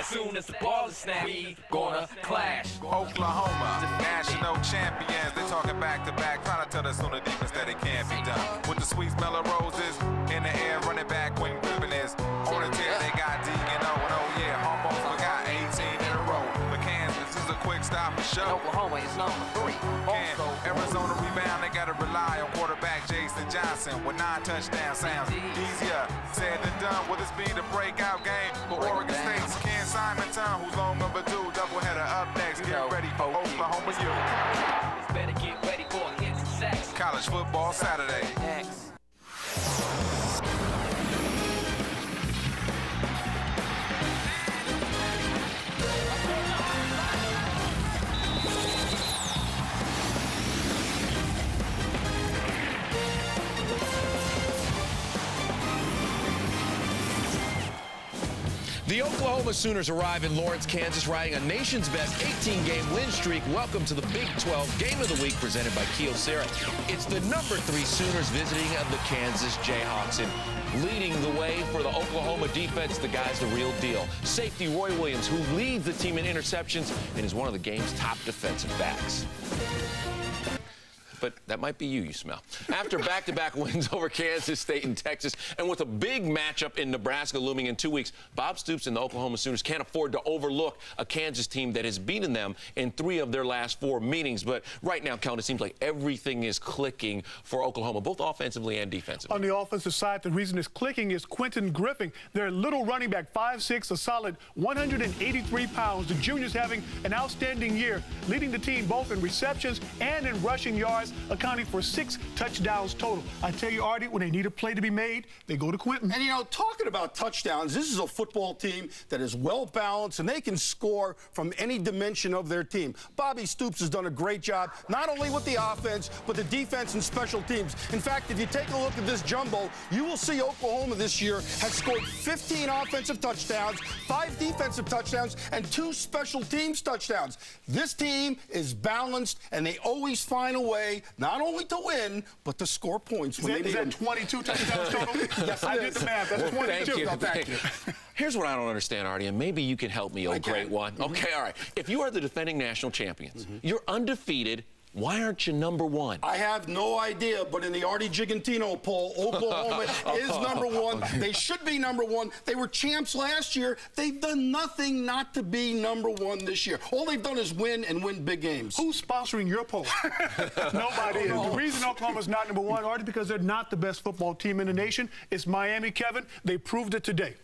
soon as the ball is snapped, we gonna clash. Oklahoma, national champions. They talking back-to-back, trying to tell the Sooner defense that it can't be done. With the sweet smell of roses in the air, running back Quinn Griffin is on the tear. They got Deacon O, and oh yeah, almost forgot 18 in a row. But Kansas is a quick stop for show. Oklahoma is number 3. Arizona rebound, they gotta rely on quarterback Jason Johnson with 9 touchdowns. Sounds easier said than done. Will this be the breakout game for Oregon State's Ken Simonton, who's long overdue? Doubleheader up next. Get ready for Oklahoma U. Better get ready for a hit sacks. College football Saturday. The Oklahoma Sooners arrive in Lawrence, Kansas, riding a nation's best 18-game win streak. Welcome to the Big 12 Game of the Week presented by Kyocera. It's the number 3 Sooners visiting the Kansas Jayhawks. And leading the way for the Oklahoma defense, the guy's the real deal. Safety Roy Williams, who leads the team in interceptions and is one of the game's top defensive backs. But that might be you smell. After back-to-back wins over Kansas State and Texas, and with a big matchup in Nebraska looming in 2 weeks, Bob Stoops and the Oklahoma Sooners can't afford to overlook a Kansas team that has beaten them in 3 of their last 4 meetings. But right now, Kellen, it seems like everything is clicking for Oklahoma, both offensively and defensively. On the offensive side, the reason it's clicking is Quentin Griffin, their little running back, 5'6", a solid 183 pounds. The junior's having an outstanding year, leading the team both in receptions and in rushing yards, accounting for 6 touchdowns total. I tell you, Artie, when they need a play to be made, they go to Quentin. And, you know, talking about touchdowns, this is a football team that is well-balanced, and they can score from any dimension of their team. Bobby Stoops has done a great job, not only with the offense, but the defense and special teams. In fact, if you take a look at this jumbo, you will see Oklahoma this year has scored 15 offensive touchdowns, 5 defensive touchdowns, and 2 special teams touchdowns. This team is balanced, and they always find a way not only to win, but to score points. Is that 22 touchdowns total? Yes, I did the math. That's 22. Thank you. Here's what I don't understand, Artie, and maybe you can help me, oh great one. Okay, all right. If you are the defending national champions, you're undefeated, why aren't you number 1? I have no idea, but in the Artie Gigantino poll, Oklahoma is number 1. They should be number 1. They were champs last year. They've done nothing not to be number 1 this year. All they've done is win and win big games. Who's sponsoring your poll? Nobody is. The reason Oklahoma's not number 1, Artie, because they're not the best football team in the nation. It's Miami, Kevin. They proved it today.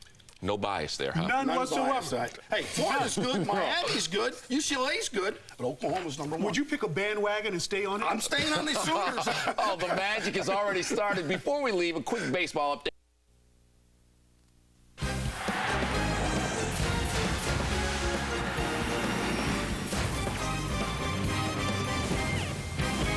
No bias there, huh? None whatsoever. Bias. Hey, Florida's good, Miami's good, UCLA's good, but Oklahoma's number 1. Would you pick a bandwagon and stay on it? I'm staying on the Sooners. Oh, the magic has already started. Before we leave, a quick baseball update.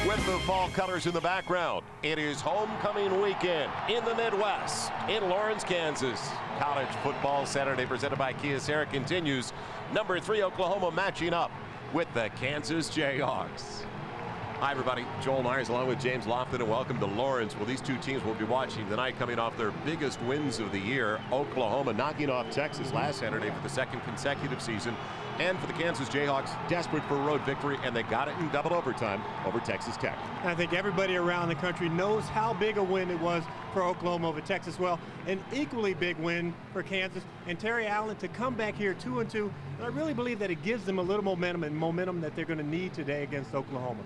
With the fall colors in the background, it is homecoming weekend in the Midwest, in Lawrence, Kansas. College football Saturday presented by Kyocera continues. Number 3 Oklahoma matching up with the Kansas Jayhawks. Hi, everybody. Joel Myers along with James Lofton, and welcome to Lawrence. Well, these 2 teams will be watching tonight coming off their biggest wins of the year. Oklahoma knocking off Texas last Saturday for the 2nd consecutive season. And for the Kansas Jayhawks, desperate for a road victory, and they got it in double overtime over Texas Tech. I think everybody around the country knows how big a win it was for Oklahoma over Texas. Well, an equally big win for Kansas, and Terry Allen to come back here 2-2. And I really believe that it gives them a little momentum that they're going to need today against Oklahoma.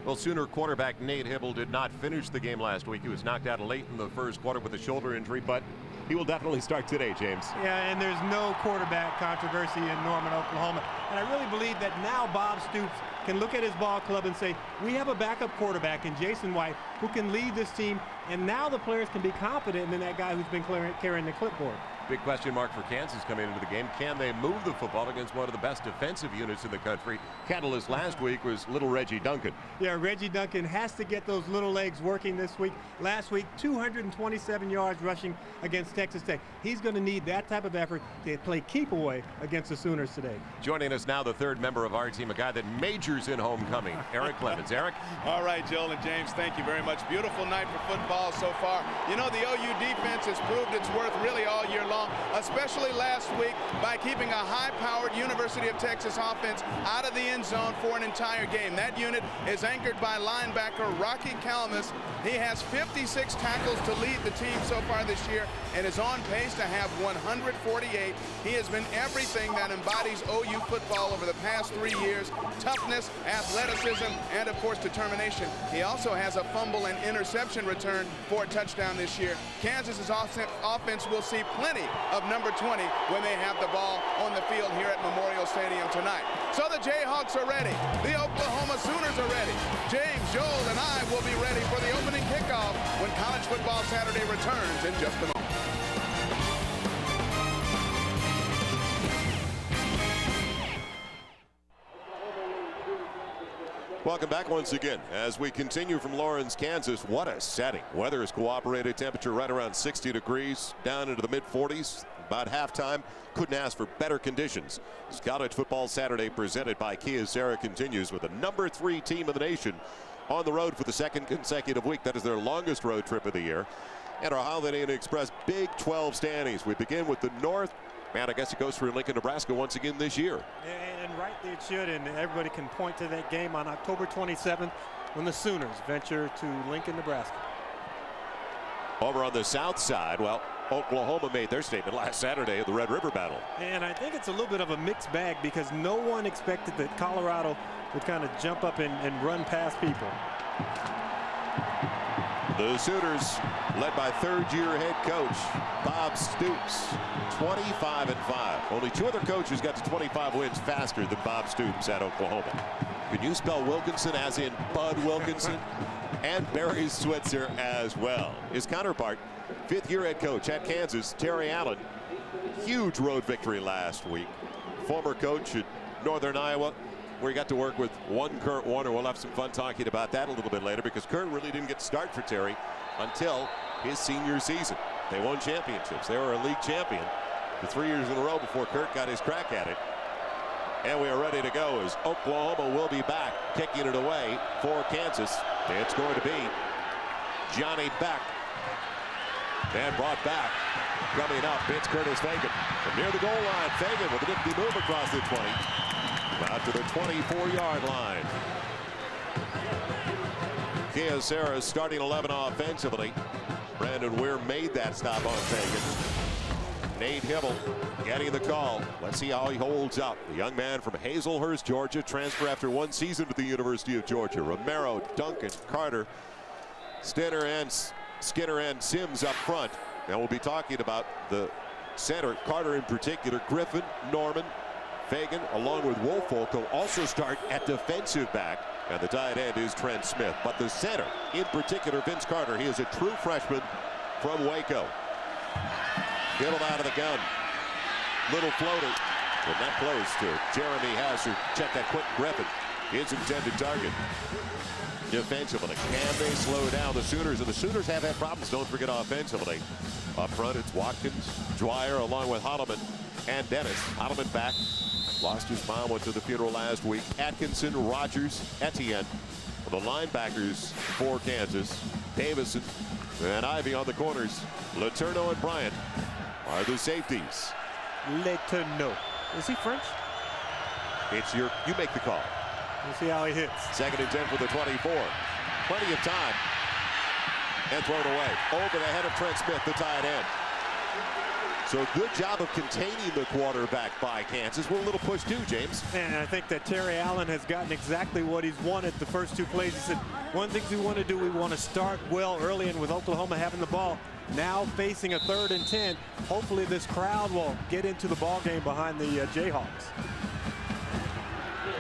Well, Sooner quarterback Nate Hibble did not finish the game last week. He was knocked out late in the first quarter with a shoulder injury, but he will definitely start today, James. Yeah, and there's no quarterback controversy in Norman, Oklahoma. And I really believe that now Bob Stoops can look at his ball club and say, we have a backup quarterback in Jason White who can lead this team, and now the players can be confident in that guy who's been carrying the clipboard. Big question mark for Kansas coming into the game. Can they move the football against one of the best defensive units in the country? Catalyst last week was little Reggie Duncan. Yeah, Reggie Duncan has to get those little legs working this week. Last week, 227 yards rushing against Texas Tech. He's going to need that type of effort to play keep away against the Sooners today. Joining us now, the 3rd member of our team, a guy that majors in homecoming, Eric Clemens. Eric? All right, Joel and James, thank you very much. Beautiful night for football so far. You know, the OU defense has proved its worth really all year long. long, especially last week by keeping a high-powered University of Texas offense out of the end zone for an entire game. That unit is anchored by linebacker Rocky Kalmus. He has 56 tackles to lead the team so far this year and is on pace to have 148. He has been everything that embodies OU football over the past 3 years: toughness, athleticism, and of course determination. He also has a fumble and interception return for a touchdown this year. Kansas's offense will see plenty of number 20 when they have the ball on the field here at Memorial Stadium tonight. So the Jayhawks are ready. The Oklahoma Sooners are ready. James, Joel, and I will be ready for the opening kickoff when College Football Saturday returns in just a moment. Welcome back once again as we continue from Lawrence, Kansas. What a setting. Weather has cooperated. Temperature right around 60 degrees, down into the mid-40s. About halftime. Couldn't ask for better conditions. This College Football Saturday presented by Kyocera continues with the number 3 team in the nation on the road for the second consecutive week. That is their longest road trip of the year. And our Holiday Inn Express Big 12 standings. We begin with the North. Man, I guess it goes through Lincoln, Nebraska once again this year. And rightly it should, and everybody can point to that game on October 27th when the Sooners venture to Lincoln, Nebraska. Over on the south side, well, Oklahoma made their statement last Saturday at the Red River Battle. And I think it's a little bit of a mixed bag because no one expected that Colorado would kind of jump up and run past people. The Sooners, led by third-year head coach Bob Stoops, 25-5. Only 2 other coaches got to 25 wins faster than Bob Stoops at Oklahoma. Can you spell Wilkinson as in Bud Wilkinson? And Barry Switzer as well. His counterpart, 5th-year head coach at Kansas, Terry Allen. Huge road victory last week. Former coach at Northern Iowa, where he got to work with one Kurt Warner. We'll have some fun talking about that a little bit later because Kurt really didn't get to start for Terry until his senior season. They won championships. They were a league champion for 3 years in a row before Kurt got his crack at it. And we are ready to go as Oklahoma will be back, kicking it away for Kansas. It's going to be Johnny Beck. And brought back. Coming up, it's Curtis Fagan. From near the goal line, Fagan with a nifty move across the 20. Out to the 24-yard line. Kyocera's starting 11 offensively. Brandon Weir made that stop on Fagan. Nate Hibble getting the call. Let's see how he holds up. The young man from Hazelhurst, Georgia, transfer after 1 season with the University of Georgia. Romero, Duncan, Carter, Skinner and Sims up front. Now we'll be talking about the center, Carter in particular, Griffin, Norman, Fagan, along with Woolfolk, will also start at defensive back. And the tight end is Trent Smith. But the center, in particular, Vince Carter, he is a true freshman from Waco. Hibble out of the gun. Little floater. But not close to Jeremy Hasser. Check that quick. Griffin, his intended target. Defensively, can they slow down the Sooners? And the Sooners have had problems, don't forget, offensively. Up front, it's Watkins, Dwyer, along with Holloman and Dennis. Holloman back. Lost his mom, went to the funeral last week. Atkinson, Rogers, Etienne. The linebackers for Kansas. Davison and Ivy on the corners. Letourneau and Bryant are the safeties. Letourneau. Is he French? It's you make the call. We'll see how he hits. 2nd and 10 for the 24. Plenty of time. And thrown away. Over the head of Trent Smith, the tight end. So good job of containing the quarterback by Kansas. With a little push too, James. And I think that Terry Allen has gotten exactly what he's wanted the first 2 plays. He said, one thing we want to do, we want to start well early, and with Oklahoma having the ball, now facing a 3rd and 10, hopefully this crowd will get into the ball game behind the Jayhawks.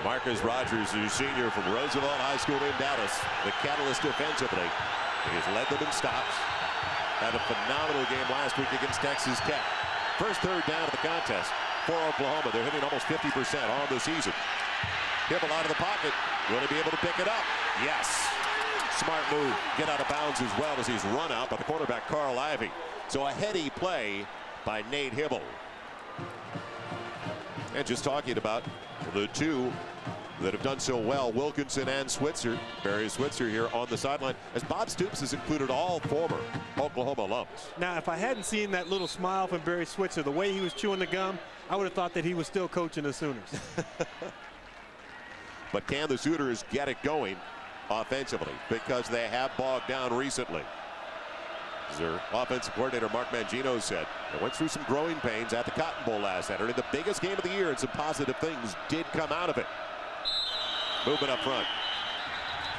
Marcus Rogers, who's senior from Roosevelt High School in Dallas, the catalyst defensively. He's led them in stops. Had a phenomenal game last week against Texas Tech. First 3rd down of the contest for Oklahoma. They're hitting almost 50% on the season. Hibble out of the pocket. Going to be able to pick it up. Yes. Smart move. Get out of bounds as well as he's run out by the quarterback, Carl Ivy. So a heady play by Nate Hibble. And just talking about the 2 that have done so well, Wilkinson and Switzer. Barry Switzer here on the sideline, as Bob Stoops has included all former Oklahoma alums. Now, if I hadn't seen that little smile from Barry Switzer, the way he was chewing the gum, I would have thought that he was still coaching the Sooners. But can the Sooners get it going offensively? Because they have bogged down recently. As their offensive coordinator Mark Mangino said, they went through some growing pains at the Cotton Bowl last Saturday. The biggest game of the year, and some positive things did come out of it. Movement up front.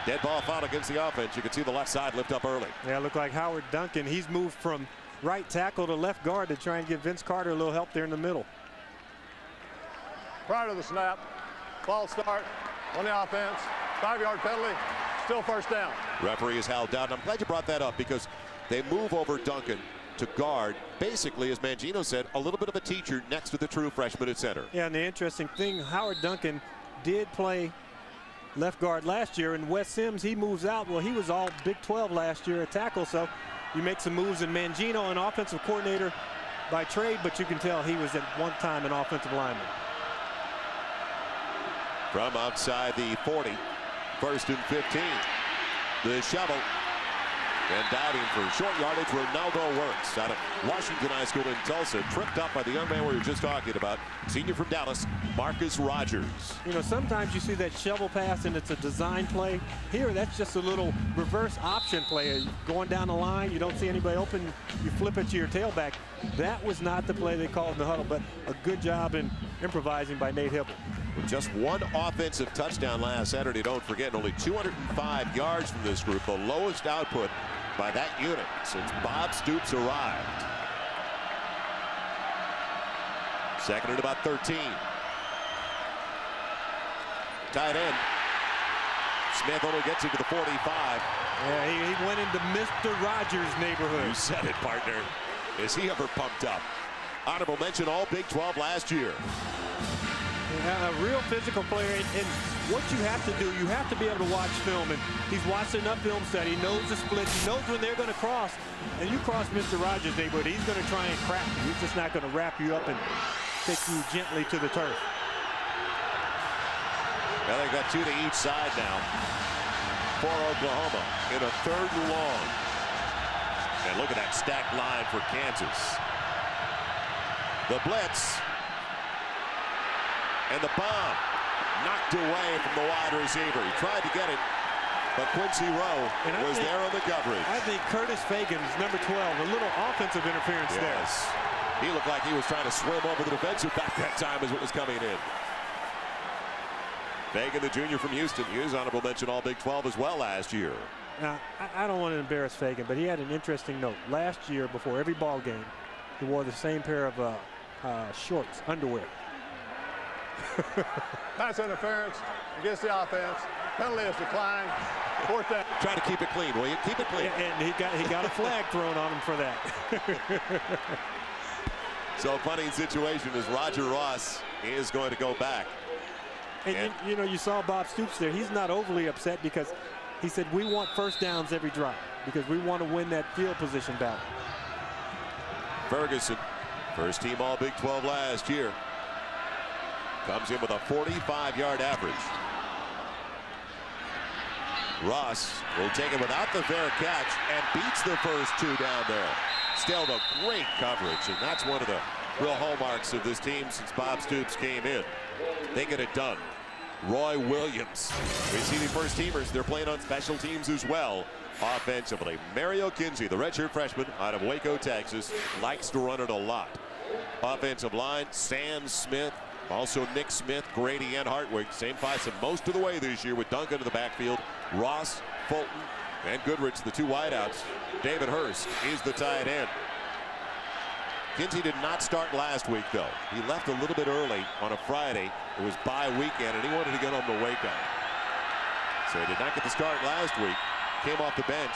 Dead ball foul against the offense. You can see the left side lift up early. Yeah, look like Howard Duncan. He's moved from right tackle to left guard to try and give Vince Carter a little help there in the middle. Prior to the snap, false start on the offense, 5-yard penalty, still first down. Referee is held down. I'm glad you brought that up, because they move over Duncan to guard, basically, as Mangino said, a little bit of a teacher next to the true freshman at center. Yeah, and the interesting thing, Howard Duncan did play left guard last year, and Wes Sims, he moves out. Well, he was all Big 12 last year at tackle, so you make some moves. And Mangino, an offensive coordinator by trade, but you can tell he was at one time an offensive lineman. From outside the 40, 1st and 15. The shovel. And diving for short yardage, Ronaldo Works out of Washington High School in Tulsa. Tripped up by the young man we were just talking about, senior from Dallas, Marcus Rogers. You know, sometimes you see that shovel pass and it's a design play. Here, that's just a little reverse option play. Going down the line, you don't see anybody open, you flip it to your tailback. That was not the play they called in the huddle, but a good job in improvising by Nate Hibble. With just one offensive touchdown last Saturday, don't forget, and only 205 yards from this group, the lowest output by that unit since Bob Stoops arrived. Second and about 13. Tight end. Smith only gets into the 45. Yeah, he went into Mr. Rogers' neighborhood. You said it, partner. Is he ever pumped up? Honorable mention, all Big 12 last year. A real physical player, and what you have to do, you have to be able to watch film, and he's watched enough film set. He knows the splits, he knows when they're going to cross, and you cross Mr. Rogers' neighborhood, he's going to try and crack you. He's just not going to wrap you up and take you gently to the turf. Well, they've got two to each side now for Oklahoma in a 3rd and long. And look at that stacked line for Kansas. The blitz. And the bomb knocked away from the wide receiver. He tried to get it, but Quincy Rowe was there on the coverage. I think Curtis Fagan's number 12, a little offensive interference there. He looked like he was trying to swim over the defensive back that time as it was coming in. Fagan, the junior from Houston, he was honorable mention all Big 12 as well last year. Now, I don't want to embarrass Fagan, but he had an interesting note. Last year, before every ball game, he wore the same pair of shorts, underwear. Pass interference against the offense. Penalty is declined. 4th down. Try to keep it clean, will you? Keep it clean. And he got a flag thrown on him for that. So punting situation as Roger Ross is going to go back. And you know, you saw Bob Stoops there. He's not overly upset because he said, we want first downs every drive because we want to win that field position battle. Ferguson, first team all Big 12 last year. Comes in with a 45-yard average. Ross will take it without the fair catch and beats the first two down there. Still the great coverage, and that's one of the real hallmarks of this team since Bob Stoops came in. They get it done. Roy Williams, receiving first teamers. They're playing on special teams as well offensively. Mario Kinsey, the redshirt freshman out of Waco, Texas, likes to run it a lot. Offensive line, Sam Smith, also Nick Smith, Grady, and Hartwig. Same five most of the way this year with Duncan in the backfield. Ross, Fulton, and Goodrich, the two wideouts. David Hurst is the tight end. Kinsey did not start last week, though. He left a little bit early on a Friday. It was bye weekend, and he wanted to get home to Waco. So he did not get the start last week. Came off the bench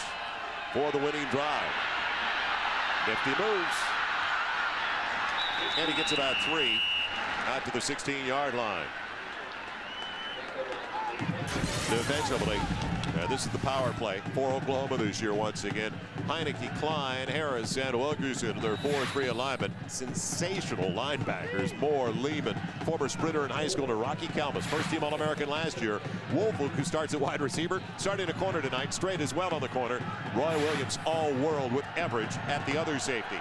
for the winning drive. Nifty moves. And he gets about 3 out to the 16-yard line. Defensively, This is the power play for Oklahoma this year once again. Heineke, Klein, Harris, and Wilkerson, their 4-3 alignment. Sensational linebackers. Moore, Lehman, former sprinter in high school, to Rocky Kalmus, first-team All-American last year. Wolfolk, who starts at wide receiver, starting a corner tonight, straight as well on the corner. Roy Williams, all-world with Everidge at the other safety.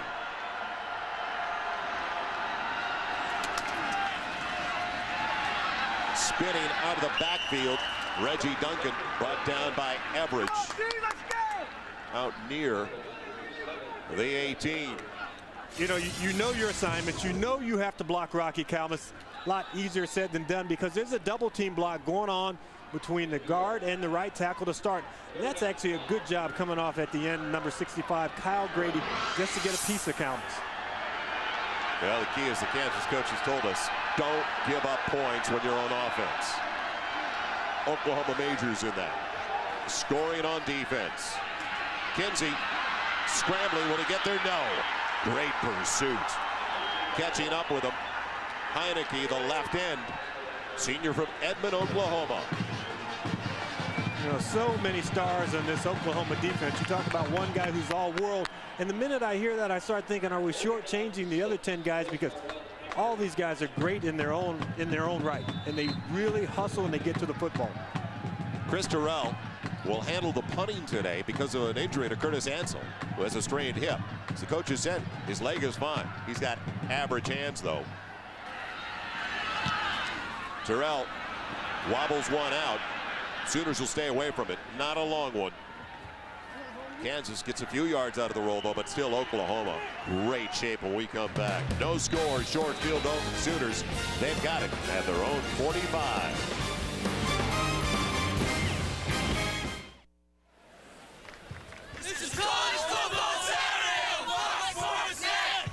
Spinning out of the backfield, Reggie Duncan, brought down by Everidge. Out near the 18. You know your assignments. You know you have to block Rocky Kalmus. A lot easier said than done, because there's a double team block going on between the guard and the right tackle to start. And that's actually a good job coming off at the end, number 65, Kyle Grady, just to get a piece of Kalmus. Well, the key, as the Kansas coaches told us, don't give up points when you're on offense. Oklahoma majors in that. Scoring on defense. Kinsey scrambling. Will he get there? No. Great pursuit. Catching up with him. Heineke, the left end. Senior from Edmond, Oklahoma. So many stars on this Oklahoma defense. You talk about one guy who's all world. And the minute I hear that, I start thinking, are we shortchanging the other 10 guys? Because all these guys are great in their own right, and they really hustle and they get to the football. Chris Terrell will handle the punting today because of an injury to Curtis Ansel, who has a strained hip. As the coaches said, his leg is fine. He's got average hands, though. Terrell wobbles one out. Sooners will stay away from it. Not a long one. Kansas gets a few yards out of the roll, though, but still Oklahoma. Great shape when we come back. No score, short field goal for the Sooners. They've got it at their own 45. This is college football Saturday on Fox Sports I.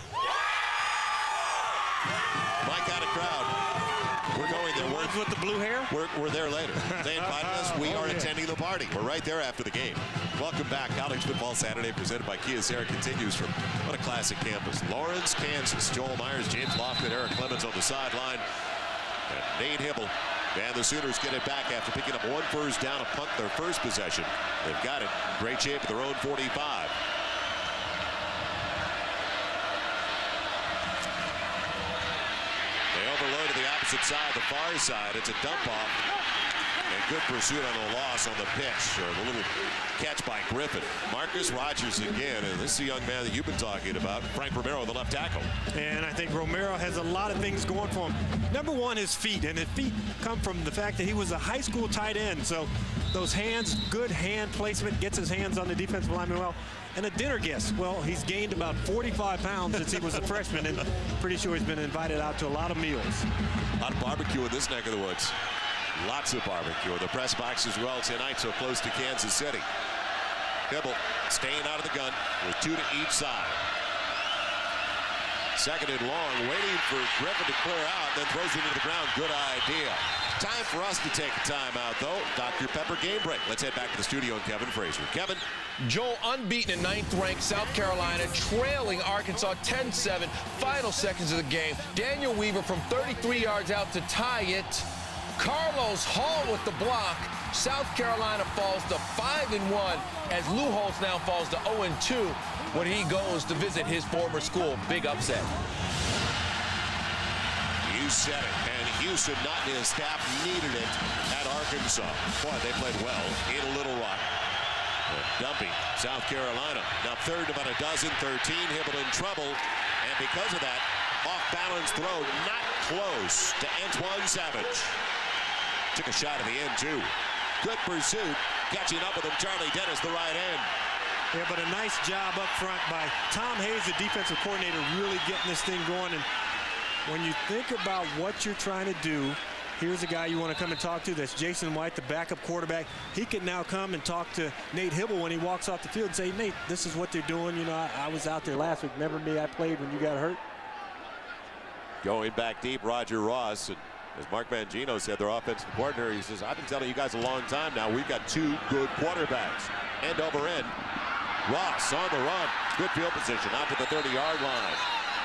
My kind of crowd. We're going there. With the blue hair? We're there later. They invited us. We are attending the party. We're right there after the game. Welcome back. College Football Saturday presented by Kia Sarah continues from what a classic campus. Lawrence, Kansas. Joel Myers, James Lofton, Eric Clemens on the sideline. And Nate Hibble. And the Sooners get it back after picking up one first down, a punt their first possession. They've got it. Great shape at their own 45. They overload to the opposite side, the far side. It's a dump off. And good pursuit on the loss on the pitch, or the little catch by Griffin. Marcus Rogers again, and this is a young man that you've been talking about, Frank Romero, the left tackle. And I think Romero has a lot of things going for him. Number one, his feet, and his feet come from the fact that he was a high school tight end. So those hands, good hand placement, gets his hands on the defensive lineman well. And a dinner guest. Well, he's gained about 45 pounds since he was a freshman, and pretty sure he's been invited out to a lot of meals. A lot of barbecue in this neck of the woods. Lots of barbecue in the press box as well tonight, so close to Kansas City. Hibble staying out of the gun with two to each side. Second and long, waiting for Griffin to clear out, then throws it into the ground. Good idea. Time for us to take a timeout, though. Dr. Pepper game break. Let's head back to the studio and Kevin Frazier. Kevin. Joel, unbeaten in 9th-ranked South Carolina, trailing Arkansas 10-7. Final seconds of the game. Daniel Weaver from 33 yards out to tie it. Carlos Hall with the block. South Carolina falls to 5-1 as Lou Holtz now falls to 0-2 when he goes to visit his former school. Big upset. You said it, and Houston, not in his staff, needed it at Arkansas. Boy, they played well in Little Rock. Dumping South Carolina. Now third, about a dozen, 13. Hibble in trouble, and because of that, off-balance throw, not close to Antoine Savage. Took a shot at the end, too. Good pursuit. Catching up with him, Charlie Dennis, the right end. Yeah, but a nice job up front by Tom Hayes, the defensive coordinator, really getting this thing going. And when you think about what you're trying to do, here's a guy you want to come and talk to. That's Jason White, the backup quarterback. He can now come and talk to Nate Hibble when he walks off the field and say, Nate, this is what they're doing. You know, I was out there last week. Remember me? I played when you got hurt. Going back deep, Roger Ross. And as Mark Mangino said, their offensive coordinator, he says, I've been telling you guys a long time now, we've got two good quarterbacks. End over end. Ross on the run. Good field position out to the 30-yard line.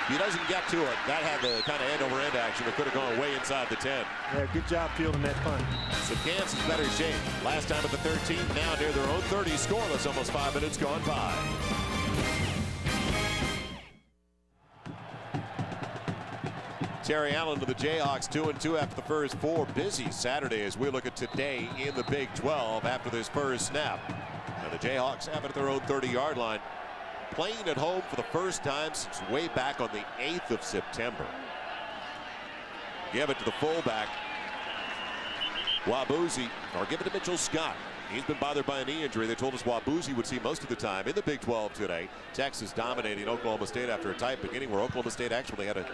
He doesn't get to it. That had the kind of end-over-end action that could have gone way inside the 10. Yeah, good job fielding that punt. So Kansas better shape. Last time at the 13th, now near their own 30, scoreless, almost 5 minutes gone by. Terry Allen to the Jayhawks, 2-2 after the first 4. Busy Saturday as we look at today in the Big 12 after this first snap. And the Jayhawks have it at their own 30-yard line. Playing at home for the first time since way back on the 8th of September. Give it to the fullback, Wabuzzi, or give it to Mitchell Scott. He's been bothered by a knee injury. They told us Wabuzzi would see most of the time in the Big 12 today. Texas dominating Oklahoma State after a tight beginning where Oklahoma State actually had a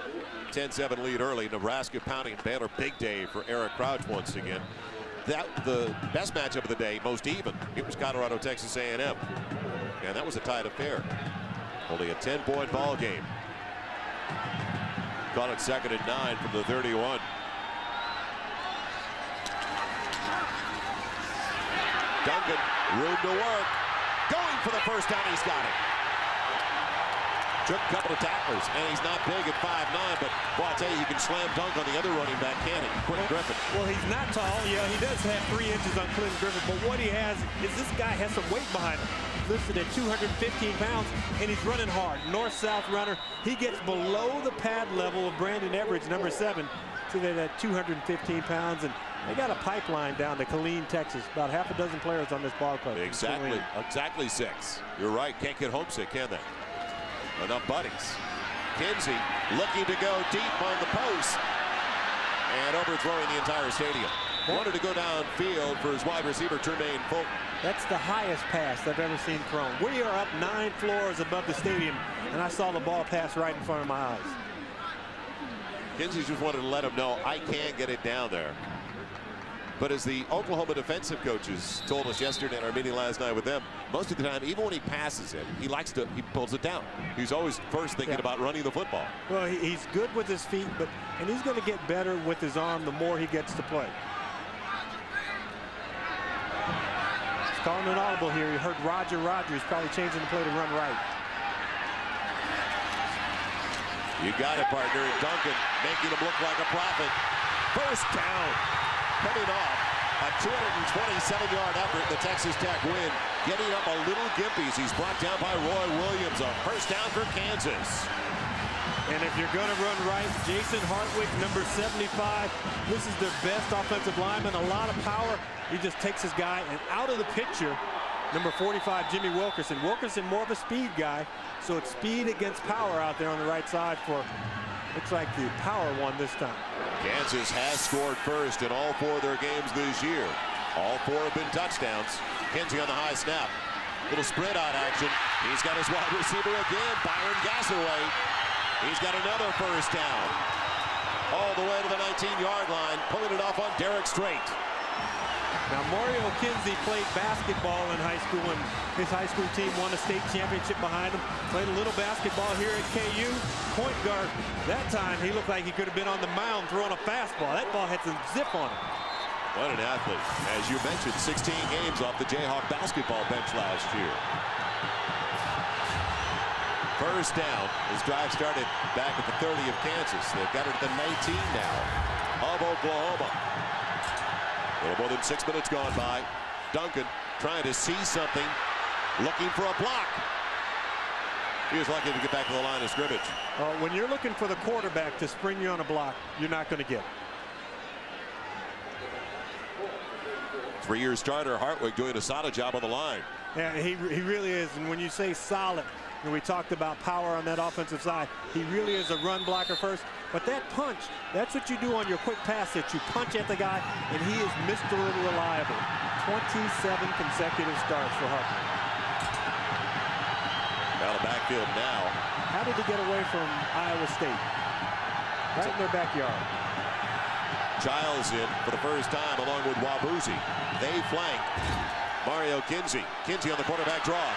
10-7 lead early. Nebraska pounding Baylor. Big day for Eric Crouch once again. That the best matchup of the day, most even. It was Colorado, Texas A&M. And that was a tight affair. Only a 10-point ball game. Call it 2nd and 9 from the 31. Duncan, room to work. Going for the first down, he's got it. Took a couple of tacklers, and he's not big at 5'9", but well, I'll tell you, can slam dunk on the other running back, can he? Quentin Griffin. Well, he's not tall. Yeah, he does have 3 inches on Clinton Griffin, but what he has is this guy has some weight behind him. Listed at 215 pounds, and he's running hard. North-south runner. He gets below the pad level of Brandon Everidge, number 7. So they're at 215 pounds, and they got a pipeline down to Killeen, Texas. About half a dozen players on this ball club. Exactly 6. You're right. Can't get homesick, can they? Enough buddies. Kinsey looking to go deep on the post and overthrowing the entire stadium. Wanted to go downfield for his wide receiver, Tremaine Fulton. That's the highest pass I've ever seen thrown. We are up 9 floors above the stadium, and I saw the ball pass right in front of my eyes. Kinsey just wanted to let him know, I can't get it down there. But as the Oklahoma defensive coaches told us yesterday in our meeting last night with them, most of the time, even when he passes it, he pulls it down. He's always first thinking about running the football. Well, he's good with his feet, and he's going to get better with his arm the more he gets to play. He's calling an audible here. You heard Roger Rogers probably changing the play to run right. You got it, partner. Duncan making him look like a prophet. First down. Coming off a 227-yard effort, the Texas Tech win. Getting up a little gimpy. He's brought down by Roy Williams. A first down for Kansas. And if you're going to run right, Jason Hartwick, number 75. This is their best offensive lineman. A lot of power. He just takes his guy, and out of the picture, number 45, Jimmy Wilkerson. Wilkerson, more of a speed guy, so it's speed against power out there on the right side for, looks like the power won this time. Kansas has scored first in all 4 of their games this year. All 4 have been touchdowns. Kinsey on the high snap. Little spread out action. He's got his wide receiver again, Byron Gassaway. He's got another first down. All the way to the 19-yard line, pulling it off on Derek Strait. Now, Mario Kinsey played basketball in high school, and his high school team won a state championship behind him. Played a little basketball here at KU. Point guard. That time, he looked like he could have been on the mound throwing a fastball. That ball had some zip on it. What an athlete. As you mentioned, 16 games off the Jayhawk basketball bench last year. First down. His drive started back at the 30 of Kansas. They've got it at the 19 now of Oklahoma. A little more than 6 minutes gone by. Duncan trying to see something, looking for a block. He was lucky to get back to the line of scrimmage. When you're looking for the quarterback to spring you on a block, you're not going to get it. 3-year starter Hartwig doing a solid job on the line. Yeah, he really is. And when you say solid, and we talked about power on that offensive side, he really is a run blocker first. But that punch, that's what you do on your quick pass, that you punch at the guy, and he is Mr. Reliable. 27 consecutive starts for Hartwig. Out of backfield now. How did he get away from Iowa State? Right in their backyard. Giles in for the first time along with Wabuzzi. They flank Mario Kinsey. Kinsey on the quarterback draw.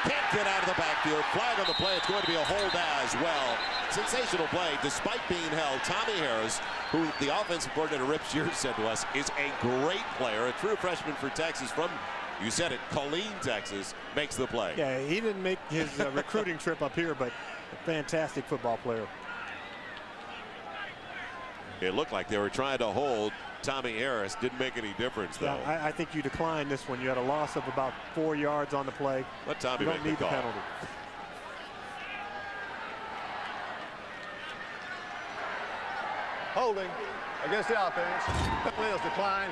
Can't get out of the backfield. Flag on the play. It's going to be a hold as well. Sensational play despite being held. Tommy Harris, who the offensive coordinator Rip Shears said to us is a great player, a true freshman for Texas from, you said it, Killeen, Texas, makes the play. Yeah, he didn't make his recruiting trip up here, but A fantastic football player. It looked like they were trying to hold Tommy Harris. Didn't make any difference, though. Yeah, I think you declined this one. You had a loss of about 4 yards on the play. Let Tommy you make don't need the call. the penalty. Holding against the offense. Penalty is declined.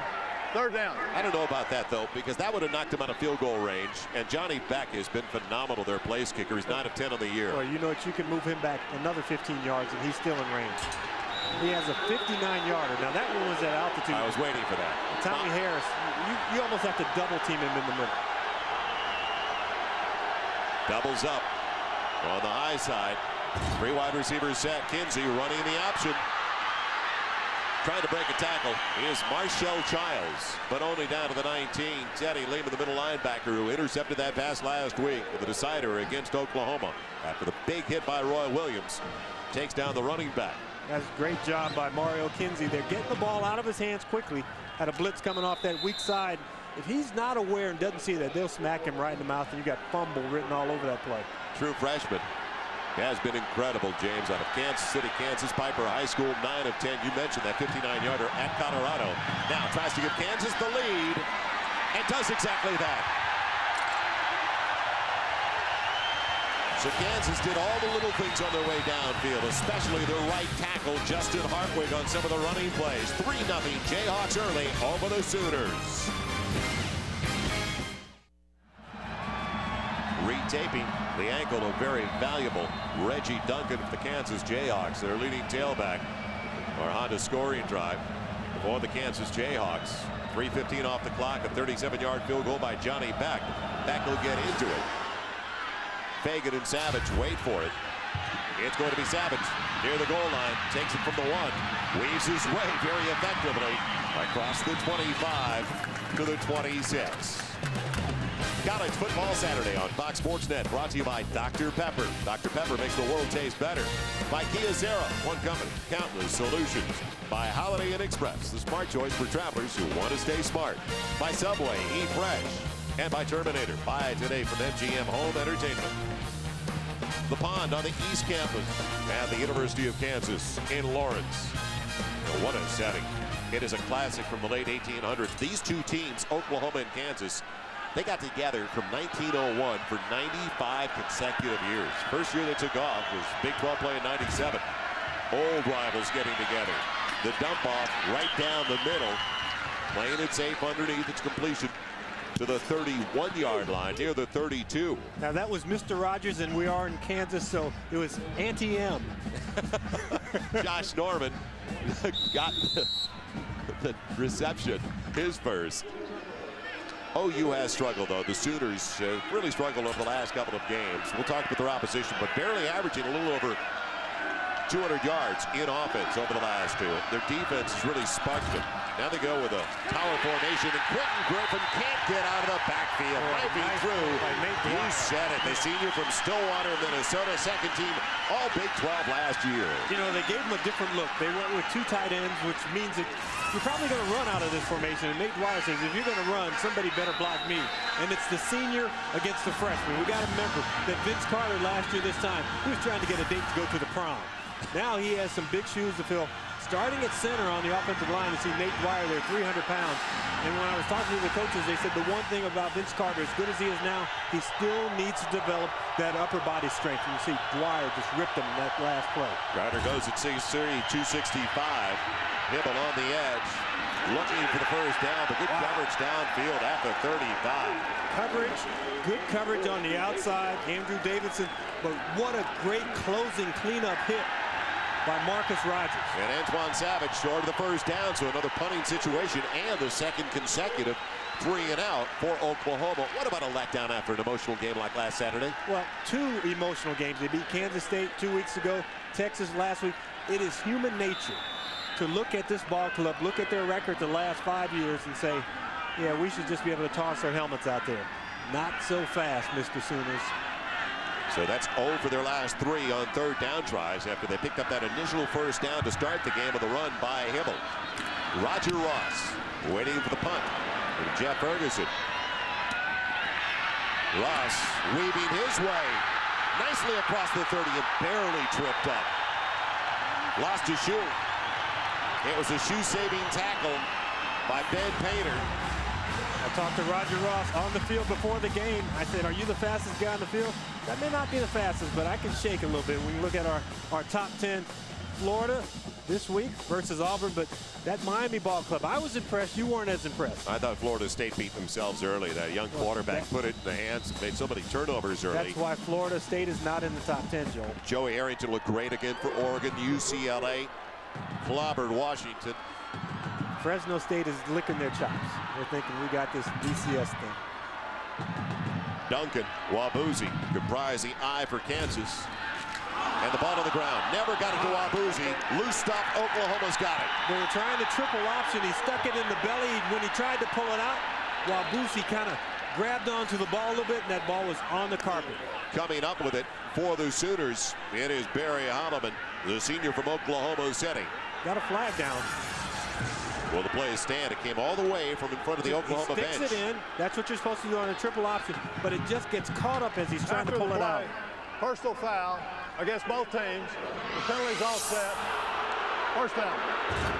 Third down. I don't know about that, though, because that would have knocked him out of field goal range. And Johnny Beck has been phenomenal, their place kicker. He's 9 of 10 on the year. Well, you know what? You can move him back another 15 yards, and he's still in range. He has a 59-yarder. Now, that one was at altitude. I was waiting for that. Tommy Harris, you almost have to double team him in the middle. Doubles up on the high side. 3 wide receivers set. Kinsey running the option. Trying to break a tackle is Marshall Childs, but only down to the 19. Teddy Lehman, the middle linebacker, who intercepted that pass last week with the decider against Oklahoma after the big hit by Roy Williams. Takes down the running back. That's a great job by Mario Kinsey. They're getting the ball out of his hands quickly. Had a blitz coming off that weak side. If he's not aware and doesn't see that, they'll smack him right in the mouth, and you got fumble written all over that play. True freshman. Has been incredible, James, out of Kansas City, Kansas. Piper High School, 9 of 10. You mentioned that 59-yarder at Colorado. Now tries to give Kansas the lead and does exactly that. So Kansas did all the little things on their way downfield, especially their right tackle, Justin Hartwig, on some of the running plays. 3-0 Jayhawks early over the Sooners. Retaping the ankle of very valuable Reggie Duncan of the Kansas Jayhawks, their leading tailback. Our Honda scoring drive for the Kansas Jayhawks. 3:15 off the clock, a 37-yard field goal by Johnny Beck. Beck will get into it. Fagan and Savage wait for it. It's going to be Savage near the goal line. Takes it from the 1. Weaves his way very effectively across the 25 to the 26. College Football Saturday on Fox Sports Net, brought to you by Dr. Pepper. Dr. Pepper makes the world taste better. By Kia Zera, one company, countless solutions. By Holiday Inn Express, the smart choice for travelers who want to stay smart. By Subway, eat fresh. And by Terminator, buy it today from MGM Home Entertainment. The Pond on the East Campus at the University of Kansas in Lawrence. Now, what a setting. It is a classic from the late 1800s. These two teams, Oklahoma and Kansas, they got together from 1901 for 95 consecutive years. First year they took off was Big 12 play in 97. Old rivals getting together. The dump off right down the middle. Playing it safe underneath its completion to the 31-yard line, near the 32. Now that was Mr. Rogers, and we are in Kansas, so it was Anti-M. Josh Norman got the reception, his first. OU has struggled, though. The Sooners really struggled over the last couple of games. We'll talk about their opposition, but barely averaging a little over 200 yards in offense over the last 2. Their defense has really sparked them. Now they go with a tower formation, and Quentin Griffin can't get out of the backfield. Might be through. You said it. The senior from Stillwater, Minnesota, second team all Big 12 last year. You know, they gave him a different look. They went with 2 tight ends, which means that you're probably going to run out of this formation. And Nate Dwyer says, if you're going to run, somebody better block me. And it's the senior against the freshman. We got to remember that Vince Carter last year this time, he was trying to get a date to go to the prom. Now he has some big shoes to fill. Starting at center on the offensive line, to see Nate Dwyer there, 300 pounds. And when I was talking to the coaches, they said the one thing about Vince Carter, as good as he is now, he still needs to develop that upper body strength. And you see Dwyer just ripped him in that last play. Ryder goes at 6'3", 265. Hibble on the edge, looking for the first down, but good coverage downfield at the 35. Coverage, good coverage on the outside, Andrew Davidson, but what a great closing cleanup hit by Marcus Rogers. And Antoine Savage short of the first down, so another punting situation and the second consecutive 3-and-out for Oklahoma. What about a letdown after an emotional game like last Saturday? Well, 2 emotional games. They beat Kansas State 2 weeks ago, Texas last week. It is human nature to look at this ball club, look at their record the last 5 years and say, yeah, we should just be able to toss our helmets out there. Not so fast, Mr. Sooners. So that's 0 for their last 3 on third down tries after they picked up that initial first down to start the game of the run by Hibble. Roger Ross waiting for the punt from Jeff Ferguson. Ross weaving his way nicely across the 30 and barely tripped up. Lost his shoe. It was a shoe-saving tackle by Ben Painter. I talked to Roger Ross on the field before the game. I said, are you the fastest guy on the field? That may not be the fastest, but I can shake a little bit when you look at our top 10. Florida this week versus Auburn, but that Miami ball club, I was impressed. You weren't as impressed. I thought Florida State beat themselves early. That young quarterback put it in the hands, made so many turnovers early. That's why Florida State is not in the top 10, Joel. Joey Harrington looked great again for Oregon. UCLA clobbered Washington. Fresno State is licking their chops. They're thinking we got this BCS thing. Duncan, Wabuzzi, comprise the I for Kansas. And the ball on the ground. Never got it to Wabuzzi. Loose stop. Oklahoma's got it. They were trying the triple option. He stuck it in the belly. When he tried to pull it out, Wabuzzi kind of grabbed onto the ball a little bit, and that ball was on the carpet. Coming up with it for the Sooners, it is Barry Holloman, the senior from Oklahoma City. Got a flag down. Well, the play is stand. It came all the way from in front of the Oklahoma bench. He sticks it in. That's what you're supposed to do on a triple option, but it just gets caught up as he's trying to pull it out. Personal foul against both teams. The penalty's all set. First down.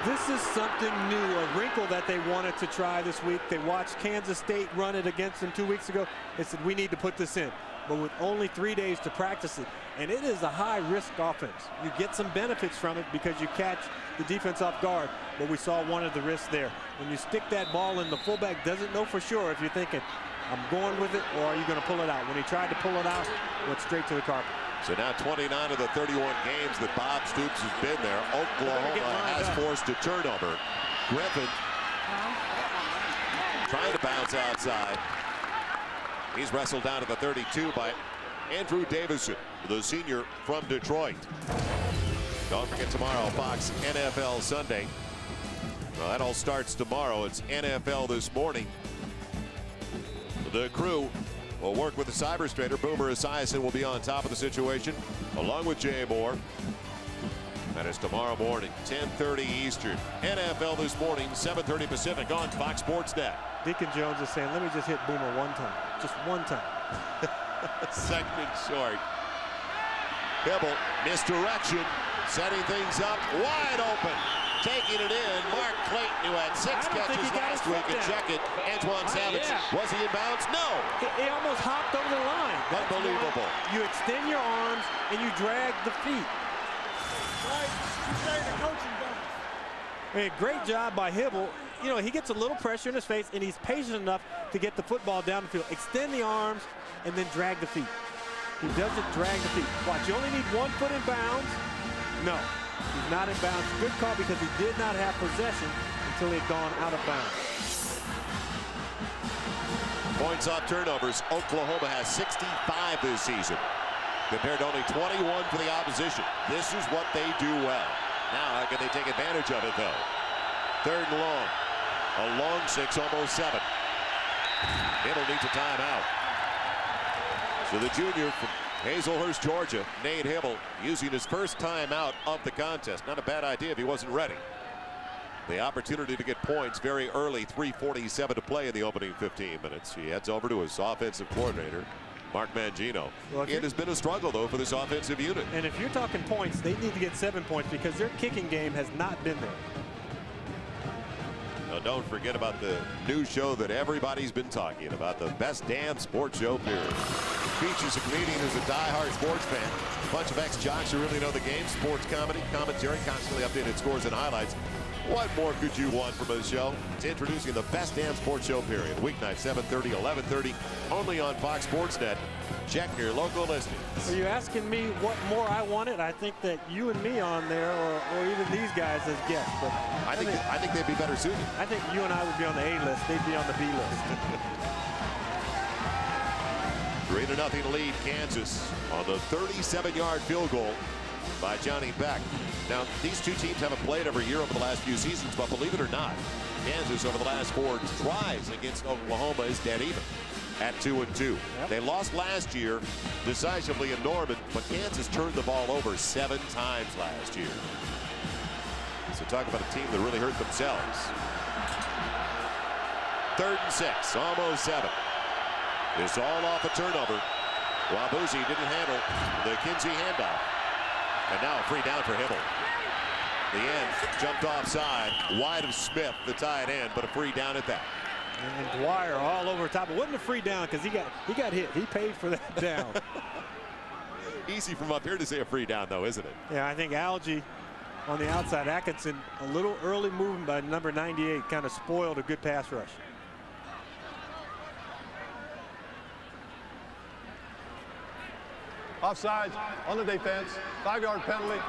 This is something new, a wrinkle that they wanted to try this week. They watched Kansas State run it against them 2 weeks ago. They said, we need to put this in. But with only 3 days to practice it, and it is a high-risk offense. You get some benefits from it because you catch the defense off guard, but we saw one of the risks there. When you stick that ball in, the fullback doesn't know for sure if you're thinking, I'm going with it, or are you going to pull it out? When he tried to pull it out, went straight to the carpet. So now 29 of the 31 games that Bob Stoops has been there, Oklahoma has forced a turnover. Griffin trying to bounce outside. He's wrestled down to the 32 by Andrew Davison, the senior from Detroit. Don't forget tomorrow, Fox NFL Sunday. Well, that all starts tomorrow. It's NFL this morning. The crew will work with the cyber strainer. Boomer Esiason will be on top of the situation, along with Jay Moore. That is tomorrow morning, 10:30 Eastern. NFL this morning, 7:30 Pacific on Fox Sports Net. Deacon Jones is saying, let me just hit Boomer one time. Just one time. Segment short. Hibble, misdirection, setting things up, wide open. Taking it in, Mark Clayton, who had 6 catches last week, and check it. Antoine Savage, was he in bounds? No. He almost hopped over the line. Unbelievable. You extend your arms and you drag the feet. Great job by Hibble. You know, he gets a little pressure in his face, and he's patient enough to get the football down the field. Extend the arms and then drag the feet. He doesn't drag the feet. Watch, you only need 1 foot in bounds. No. He's not in bounds. Good call because he did not have possession until he had gone out of bounds. Points off turnovers. Oklahoma has 65 this season, compared to only 21 for the opposition. This is what they do well. Now, how can they take advantage of it, though? 3rd and long. A long 6, almost 7. Hibble needs a timeout. So the junior from Hazelhurst, Georgia, Nate Hibble, using his first timeout of the contest. Not a bad idea if he wasn't ready. The opportunity to get points very early, 3:47 to play in the opening 15 minutes. He heads over to his offensive coordinator, Mark Mangino. Well, it has been a struggle, though, for this offensive unit. And if you're talking points, they need to get 7 points because their kicking game has not been there. Now, don't forget about the new show that everybody's been talking about, the best damn sports show period. Features a comedian who's a diehard sports fan, a bunch of ex-jocks who really know the game, sports comedy, commentary, constantly updated scores and highlights. What more could you want from a show? It's introducing the best damn sports show period. Weeknight, 7:30, 11:30, only on Fox Sports Net. Check your local listings. Are you asking me what more I wanted? I think that you and me on there, or even these guys as guests. But I think they'd be better suited. I think you and I would be on the A list. They'd be on the B list. 3-0 lead, Kansas on the 37-yard field goal by Johnny Beck. Now, these two teams haven't played every year over the last few seasons, but believe it or not, Kansas over the last 4 tries against Oklahoma is dead even at 2-2. Yep. They lost last year decisively in Norman, but Kansas turned the ball over 7 times last year. So talk about a team that really hurt themselves. 3rd and 6, almost 7. It's all off a turnover. Wabuzi didn't handle the Kinsey handoff. And now a free down for Hibble. The end jumped offside, wide of Smith, the tight end, but a free down at that. And Dwyer all over top. It wasn't a free down because he got hit. He paid for that down. Easy from up here to say a free down, though, isn't it? Yeah, I think Algie on the outside. Atkinson, a little early movement by number 98, kind of spoiled a good pass rush. Offsides on the defense. 5-yard penalty.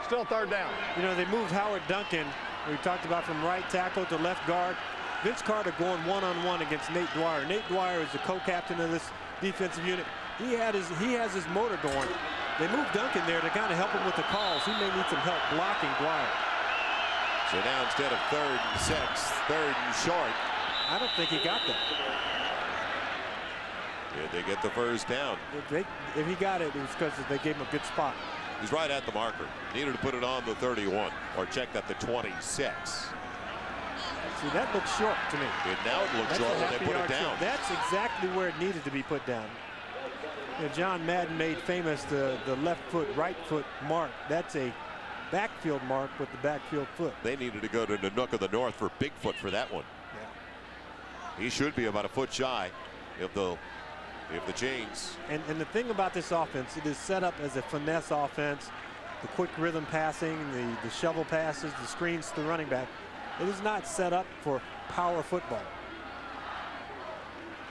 Still third down. You know, they moved Howard Duncan, we talked about, from right tackle to left guard. Vince Carter going one-on-one against Nate Dwyer. Nate Dwyer is the co-captain of this defensive unit. He has his motor going. They moved Duncan there to kind of help him with the calls. He may need some help blocking Dwyer. So now instead of 3rd and 6, 3rd and short. I don't think he got that. Did they get the first down? If he got it, it was because they gave him a good spot. He's right at the marker. Needed to put it on the 31 or checked at the 26. See, that looks short to me. And now it looks short when they put it down. Short. That's exactly where it needed to be put down. You know, John Madden made famous the left foot, right foot mark. That's a backfield mark with the backfield foot. They needed to go to the Nook of the North for Bigfoot for that one. Yeah. He should be about a foot shy if the chains. And the thing about this offense, it is set up as a finesse offense. The quick rhythm passing, the shovel passes, the screens to the running back. It is not set up for power football.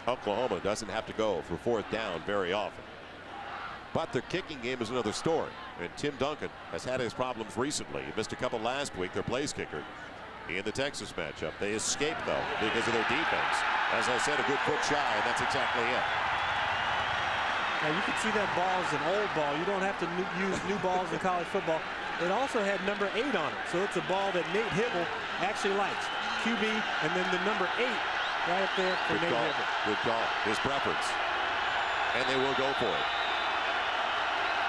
Oklahoma doesn't have to go for 4th down very often. But their kicking game is another story. And Tim Duncan has had his problems recently. He missed a couple last week, their place kicker, in the Texas matchup. They escaped, though, because of their defense. As I said, a good foot shy, and that's exactly it. Now you can see that ball is an old ball. You don't have to use new balls in college football. It also had number 8 on it. So it's a ball that Nate Hibble actually likes. QB and then the number 8 right up there for Nate Hibble. Good call. His preference. And they will go for it.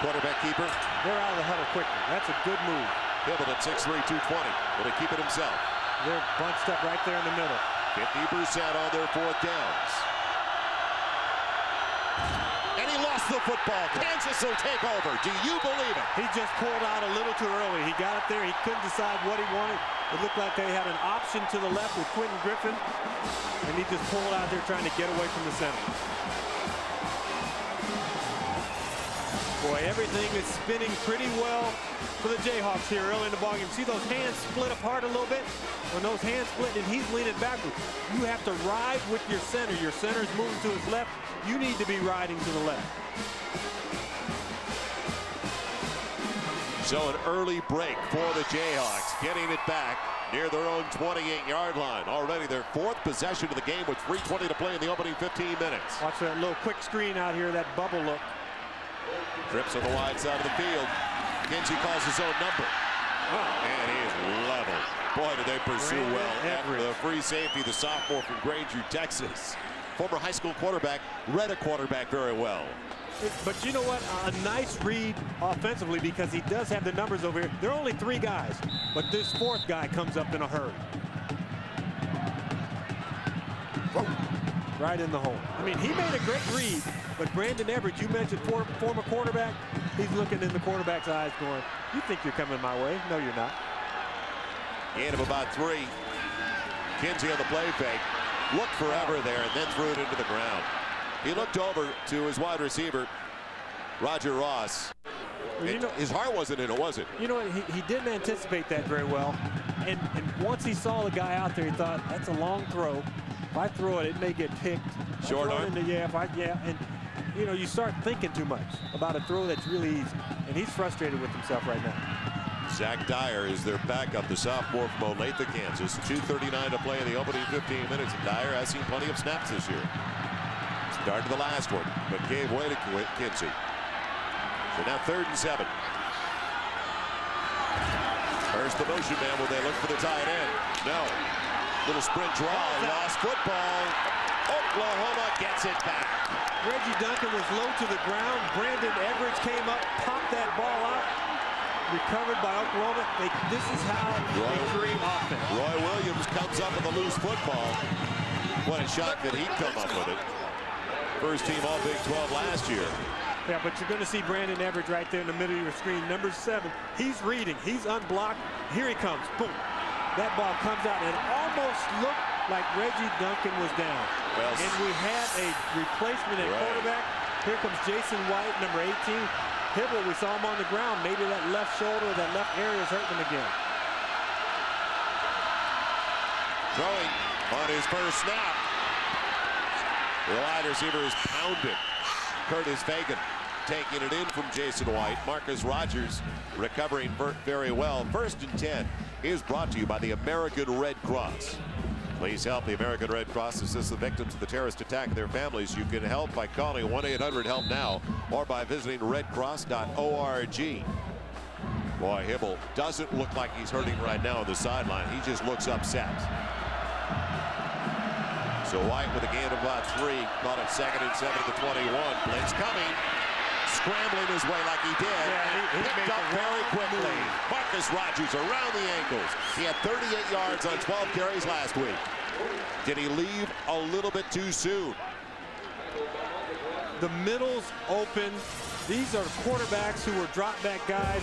Quarterback keeper. They're out of the huddle quickly. That's a good move. Hibble at 6'3", 220. Will he keep it himself? They're bunched up right there in the middle. 50% on their 4th downs. And he lost the football. Kansas will take over. Do you believe it? He just pulled out a little too early. He got up there. He couldn't decide what he wanted. It looked like they had an option to the left with Quentin Griffin. And he just pulled out there trying to get away from the center. Boy, everything is spinning pretty well for the Jayhawks here early in the ballgame. See those hands split apart a little bit? When those hands split and he's leaning backwards, you have to ride with your center. Your center is moving to his left. You need to be riding to the left. So an early break for the Jayhawks, getting it back near their own 28-yard line. Already their 4th possession of the game with 3:20 to play in the opening 15 minutes. Watch that little quick screen out here, that bubble look. Trips on the wide side of the field. Kinsey calls his own number. And he is level. Boy, did they pursue well. And the free safety, the sophomore from Granger, Texas. Former high school quarterback, read a quarterback very well. But you know what? A nice read offensively because he does have the numbers over here. There are only 3 guys, but this 4th guy comes up in a hurry. Right in the hole. I mean, he made a great read, but Brandon Everett, you mentioned former quarterback, he's looking in the quarterback's eyes going, you think you're coming my way? No, you're not. Gain of about 3. Kinsey on the play fake. Looked forever there and then threw it into the ground. He looked over to his wide receiver, Roger Ross. Well, his heart wasn't in it, was it? You know what? He didn't anticipate that very well. And once he saw the guy out there, he thought, that's a long throw. If I throw it, it may get picked. Short arm? And you know, you start thinking too much about a throw that's really easy. And he's frustrated with himself right now. Zach Dyer is their backup, the sophomore from Olathe, Kansas. 2:39 to play in the opening 15 minutes. And Dyer has seen plenty of snaps this year. Started the last one, but gave way to Kinsey. So now 3rd and 7. First the motion man, will they look for the tight end? No. Little sprint draw, lost football. Oklahoma gets it back. Reggie Duncan was low to the ground. Brandon Everett came up, popped that ball out. Recovered by Oklahoma. This is how they create offense. Roy Williams comes up with a loose football. What a shot that he'd come up with it. First team All Big 12 last year. Yeah, but you're going to see Brandon Everett right there in the middle of your screen. Number 7, he's reading. He's unblocked. Here he comes. Boom. That ball comes out. It almost looked like Reggie Duncan was down. Well, and we had a replacement at quarterback. Here comes Jason White, number 18. Hibble, we saw him on the ground. Maybe that left shoulder, that left area is hurting him again. Throwing on his first snap. The wide receiver is pounded. Curtis Fagan taking it in from Jason White. Marcus Rogers recovering very well. 1st and 10 is brought to you by the American Red Cross. Please help the American Red Cross assist the victims of the terrorist attack and their families. You can help by calling 1-800-HELP-NOW or by visiting redcross.org. Boy, Hibble doesn't look like he's hurting right now on the sideline. He just looks upset. So White with a gain of about 3, caught it 2nd and 7 at the 21. Blitz coming, scrambling his way like he did. Yeah, he picked up very quickly. Marcus Rogers around the ankles. He had 38 yards on 12 carries last week. Did he leave a little bit too soon? The middle's open. These are quarterbacks who were drop back guys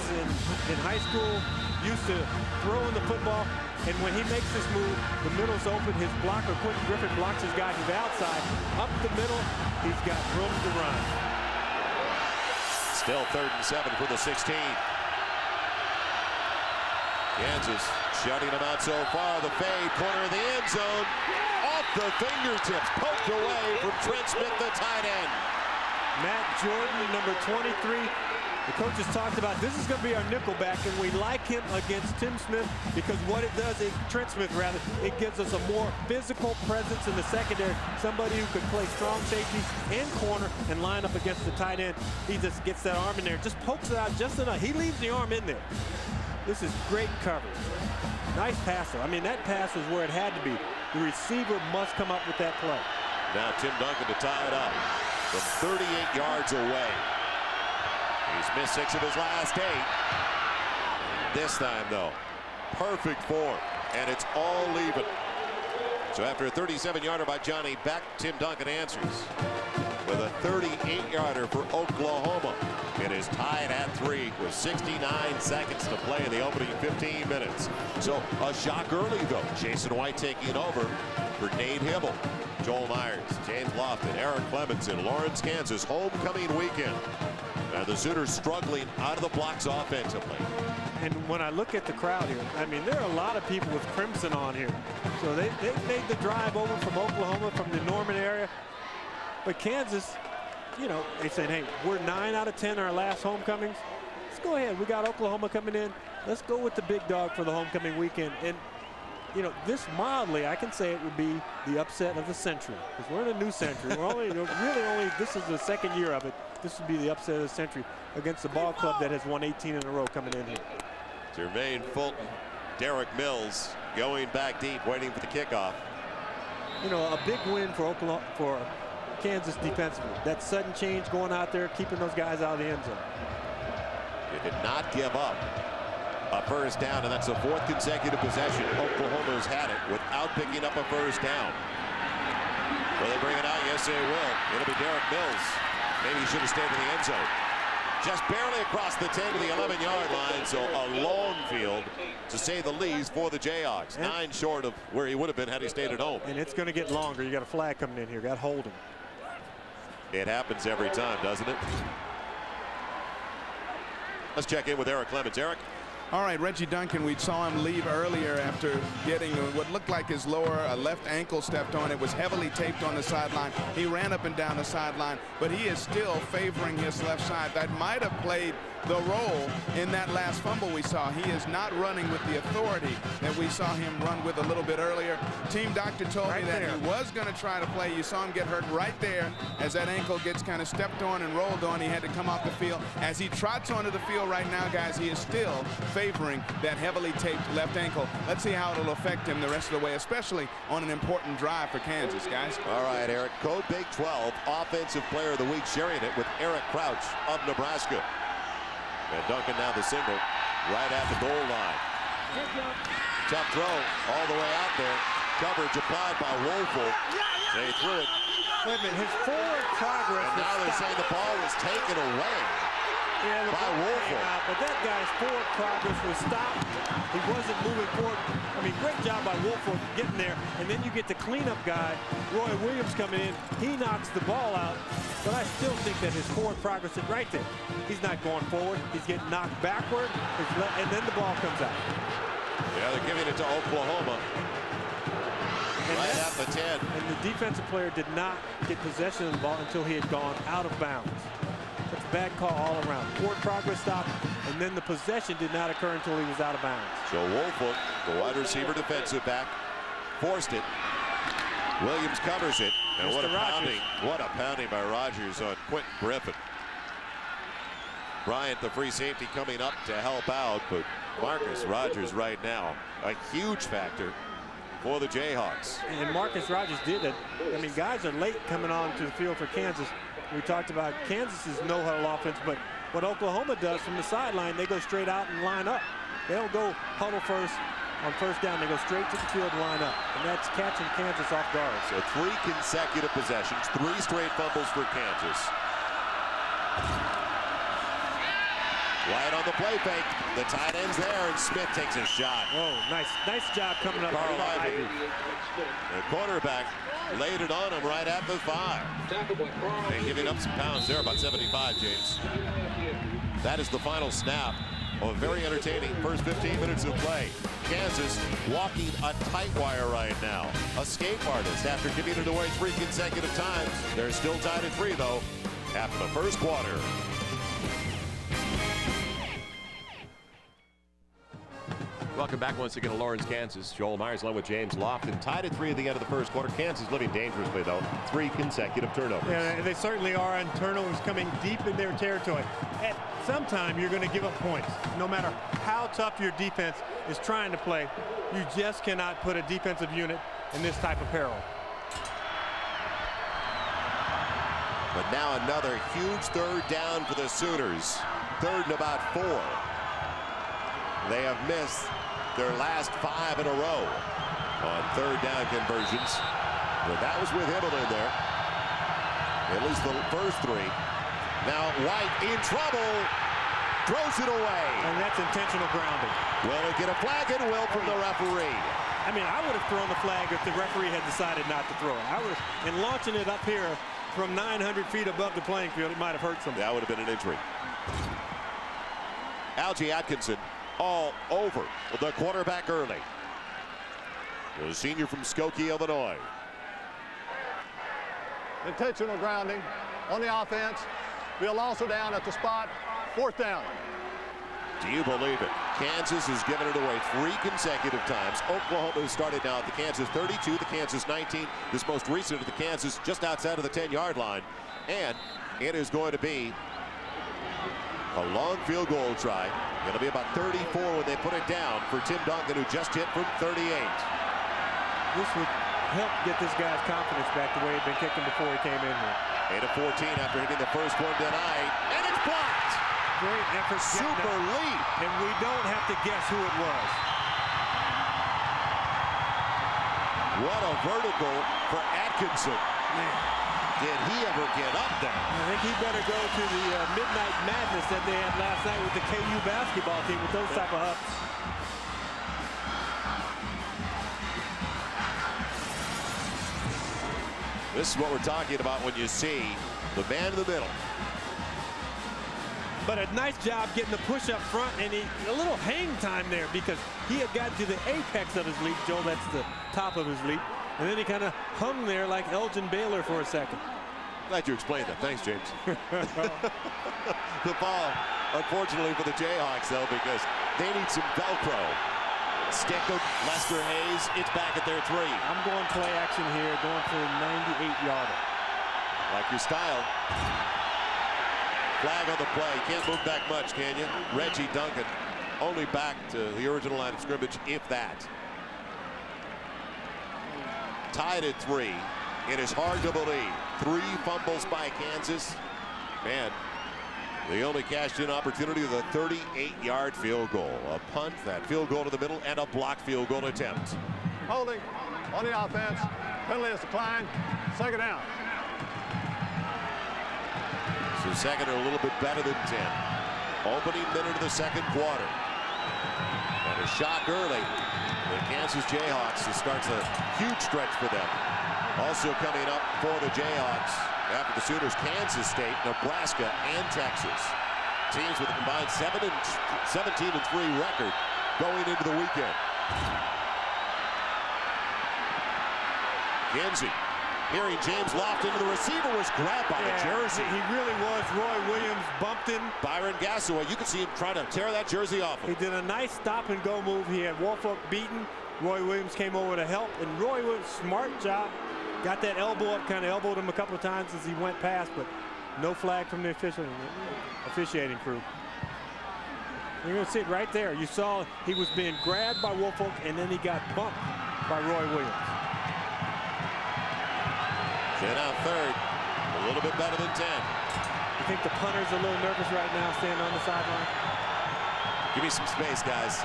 in high school, used to throwing the football. And when he makes this move, the middle's open. His blocker, Quentin Griffin, blocks his guy to the outside. Up the middle, he's got room to run. Still 3rd and 7 for the 16. Kansas shutting them out so far. The fade, corner of the end zone. Off the fingertips, poked away from Trent Smith, the tight end. Matt Jordan, number 23. The coaches talked about this is going to be our nickel back, and we like him against Tim Smith because what it does is, Trent Smith rather, it gives us a more physical presence in the secondary. Somebody who could play strong safety and corner and line up against the tight end. He just gets that arm in there, just pokes it out just enough. He leaves the arm in there. This is great coverage. Nice passer. I mean, that pass was where it had to be. The receiver must come up with that play. Now Tim Duncan to tie it up from 38 yards away. He's missed 6 of his last 8. This time, though, perfect form, and it's all even. So after a 37-yarder by Johnny Beck, Tim Duncan answers with a 38-yarder for Oklahoma. It is tied at 3 with 69 seconds to play in the opening 15 minutes. So a shock early, though. Jason White taking over for Nate Hibble. Joel Myers, James Lofton, Eric Clemens in Lawrence, Kansas, homecoming weekend. Now the Sooners struggling out of the blocks offensively. And when I look at the crowd here, I mean, there are a lot of people with crimson on here. So they made the drive over from Oklahoma, from the Norman area. But Kansas, you know, they said, hey, we're 9 out of 10 our last homecomings. Let's go ahead. We got Oklahoma coming in. Let's go with the big dog for the homecoming weekend. And, you know, this mildly, I can say it would be the upset of the century. Because we're in a new century. We're only, this is the 2nd year of it. This would be the upset of the century against a ball club that has won 18 in a row coming in here. Jermaine Fulton, Derek Mills going back deep, waiting for the kickoff. You know, a big win for Oklahoma, for Kansas defensively. That sudden change going out there, keeping those guys out of the end zone. They did not give up a first down, and that's the 4th consecutive possession Oklahoma's had it without picking up a first down. Will they bring it out? Yes, they will. It'll be Derek Mills. Maybe he should have stayed in the end zone. Just barely across the 10 to the 11-yard line, so a long field, to say the least, for the Jayhawks. 9 short of where he would have been had he stayed at home. And it's going to get longer. You got a flag coming in here. Got holding. It happens every time, doesn't it? Let's check in with Eric Clemens. Eric? All right, Reggie Duncan, we saw him leave earlier after getting what looked like his lower left ankle stepped on. It was heavily taped on the sideline. He ran up and down the sideline, but he is still favoring his left side. That might have played the role in that last fumble we saw. He is not running with the authority that we saw him run with a little bit earlier. Team doctor told me that he was going to try to play. You saw him get hurt right there as that ankle gets kind of stepped on and rolled on. He had to come off the field. As he trots onto the field right now, guys, he is still favoring that heavily taped left ankle. Let's see how it'll affect him the rest of the way, especially on an important drive for Kansas, guys. All right, Eric. Code Big 12 Offensive Player of the Week, sharing it with Eric Crouch of Nebraska. And Duncan now the single right at the goal line. Tough throw all the way out there. Coverage applied by Woelfel. They threw it. Wait a minute, his forward progress. And now they're saying the ball was taken away by Woolfolk. But that guy's forward progress was stopped. He wasn't moving forward. I mean, great job by Woolfolk getting there. And then you get the cleanup guy, Roy Williams, coming in. He knocks the ball out. But I still think that his forward progress is right there. He's not going forward. He's getting knocked backward. And then the ball comes out. Yeah, they're giving it to Oklahoma. And right at the 10. And the defensive player did not get possession of the ball until he had gone out of bounds. That's a bad call all around. Forward progress stopped, and then the possession did not occur until he was out of bounds. So Woolfolk, the wide receiver defensive back, forced it. Williams covers it. And what a pounding. What a pounding by Rogers on Quentin Griffin. Bryant, the free safety, coming up to help out, but Marcus Rogers right now, a huge factor for the Jayhawks. And Marcus Rogers did it. I mean, guys are late coming on to the field for Kansas. We talked about Kansas's no-huddle offense, but what Oklahoma does from the sideline, they go straight out and line up. They don't go huddle first on first down. They go straight to the field and line up. And that's catching Kansas off guard. So 3 consecutive possessions, 3 straight fumbles for Kansas. Wyatt on the play fake. The tight end's there, and Smith takes a shot. Oh, nice job coming up. Carl Ivey, the quarterback, laid it on him right at the 5. They're giving up some pounds there, about 75, James. That is the final snap of a very entertaining first 15 minutes of play. Kansas walking a tight wire right now. Escape artist after giving it away 3 consecutive times. They're still tied at 3, though, after the first quarter. Welcome back once again to Lawrence, Kansas. Joel Myers along with James Lofton. Tied at 3 at the end of the first quarter. Kansas living dangerously, though. 3 consecutive turnovers. Yeah, they certainly are, and turnovers coming deep in their territory. At some time, you're going to give up points. No matter how tough your defense is trying to play, you just cannot put a defensive unit in this type of peril. But now another huge third down for the Sooners. 3rd and about 4. They have missed their last 5 in a row on third down conversions. But that was with Himmel in there. At least the first 3. Now White in trouble. Throws it away. And that's intentional grounding. Will it get a flag? It will from the referee. I mean, I would have thrown the flag if the referee had decided not to throw it. I would have, and launching it up here from 900 feet above the playing field, it might have hurt somebody. That would have been an injury. Algie Atkinson all over the quarterback early. The senior from Skokie, Illinois. Intentional grounding on the offense. Field also down at the spot. 4th down. Do you believe it? Kansas has given it away 3 consecutive times. Oklahoma has started now at the Kansas 32, the Kansas 19. This most recent of the Kansas just outside of the 10-yard line. And it is going to be a long field goal try. It'll be about 34 when they put it down for Tim Duncan, who just hit from 38. This would help get this guy's confidence back the way he'd been kicking before he came in here. 8 of 14 after hitting the first one tonight. And it's blocked! Great effort. Super lead. And we don't have to guess who it was. What a vertical for Atkinson. Man. Did he ever get up there? I think he better go to the Midnight Madness that they had last night with the KU basketball team with those type of ups. This is what we're talking about when you see the man in the middle. But a nice job getting the push up front, and a little hang time there because he had gotten to the apex of his leap. Joel, that's the top of his leap. And then he kind of hung there like Elgin Baylor for a second. Glad you explained that. Thanks, James. The ball, unfortunately for the Jayhawks, though, because they need some Velcro. Stickum, Lester Hayes, it's back at their 3. I'm going play action here, going for a 98-yarder. Like your style. Flag on the play. Can't move back much, can you? Reggie Duncan only back to the original line of scrimmage, if that. Tied at 3. It is hard to believe. 3 fumbles by Kansas. Man, they only cashed in opportunity with a 38-yard field goal. A punt, that field goal to the middle, and a blocked field goal attempt. Holding on the offense. Penalty is declined. 2nd down. So second are a little bit better than 10. Opening minute of the second quarter. And a shot early. The Kansas Jayhawks. This starts a huge stretch for them. Also coming up for the Jayhawks after the Sooners, Kansas State, Nebraska, and Texas. Teams with a combined 17-3 record going into the weekend. Kinsey hearing James Lofton, and the receiver was grabbed by the jersey. He really was. Roy Williams bumped him. Byron Gassaway, you can see him trying to tear that jersey off him. He did a nice stop-and-go move. He had Woolfolk beaten. Roy Williams came over to help, and Roy Williams, smart job. Got that elbow up, kind of elbowed him a couple of times as he went past, but no flag from the officiating crew. You're going to see it right there. You saw he was being grabbed by Woolfolk, and then he got bumped by Roy Williams. Chin out third, a little bit better than 10. You think the punter's a little nervous right now, standing on the sideline? Give me some space, guys.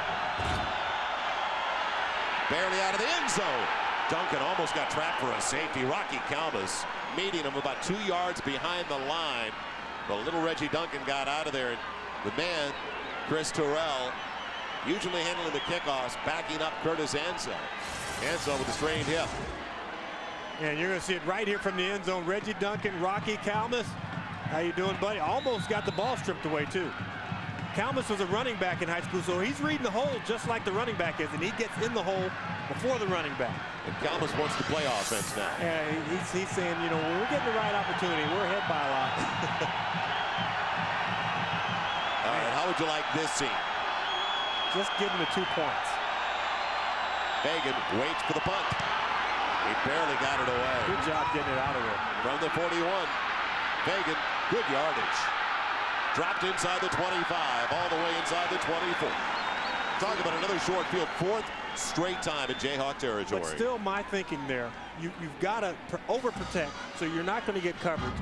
Barely out of the end zone. Duncan almost got trapped for a safety. Rocky Calmas meeting him about 2 yards behind the line. The little Reggie Duncan got out of there. And the man, Chris Terrell, usually handling the kickoffs, backing up Curtis Ansell. Ansell with a strained hip. And you're going to see it right here from the end zone. Reggie Duncan, Rocky Calmas. How you doing, buddy? Almost got the ball stripped away, too. Calmas was a running back in high school, so he's reading the hole just like the running back is, and he gets in the hole before the running back. And Calmas wants to play offense now. Yeah, he's saying, you know, when we're getting the right opportunity, we're ahead by a lot. All right, how would you like this scene? Just give him the 2 points. Fagan waits for the punt. He barely got it away. Good job getting it out of there. From the 41, Fagan, good yardage. Dropped inside the 25, all the way inside the 24. Talk about another short field, 4th straight time in Jayhawk territory. But still, my thinking there, you've got to overprotect, so you're not going to get covered.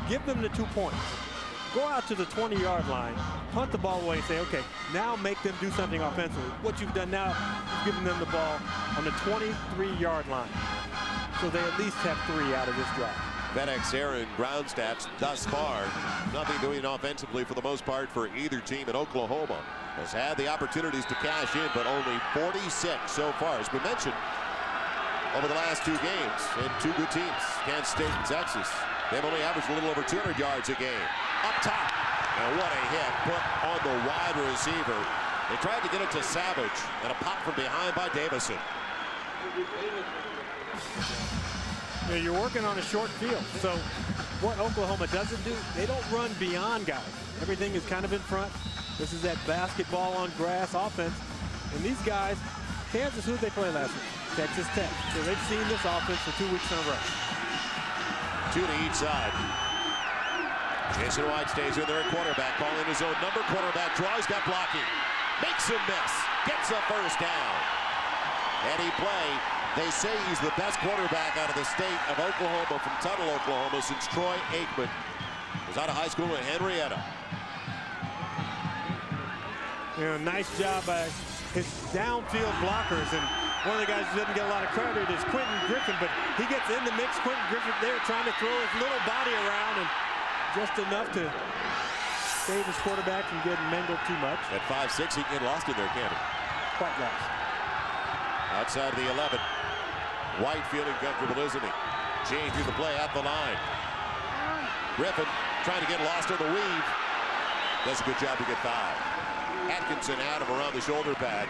Give them the 2 points. Go out to the 20-yard line, punt the ball away, and say, okay, now make them do something offensively. What you've done now is giving them the ball on the 23-yard line, so they at least have 3 out of this drive. FedEx Air and ground stats thus far, nothing doing offensively for the most part for either team in Oklahoma. Has had the opportunities to cash in, but only 46 so far. As we mentioned, over the last 2 games, and 2 good teams, Kansas State and Texas, they've only averaged a little over 200 yards a game. Up top, and what a hit put on the wide receiver. They tried to get it to Savage, and a pop from behind by Davison. Yeah, you're working on a short field. So what Oklahoma doesn't do, they don't run beyond guys. Everything is kind of in front. This is that basketball on grass offense. And these guys, Kansas, who did they play last week? Texas Tech. So they've seen this offense for 2 weeks in a row. 2 to each side. Jason White stays in there at quarterback, calling his own number. Quarterback draws, got blocking. Makes him miss. Gets a first down. Heady play. They say he's the best quarterback out of the state of Oklahoma from Tuttle, Oklahoma, since Troy Aikman was out of high school in Henrietta. You know, nice job by his downfield blockers. And one of the guys who doesn't get a lot of credit is Quentin Griffin, but he gets in the mix. Quentin Griffin there trying to throw his little body around, and just enough to save his quarterback from getting mangled too much. At 5'6", he can get lost in there, can't he? Quite lost. Outside of the 11. White feeling comfortable, isn't he? Gene through the play at the line. Griffin trying to get lost on the weave. Does a good job to get 5. Atkinson out of around the shoulder pad.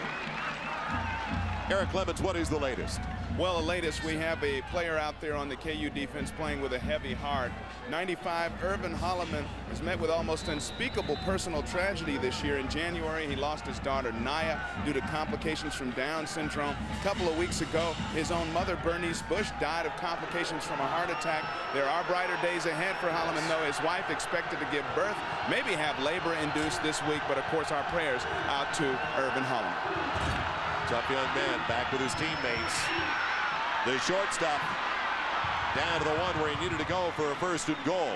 Eric Clemens, what is the latest? Well, the latest, we have a player out there on the KU defense playing with a heavy heart. 95, Irvin Holloman, has met with almost unspeakable personal tragedy this year. In January, he lost his daughter, Naya, due to complications from Down syndrome. A couple of weeks ago, his own mother, Bernice Bush, died of complications from a heart attack. There are brighter days ahead for Holloman, though. His wife expected to give birth, maybe have labor-induced this week, but of course, our prayers out to Irvin Holloman. Tough young man back with his teammates. The shortstop down to the 1 where he needed to go for a 1st and goal.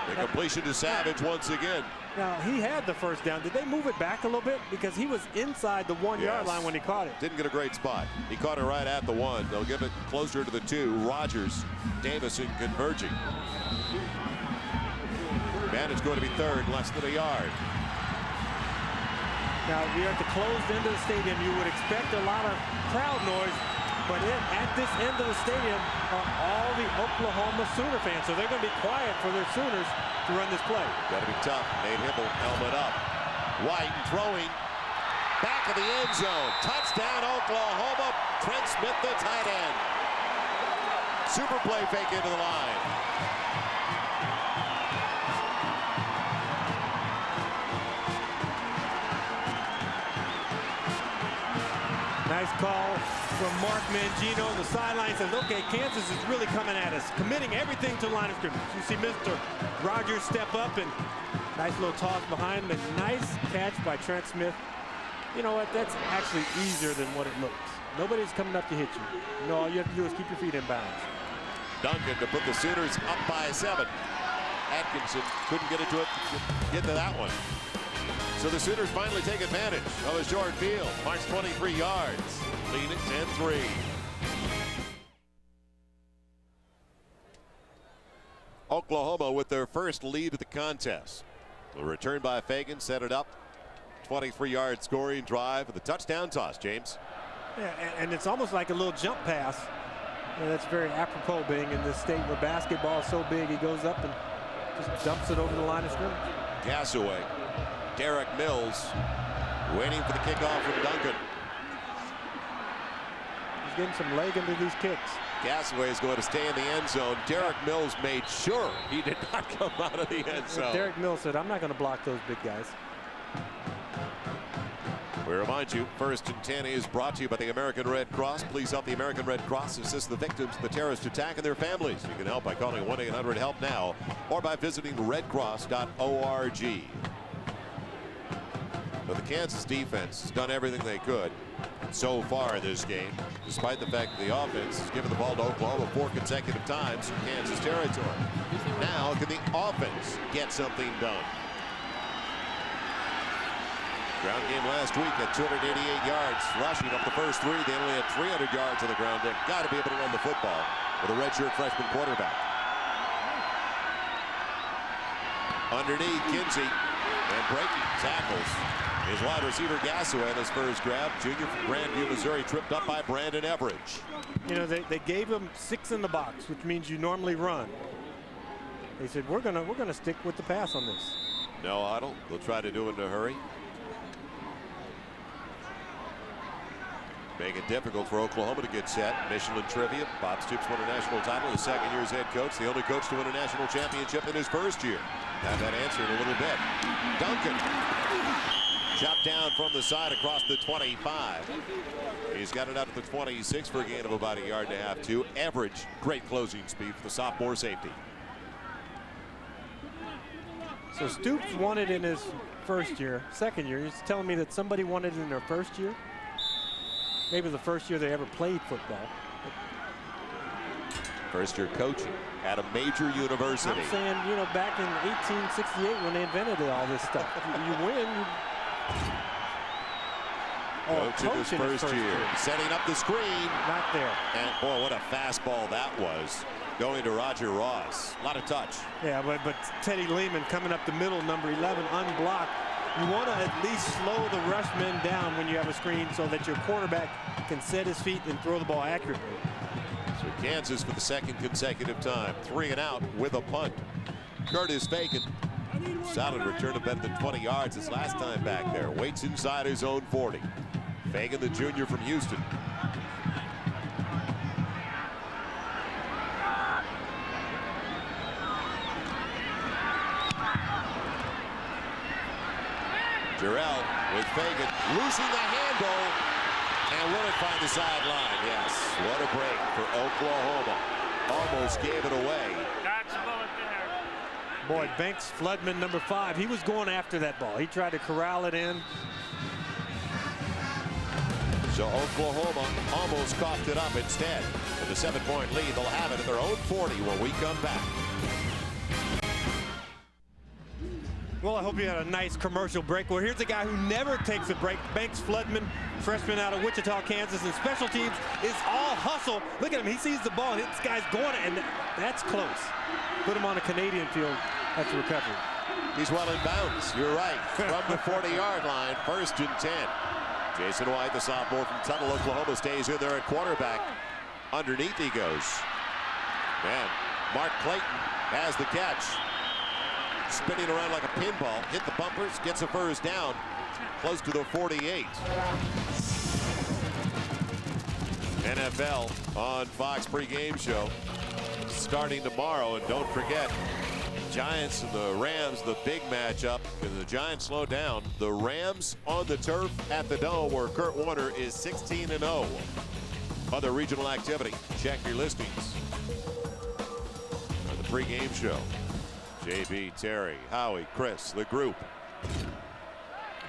The completion to Savage once again. Now, he had the first down. Did they move it back a little bit? Because he was inside the 1 yard line when he caught it. Didn't get a great spot. He caught it right at the 1. They'll give it closer to the 2. Rodgers, Davison converging. Advantage going to be third, less than a yard. Now, you're at the closed end of the stadium. You would expect a lot of crowd noise, but at this end of the stadium are all the Oklahoma Sooner fans. So they're going to be quiet for their Sooners to run this play. Got to be tough. Nate Hibble, helmet up. White throwing. Back of the end zone. Touchdown, Oklahoma. Trent Smith, the tight end. Super play fake into the line. Nice call from Mark Mangino. The sideline says, okay, Kansas is really coming at us, committing everything to the line of scrimmage. You see Mr. Rodgers step up and nice little toss behind him. A nice catch by Trent Smith. You know what? That's actually easier than what it looks. Nobody's coming up to hit you. You know, all you have to do is keep your feet in bounds. Duncan to put the Sooners up by 7. Atkinson couldn't get to that one. So the Sooners finally take advantage of a short field. Marks 23 yards. Lead at 10-3. Oklahoma with their first lead of the contest. The return by Fagan set it up. 23-yard scoring drive with a touchdown toss, James. Yeah, and it's almost like a little jump pass. Yeah, that's very apropos being in this state where basketball is so big. He goes up and just dumps it over the line of scrimmage. Gasaway. Derek Mills waiting for the kickoff from Duncan. He's getting some leg into these kicks. Gasaway is going to stay in the end zone. Derek Mills made sure he did not come out of the end zone. Derek Mills said, I'm not going to block those big guys. We remind you, First and 10 is brought to you by the American Red Cross. Please help the American Red Cross assist the victims of the terrorist attack and their families. You can help by calling 1-800-HELP-NOW or by visiting redcross.org. But the Kansas defense has done everything they could so far in this game, despite the fact that the offense has given the ball to Oklahoma 4 consecutive times in Kansas territory. Now, can the offense get something done? Ground game last week at 288 yards rushing up the first 3. They only had 300 yards on the ground. They've got to be able to run the football with a redshirt freshman quarterback. Underneath, Kinsey, and breaking tackles is wide receiver Gasaway on his first grab. Junior from Grandview, Missouri, tripped up by Brandon Everidge. You know, they gave him 6 in the box, which means you normally run. They said, we're gonna stick with the pass on this. No huddle. They'll try to do it in a hurry. Make it difficult for Oklahoma to get set. Michelin trivia. Bob Stoops won a national title. His second year as head coach. The only coach to win a national championship in his first year. Have that answer in a little bit. Duncan. Chopped down from the side across the 25. He's got it out at the 26 for a gain of about 1.5 yards. Average great closing speed for the sophomore safety. So Stoops won it in his first year. Second year, he's telling me that somebody won it in their first year. Maybe the first year they ever played football. First year coaching at a major university. I'm saying, you know, back in 1868 when they invented all this stuff. You win. Coach in his first year. Setting up the screen. Not there. And boy, what a fastball that was. Going to Roger Ross. A lot of touch. Yeah, but Teddy Lehman coming up the middle, number 11, unblocked. You want to at least slow the rush men down when you have a screen so that your quarterback can set his feet and throw the ball accurately. So Kansas for the second consecutive time. 3 and out with a punt. Curtis Fagan. Solid return of better than 20 yards his last time back there. Waits inside his own 40. Fagan, the junior from Houston. Jarrell with Fagan losing the handle, and will it find the sideline? Yes, what a break for Oklahoma. Almost gave it away. That's a bullet there. Boy, Banks Floodman, number 5, he was going after that ball. He tried to corral it in. So Oklahoma almost coughed it up instead. With a 7-point lead, they'll have it at their own 40 when we come back. Well, I hope you had a nice commercial break. Well, here's a guy who never takes a break. Banks Floodman, freshman out of Wichita, Kansas, and special teams is all hustle. Look at him. He sees the ball, and this guy's going, and that's close. Put him on a Canadian field. That's a recovery. He's well in bounds. You're right. From the 40-yard line, 1st and 10. Jason White, the sophomore from Tuttle, Oklahoma, stays in there at quarterback. Underneath he goes. Man, Mark Clayton has the catch. Spinning around like a pinball, hit the bumpers, gets a first down, close to the 48. NFL on Fox pregame show starting tomorrow, and don't forget, Giants and the Rams, the big matchup, because the Giants slow down. The Rams on the turf at the Dome, where Kurt Warner is 16-0. Other regional activity, check your listings on the pregame show. JB, Terry, Howie, Chris, the group.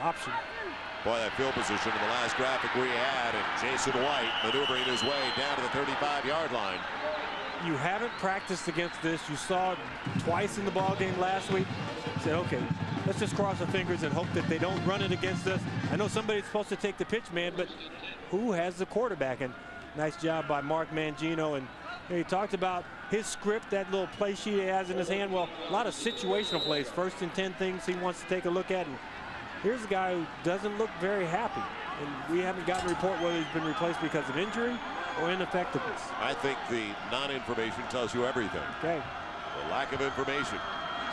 Option. Boy, that field position in the last graphic we had, and Jason White maneuvering his way down to the 35-yard line. You haven't practiced against this. You saw it twice in the ball game last week. Said, okay, let's just cross our fingers and hope that they don't run it against us. I know somebody's supposed to take the pitch, man, but who has the quarterback? And nice job by Mark Mangino. And he talked about his script, that little play sheet he has in his hand. Well, a lot of situational plays, 1st and 10 things he wants to take a look at. And here's a guy who doesn't look very happy. And we haven't gotten a report whether he's been replaced because of injury or ineffectiveness. I think the non-information tells you everything. Okay. The lack of information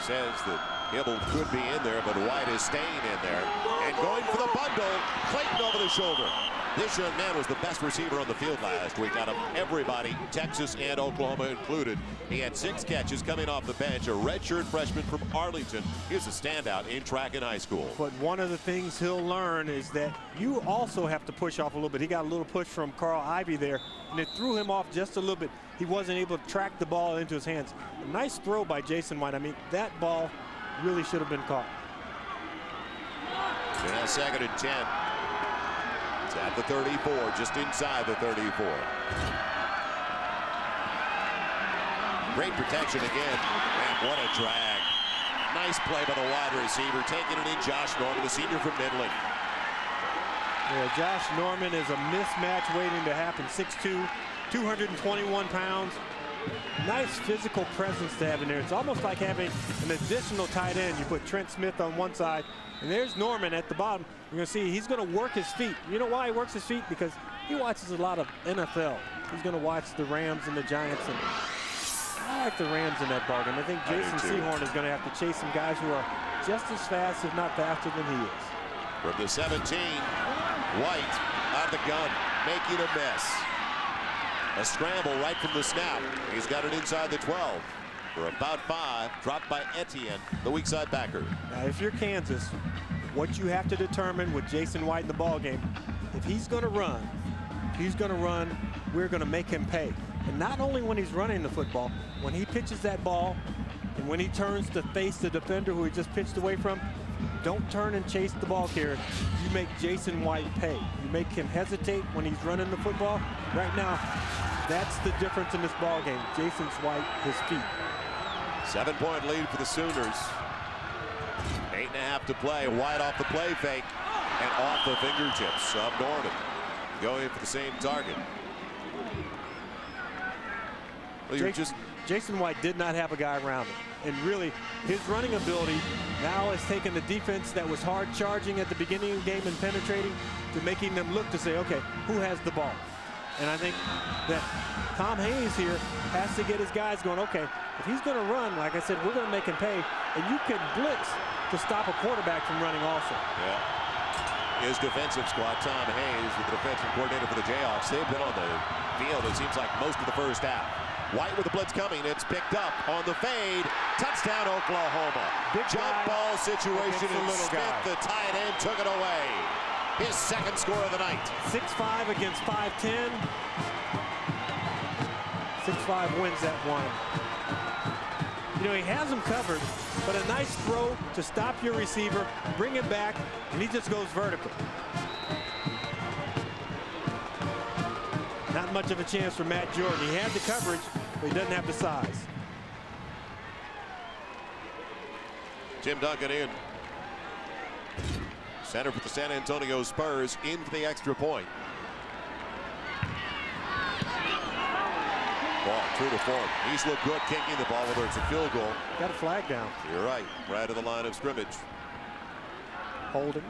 says that Hibble could be in there, but White is staying in there. And going for the bundle, Clayton over the shoulder. This young man was the best receiver on the field last week out of everybody, Texas and Oklahoma included. He had 6 catches coming off the bench, a redshirt freshman from Arlington. He's a standout in track in high school. But one of the things he'll learn is that you also have to push off a little bit. He got a little push from Carl Ivy there, and it threw him off just a little bit. He wasn't able to track the ball into his hands. A nice throw by Jason White. I mean, that ball really should have been caught. Yeah, 2nd and 10. It's at the 34, just inside the 34. Great protection again, and what a drag. Nice play by the wide receiver, taking it in Josh Norman, the senior from Midland. Yeah, Josh Norman is a mismatch waiting to happen. 6'2", 221 pounds. Nice physical presence to have in there. It's almost like having an additional tight end. You put Trent Smith on one side, and there's Norman at the bottom. You're going to see he's going to work his feet. You know why he works his feet? Because he watches a lot of NFL. He's going to watch the Rams and the Giants. And I like the Rams in that ballgame. I think Jason Sehorn is going to have to chase some guys who are just as fast, if not faster, than he is. From the 17, White out of the gun, making a mess. A scramble right from the snap. He's got it inside the 12 for about 5. Dropped by Etienne, the weak side backer. Now, if you're Kansas, what you have to determine with Jason White in the ball game, if he's going to run, we're going to make him pay. And not only when he's running the football, when he pitches that ball and when he turns to face the defender who he just pitched away from, don't turn and chase the ball carrier. You make Jason White pay. You make him hesitate when he's running the football. Right now, that's the difference in this ball game. Jason White, his feet. 7-point lead for the Sooners. 8.5 to play. White off the play fake and off the fingertips of Norman. Going for the same target. Well, Jason White did not have a guy around him. And really, his running ability now has taken the defense that was hard charging at the beginning of the game and penetrating to making them look to say, okay, who has the ball? And I think that Tom Hayes here has to get his guys going, okay, if he's going to run, like I said, we're going to make him pay. And you can blitz to stop a quarterback from running also. Yeah. His defensive squad, Tom Hayes, the defensive coordinator for the Jayhawks, they've been on the field, it seems like, most of the first half. White with the blitz coming. It's picked up on the fade. Touchdown, Oklahoma. Big jump ball situation, and little Smith, guy. the tight end, took it away. His second score of the night. 6'5" against 5'10". 6'5" wins that one. You know, he has him covered, but a nice throw to stop your receiver, bring it back, and he just goes vertical. Not much of a chance for Matt Jordan. He had the coverage, but he doesn't have the size. Tim Duncan in Center for the San Antonio Spurs in for the extra point. Ball true to form. He's looked good kicking the ball, whether it's a field goal. Got a flag down. You're right. Right to the line of scrimmage. Holding.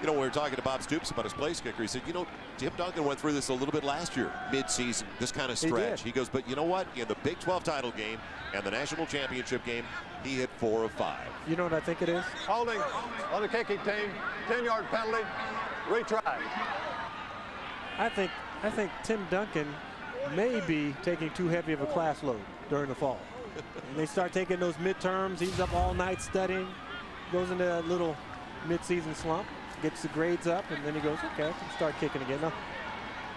You know, when we were talking to Bob Stoops about his place kicker, he said, you know, Tim Duncan went through this a little bit last year, mid-season, this kind of stretch. He goes, but you know what? In the Big 12 title game and the national championship game, he hit 4 of 5. You know what I think it is? Holding on the kicking team. 10-yard penalty. Retry. I think Tim Duncan may be taking too heavy of a class load during the fall. And they start taking those midterms. He's up all night studying. Goes into a little mid-season slump. Gets the grades up, and then he goes, okay, I can start kicking again. Now,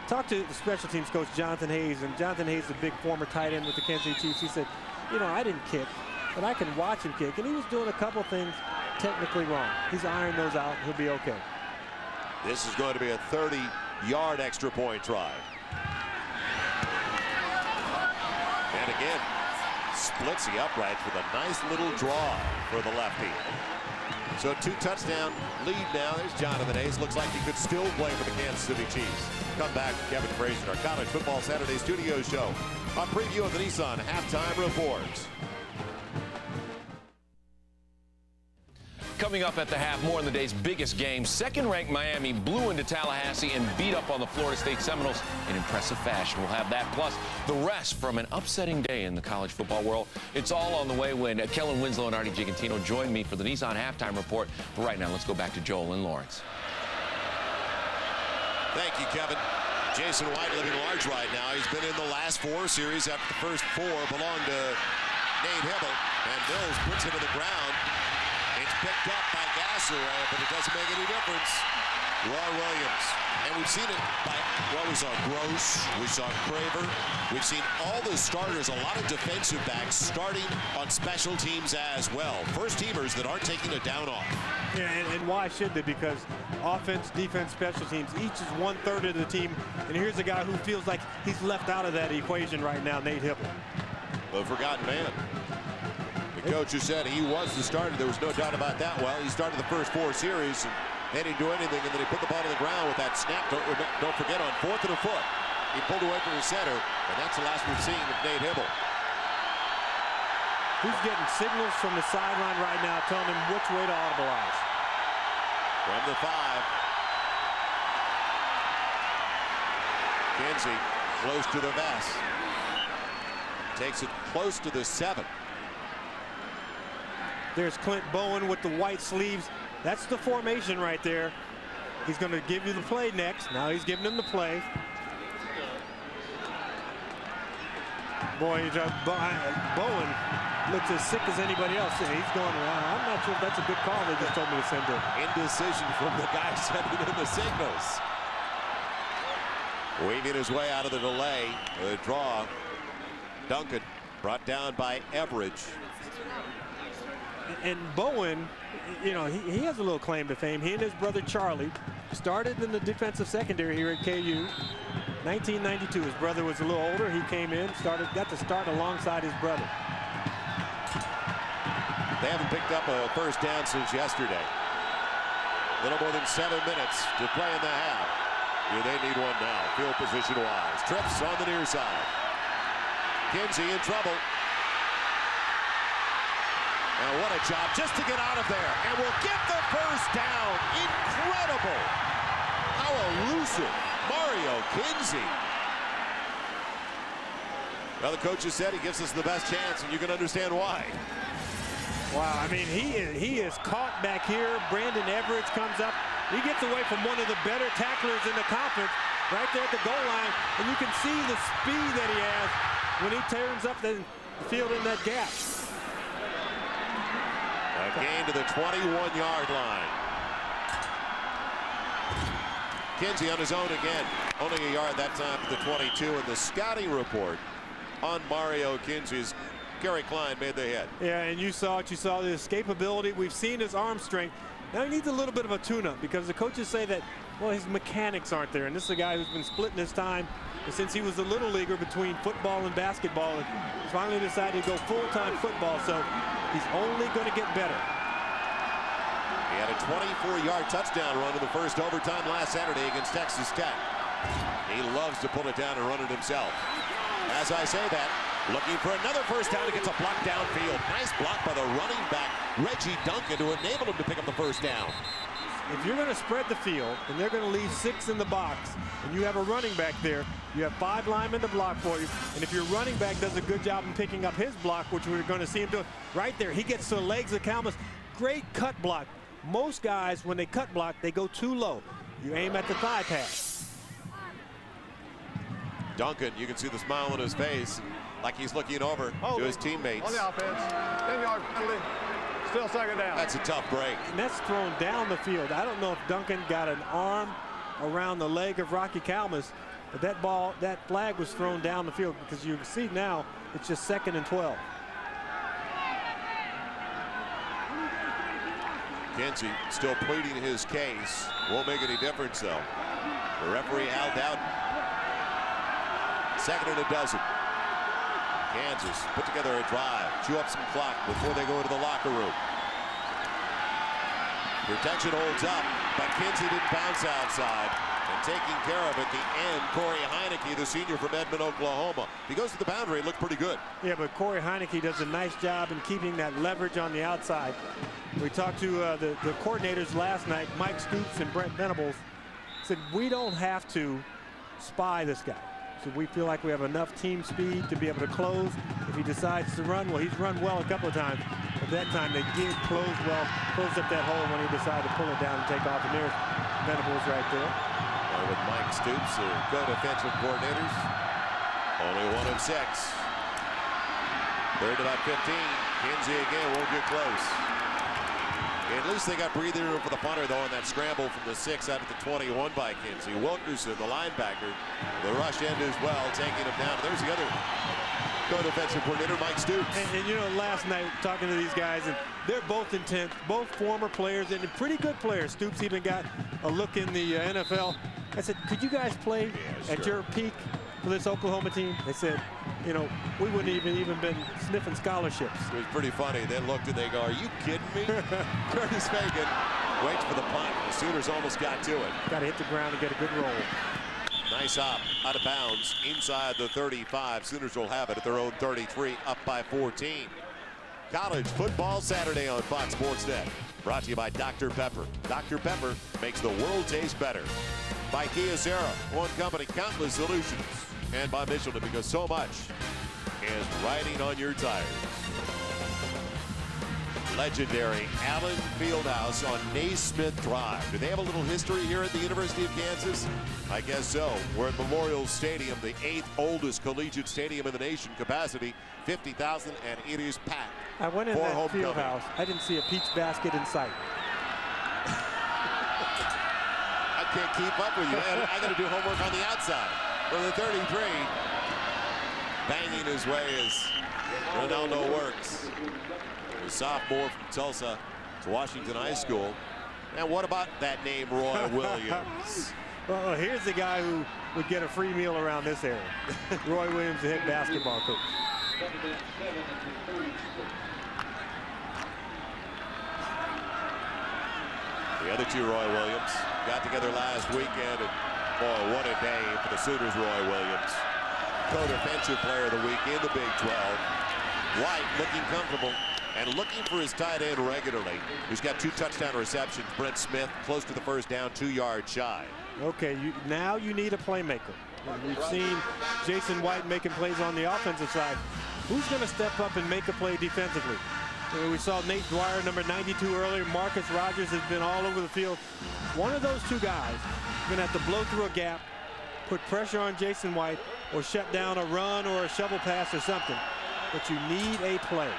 talk to the special teams coach, Jonathan Hayes, and Jonathan Hayes, the big former tight end with the Kansas City Chiefs. He said, you know, I didn't kick, but I can watch him kick, and he was doing a couple things technically wrong. He's ironing those out. He'll be okay. This is going to be a 30-yard extra point try. And again, splits the uprights with a nice little draw for the lefty. So 2-touchdown lead now. There's Jonathan Hayes. Looks like he could still play for the Kansas City Chiefs. Come back, Kevin Frazier, our College Football Saturday studio show. A preview of the Nissan halftime reports. Coming up at the half, more in the day's biggest game. Second-ranked Miami blew into Tallahassee and beat up on the Florida State Seminoles in impressive fashion. We'll have that, plus the rest from an upsetting day in the college football world. It's all on the way when Kellen Winslow and Artie Gigantino join me for the Nissan halftime report. But right now, let's go back to Joel and Lawrence. Thank you, Kevin. Jason White living large right now. He's been in the last 4 series after the first 4 belong to Nate Hibble. And Mills puts it to the ground. It's picked up by Gasser, but it doesn't make any difference. Roy Williams. And we've seen it by, well, we saw Gross, we saw Craver. We've seen all the starters, a lot of defensive backs starting on special teams as well. First teamers that aren't taking a down off. Yeah, and why should they? Because offense, defense, special teams, each is 1/3 of the team. And here's a guy who feels like he's left out of that equation right now, Nate Hibble. The forgotten man. The coach who said he was the starter, there was no doubt about that. Well, he started the first 4 series, and they didn't do anything, and then he put the ball to the ground with that snap. Don't forget, on 4th and a foot, he pulled away from the center, and that's the last we've seen of Nate Hibble. He's getting signals from the sideline right now telling him which way to audibilize. From the 5. Kinsey close to the vest. Takes it close to the 7. There's Clint Bowen with the white sleeves. That's the formation right there. He's going to give you the play next. Now he's giving him the play. Boy, Bowen looks as sick as anybody else. He's going around. I'm not sure if that's a good call they just told me to send in. Indecision from the guy sending in the signals. Weaving his way out of the delay. The draw. Duncan brought down by Everidge. And Bowen, you know, he has a little claim to fame. He and his brother Charlie started in the defensive secondary here at KU. 1992. His brother was a little older. He came in, got to start alongside his brother. They haven't picked up a first down since yesterday. A little more than 7 minutes to play in the half. Here they need one now, field position wise. Trips on the near side. Kinsey in trouble. And what a job just to get out of there. And we'll get the first down. Incredible. How elusive. Mario Kinsey. Well, the coach has said he gives us the best chance, and you can understand why. Wow, I mean, he is caught back here. Brandon Everidge comes up. He gets away from one of the better tacklers in the conference right there at the goal line. And you can see the speed that he has when he turns up the field in that gap. A gain to the 21-yard line. Kinsey on his own again. Only a yard that time to the 22. And the scouting report on Mario Kinsey's Gary Klein made the hit. Yeah, and you saw it. You saw the escapability. We've seen his arm strength. Now he needs a little bit of a tune-up because the coaches say that, well, his mechanics aren't there. And this is a guy who's been splitting his time since he was a little leaguer between football and basketball. And he's finally decided to go full-time football, so he's only going to get better. He had a 24-yard touchdown run in the first overtime last Saturday against Texas Tech. He loves to pull it down and run it himself. As I say that, looking for another first down. He gets a block downfield. Nice block by the running back, Reggie Duncan, to enable him to pick up the first down. If you're going to spread the field and they're going to leave 6 in the box and you have a running back there, you have 5 linemen to block for you. And if your running back does a good job in picking up his block, which we're going to see him do right there, he gets to the legs of Calmus. Great cut block. Most guys, when they cut block, they go too low. You aim at the thigh pass. Duncan, you can see the smile on his face, like he's looking over to his teammates. On the offense, 10-yard penalty, still second down. That's a tough break. And that's thrown down the field. I don't know if Duncan got an arm around the leg of Rocky Calmus, but that flag was thrown down the field, because you can see now it's just 2nd and 12. Kinsey still pleading his case. Won't make any difference, though. The referee held out. 2nd and a dozen. Kansas put together a drive, chew up some clock before they go into the locker room. Protection holds up, but Kinsey didn't bounce outside. And taking care of at the end, Corey Heineke, the senior from Edmond, Oklahoma. He goes to the boundary, looked pretty good. Yeah, but Corey Heineke does a nice job in keeping that leverage on the outside. We talked to the coordinators last night, Mike Stoops and Brent Venables, said we don't have to spy this guy. So we feel like we have enough team speed to be able to close. If he decides to run, well, he's run well a couple of times. But that time they did close well, closed up that hole when he decided to pull it down and take off. And there's Venables right there. With Mike Stoops, the co-defensive coordinators, only 1 of 6. 3rd and about 15. Kinsey again won't get close. At least they got breathing room for the punter, though, on that scramble from the 6 out of the 21 by Kinsey. Wilkerson, the linebacker, the rush end as well, taking him down. There's the other co-defensive coordinator, Mike Stoops. And you know, last night talking to these guys, and they're both intense, both former players and pretty good players. Stoops even got a look in the NFL. I said, could you guys play at your peak for this Oklahoma team? They said, you know, we wouldn't even been sniffing scholarships. It was pretty funny. They looked and they go, are you kidding me? Curtis Fagan waits for the punt. The Sooners almost got to it. Got to hit the ground and get a good roll. Nice hop out of bounds inside the 35. Sooners will have it at their own 33, up by 14. College football Saturday on Fox Sports Net. Brought to you by Dr. Pepper. Dr. Pepper makes the world taste better. By Kia Sarah, one company, countless solutions. And by Michelin, because so much is riding on your tires. Legendary Allen Fieldhouse on Naismith Drive. Do they have a little history here at the University of Kansas? I guess so. We're at Memorial Stadium, the 8th oldest collegiate stadium in the nation. Capacity 50,000, and it is packed. I went in that field house. I didn't see a peach basket in sight. I can't keep up with you. I got to do homework on the outside. For the 33, banging his way as Ronaldo works. A sophomore from Tulsa to Washington High School. And what about that name, Roy Williams? Well, here's the guy who would get a free meal around this area. Roy Williams, the head basketball coach. The other two Roy Williams got together last weekend, and boy, what a day for the Sooners. Roy Williams, co-defensive player of the week in the Big 12. White looking comfortable and looking for his tight end regularly. He's got 2 touchdown receptions. Brent Smith close to the first down, 2 yards shy. Okay, now you need a playmaker. We've seen Jason White making plays on the offensive side. Who's going to step up and make a play defensively? We saw Nate Dwyer, number 92 earlier. Marcus Rogers has been all over the field. One of those two guys is going to have to blow through a gap, put pressure on Jason White, or shut down a run or a shovel pass or something. But you need a play.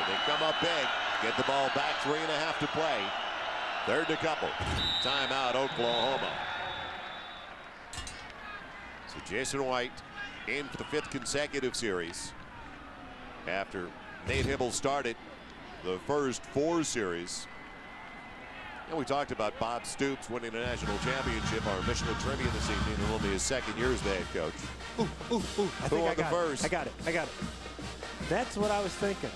If they come up big, get the ball back, 3.5 to play. 3rd and a couple. Timeout, Oklahoma. So Jason White in for the 5th consecutive series after Nate Hibble started the first 4 series. And we talked about Bob Stoops winning a national championship, our Michelin trivia this evening, in only his 2nd year as the head coach. I think I got it. I got it. That's what I was thinking.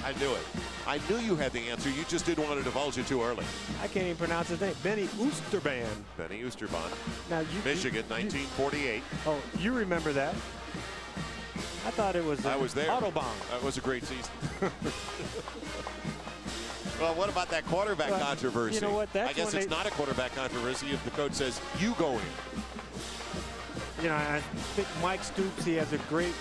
I knew it. I knew you had the answer. You just didn't want to divulge it too early. I can't even pronounce his name. Benny Oosterbaan. Benny Oosterbaan. Now Michigan, 1948. Oh, you remember that? I thought it was I was there. Autobahn. That was a great season. Well, what about that quarterback controversy? You know what? I guess it's not a quarterback controversy if the coach says, you go in. You know, I think Mike Stoops, he has a great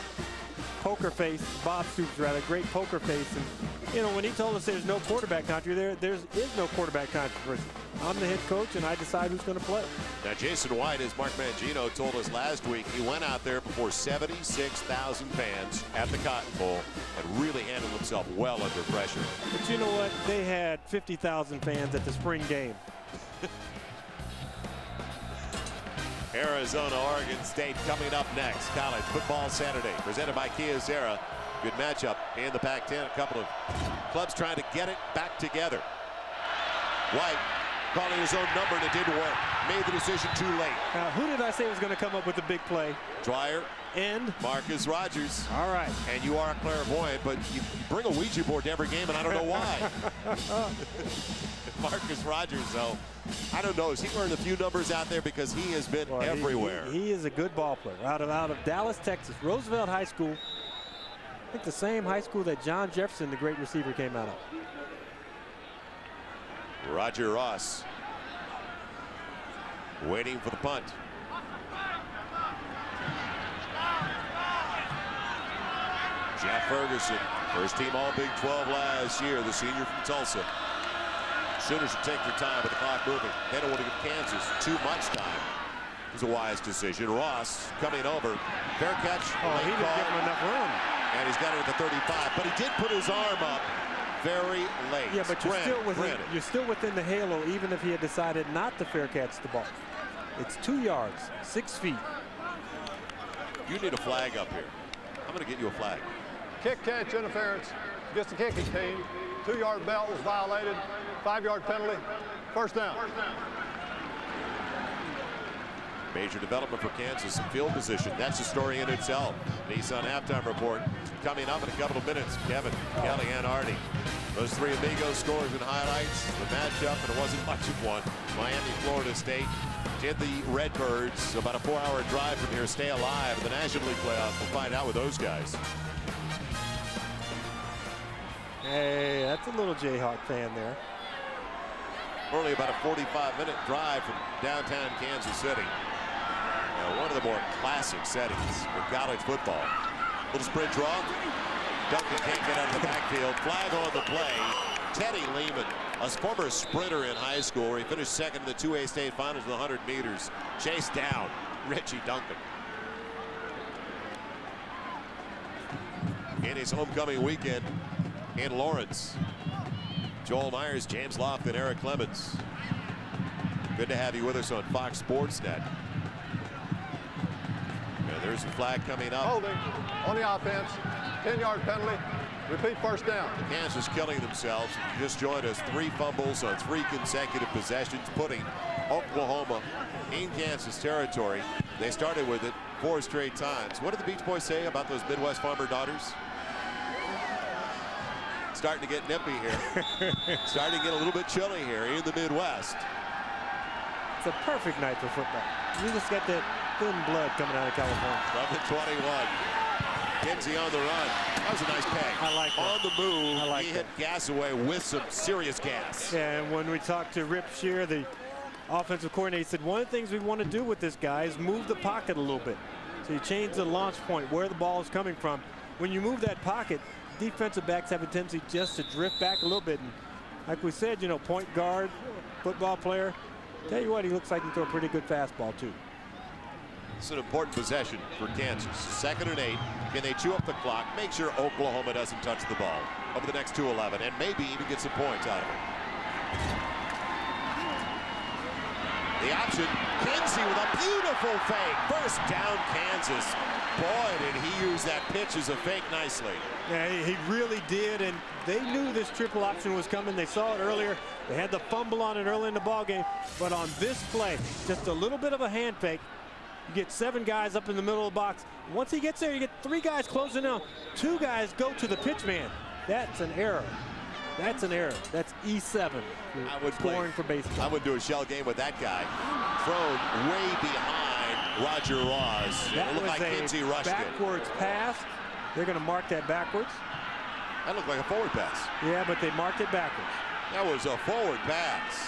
poker face. Bob Stoops, rather, great poker face. And, you know, when he told us there's no quarterback controversy, there is no quarterback controversy. I'm the head coach, and I decide who's going to play. Now, Jason White, as Mark Mangino told us last week, he went out there before 76,000 fans at the Cotton Bowl and really handled himself well under pressure. But you know what? They had 50,000 fans at the spring game. Arizona, Oregon State coming up next. College Football Saturday, presented by Kyocera. Good matchup in the Pac-10. A couple of clubs trying to get it back together. White calling his own number, and it didn't work. Made the decision too late. Now, who did I say was going to come up with the big play? Dwyer And Marcus Rogers. All right. And you are a clairvoyant, but you bring a Ouija board to every game, and I don't know why. Marcus Rogers, though, I don't know. Has he learned a few numbers out there, because he has been everywhere? He is a good ball player. Out of Dallas, Texas, Roosevelt High School. I think the same high school that John Jefferson, the great receiver, came out of. Roger Ross waiting for the punt. Jeff Ferguson, first team all Big 12 last year, the senior from Tulsa. Sooners should take their time with the clock moving. They don't want to give Kansas too much time. It was a wise decision. Ross coming over. Fair catch. Oh, he didn't give him enough room. And he's got it at the 35, but he did put his arm up very late. Yeah, but you're still within the halo, even if he had decided not to fair catch the ball. It's 2 yards, 6 feet. You need a flag up here. I'm going to get you a flag. Kick catch interference against the kicking team. 2-yard belt was violated. 5-yard penalty. First down. Major development for Kansas in field position. That's a story in itself. Nissan halftime report coming up in a couple of minutes. Kevin, Kelly, and Artie. Those three amigos scores and highlights. The matchup, and it wasn't much of one. Miami, Florida State. Did the Redbirds about a 4-hour drive from here stay alive in the National League playoffs? We'll find out with those guys. Hey, that's a little Jayhawk fan there. Only about a 45-minute drive from downtown Kansas City. One of the more classic settings for college football. Little sprint draw. Duncan can't get out of the backfield. Flag on the play. Teddy Lehman, a former sprinter in high school, where he finished second in the 2A state finals in the 100 meters. Chased down Richie Duncan. In his homecoming weekend in Lawrence. Joel Myers, James Loft, and Eric Clemens. Good to have you with us on Fox Sports Net. And there's a flag coming up. Holding on the offense. 10-yard penalty. Repeat first down. Kansas killing themselves. You just joined us. 3 fumbles on 3 consecutive possessions, putting Oklahoma in Kansas territory. They started with it 4 straight times. What did the Beach Boys say about those Midwest farmer daughters? Starting to get nippy here. Starting to get a little bit chilly here in the Midwest. It's a perfect night for football. You just got that thin blood coming out of California. From the 21. Kinsey on the run. That was a nice peg. I like that. On the move, I like he that. hit Gasaway with some serious gas. Yeah, and when we talked to Rip Shear, the offensive coordinator, he said one of the things we want to do with this guy is move the pocket a little bit. So you change the launch point, where the ball is coming from. When you move that pocket, defensive backs have a tendency just to drift back a little bit. And like we said, you know, point guard, football player. Tell you what, he looks like he can throw a pretty good fastball, too. It's an important possession for Kansas. 2nd and 8. Can they chew up the clock? Make sure Oklahoma doesn't touch the ball over the next 2:11, and maybe even get some points out of it. The option, Kinsey with a beautiful fake. First down, Kansas. Boy, did he use that pitch as a fake nicely. Yeah, he really did, and they knew this triple option was coming. They saw it earlier. They had the fumble on it early in the ballgame, but on this play, just a little bit of a hand fake. You get 7 guys up in the middle of the box. Once he gets there, you get 3 guys closing out. 2 guys go to the pitch man. That's an error. That's an error. That's E7. I would scoring for baseball. I would do a shell game with that guy. Thrown way behind Roger Ross. That it looked was like Kinsey a rushed it. backwards pass. They're going to mark that backwards. That looked like a forward pass. Yeah, but they marked it backwards. That was a forward pass.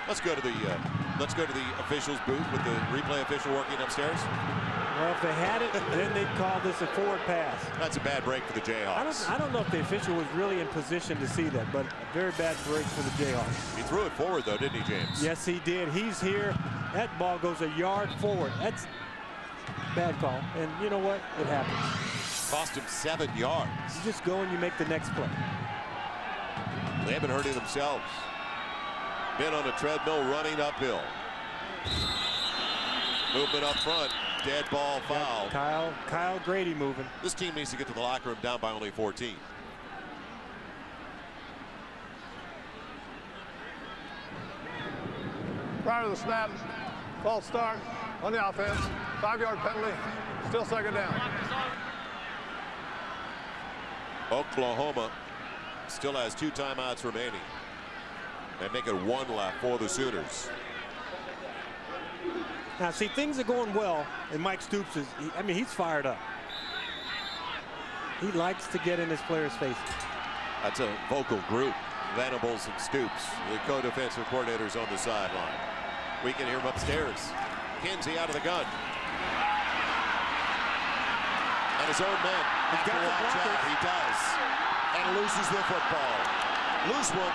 Let's go to the officials booth with the replay official working upstairs. Well, if they had it, then they'd call this a forward pass. That's a bad break for the Jayhawks. I don't know if the official was really in position to see that, but a very bad break for the Jayhawks. He threw it forward, though, didn't he, James? Yes, he did. He's here. That ball goes a yard forward. That's bad call. And you know what? It happens. Cost him 7 yards. You just go and you make the next play. They have been hurting themselves. Been on a treadmill running uphill. Movement up front. Dead ball foul. Kyle Grady moving. This team needs to get to the locker room down by only 14. Prior to the snap, false start on the offense. 5-yard penalty. Still second down. Oklahoma still has 2 timeouts remaining. They make it 1 left for the Sooners. Now, see, things are going well, and Mike Stoops is, he's fired up. He likes to get in his players' faces. That's a vocal group. Venables and Stoops, the co-defensive coordinators on the sideline. We can hear him upstairs. Kinsey out of the gun. And his own men have to watch out. He does. And loses the football. Loose one.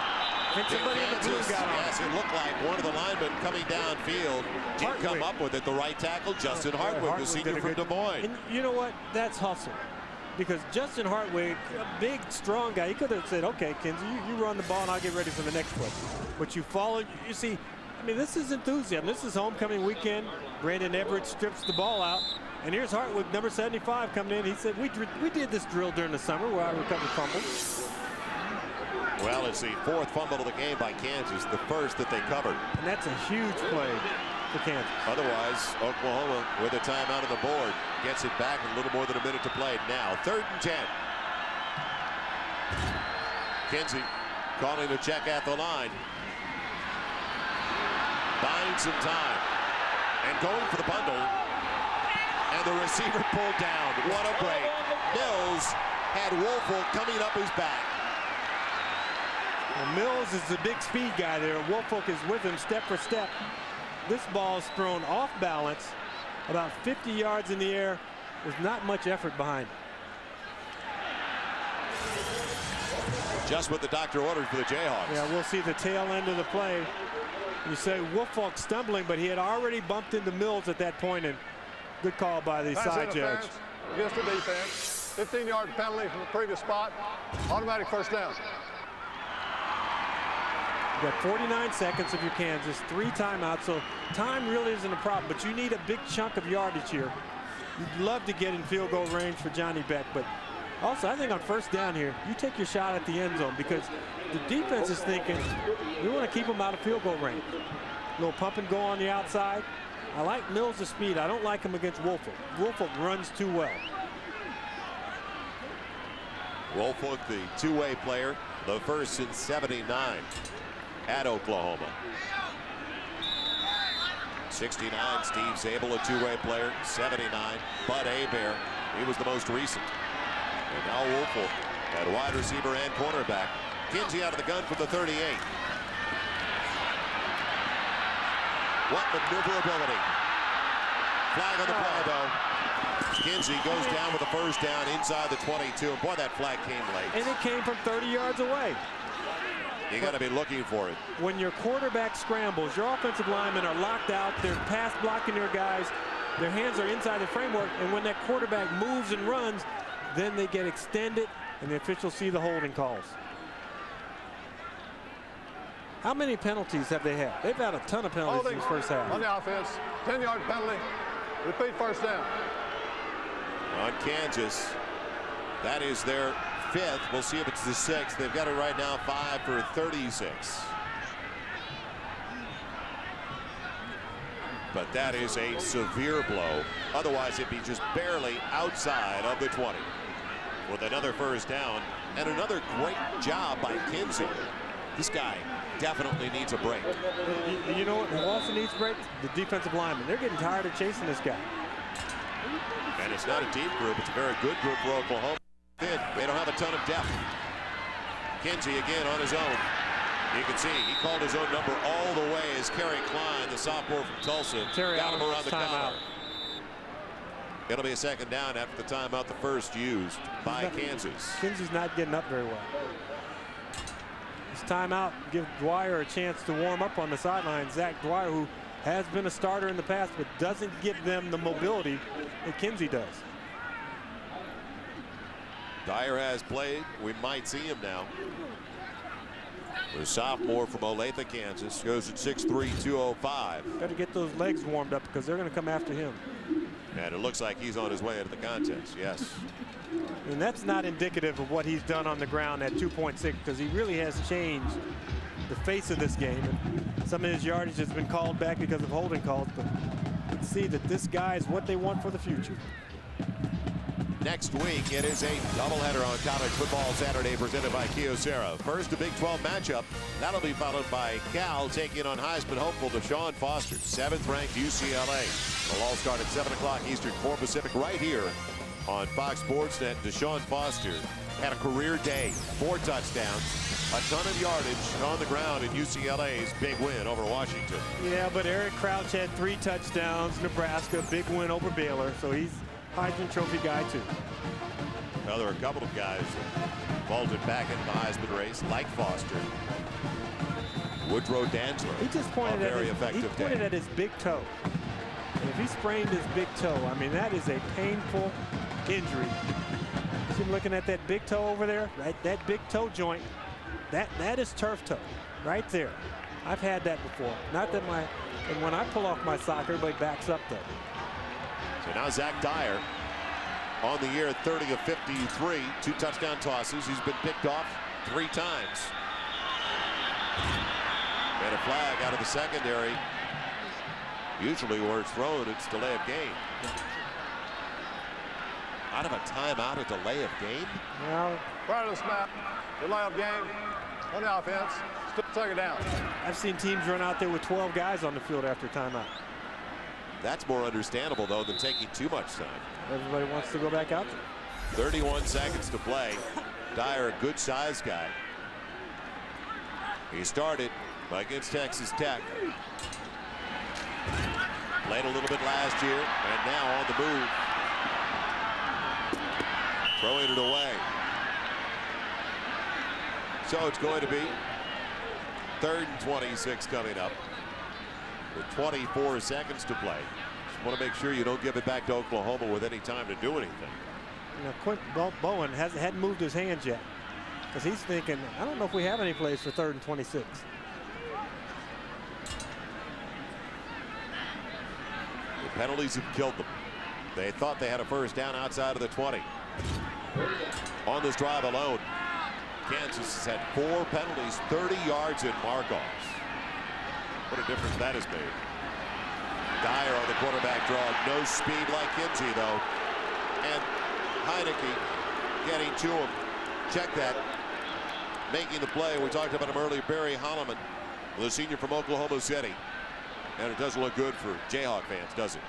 Somebody in the blue got on. Yes, it looked like one of the linemen coming downfield didn't come up with it. The right tackle, Justin Hartwig, the senior from Des Moines. And you know what? That's hustle. Because Justin Hartwig, a big, strong guy, he could have said, okay, Kinsey, you run the ball and I'll get ready for the next play. But you follow, you see, this is enthusiasm. This is homecoming weekend. Brandon Everett strips the ball out. And here's Hartwig, number 75, coming in. He said, we did this drill during the summer where I recovered fumbles. Well, it's the 4th fumble of the game by Kansas, the first that they covered. And that's a huge play for Kansas. Otherwise, Oklahoma, with a timeout on the board, gets it back with a little more than a minute to play. Now, 3rd and 10. Kinsey calling a check at the line. Buying some time. And going for the bundle. And the receiver pulled down. What a break. Mills had Woolfolk coming up his back. Well, Mills is the big speed guy there. Woolfolk is with him step for step. This ball is thrown off balance, about 50 yards in the air. There's not much effort behind it. Just what the doctor ordered for the Jayhawks. Yeah, we'll see the tail end of the play. You say Woolfolk stumbling, but he had already bumped into Mills at that point, and good call by the side judge. Against the defense. 15-yard penalty from the previous spot. Automatic first down. You got 49 seconds of your Kansas, 3 timeouts, so time really isn't a problem, but you need a big chunk of yardage here. You'd love to get in field goal range for Johnny Beck, but also I think on first down here, you take your shot at the end zone because the defense is thinking we want to keep them out of field goal range. A little pump and go on the outside. I like Mills' speed. I don't like him against Woolfolk. Woolfolk runs too well. Woolfolk, the two-way player, the first since '79 at Oklahoma. 69, Steve Zabel, a two-way player. 79, Bud Hebert, he was the most recent. And now Woolfolk at wide receiver and cornerback. Kinsey out of the gun from the 38. What maneuverability. Flag on the play, though. Kinsey goes down with a first down inside the 22. And boy, that flag came late. And it came from 30 yards away. You got to be looking for it. When your quarterback scrambles, your offensive linemen are locked out. They're pass blocking their guys. Their hands are inside the framework. And when that quarterback moves and runs, then they get extended, and the officials see the holding calls. How many penalties have they had? They've had a ton of penalties in this first half. On the offense, 10-yard penalty. Repeat first down. On Kansas, that is their 5th. We'll see if it's the 6th. They've got it right now 5 for 36. But that is a severe blow. Otherwise, it'd be just barely outside of the 20. With another first down, And another great job by Kinsey. This guy definitely needs a break. You know who also needs a break? The defensive linemen. They're getting tired of chasing this guy. And it's not a deep group. It's a very good group for Oklahoma. They don't have a ton of depth. Kinsey again on his own. You can see he called his own number all the way as Kerry Klein, the sophomore from Tulsa, got him around the collar. It'll be a second down after the timeout, the first used by Kansas. Kinsey's not getting up very well. This timeout give Dwyer a chance to warm up on the sideline. Zach Dwyer, who has been a starter in the past, but doesn't give them the mobility that Kinsey does. Dyer has played. We might see him now. The sophomore from Olathe, Kansas, goes at 6'3", 205. Got to get those legs warmed up because they're going to come after him. And it looks like he's on his way into the contest, yes. And that's not indicative of what he's done on the ground at 2.6, because he really has changed the face of this game. And some of his yardage has been called back because of holding calls, but you can see that this guy is what they want for the future. Next week, it is a doubleheader on College Football Saturday presented by Kyocera. First, a Big 12 matchup. That'll be followed by Cal taking on Heisman hopeful Deshaun Foster, 7th-ranked UCLA. It'll all start at 7 o'clock Eastern, 4 Pacific, right here on Fox Sports Net. Deshaun Foster had a career day, 4 touchdowns, a ton of yardage on the ground in UCLA's big win over Washington. Yeah, but Eric Crouch had 3 touchdowns, Nebraska, big win over Baylor, so he's Heisman Trophy guy too. Well, there are a couple of guys that vaulted back into the Heisman race, like Foster. Woodrow Dantzler. He just pointed at his big toe. And if he sprained his big toe, I mean, that is a painful injury. See him looking at that big toe over there, right? That big toe joint, that is turf toe, right there. I've had that before. Not that and when I pull off my sock, everybody backs up though. So now Zach Dyer on the year at 30 of 53, 2 touchdown tosses. He's been picked off 3 times. And a flag out of the secondary. Usually where it's thrown, it's delay of game. Out of a timeout, a delay of game? Well, Prior to the snap, delay of game on the offense, still second down. I've seen teams run out there with 12 guys on the field after timeout. That's more understandable, though, than taking too much time. Everybody wants to go back out there. 31 seconds to play. Dyer, a good size guy. He started against Texas Tech. Played a little bit last year, and now on the move. Throwing it away. So it's going to be 3rd and 26 coming up, with 24 seconds to play. Just want to make sure you don't give it back to Oklahoma with any time to do anything. You know, Quint Bowen hadn't moved his hands yet, because he's thinking, I don't know if we have any plays for 3rd and 26. The penalties have killed them. They thought they had a first down outside of the 20. On this drive alone, Kansas has had 4 penalties, 30 yards in mark-offs. What a difference that has made. Dyer on the quarterback draw. No speed like Kinsey, though. And Heineke getting to him. Check that. Making the play. We talked about him earlier. Barry Holloman, the senior from Oklahoma City. And it doesn't look good for Jayhawk fans, does it?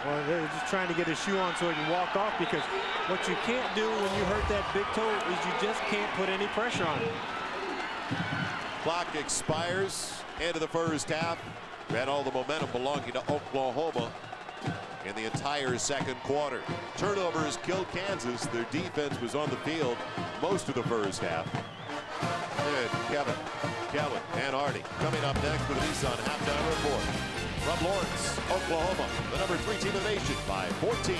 Well, they're just trying to get his shoe on so he can walk off, because what you can't do when you hurt that big toe is you just can't put any pressure on it. Clock expires. End of the first half. And all the momentum belonging to Oklahoma in the entire second quarter. Turnovers killed Kansas. Their defense was on the field most of the first half. And Kevin, and Artie coming up next with the Nissan Halftime Report. From Lawrence, Oklahoma, the number 3 team of the nation by 14.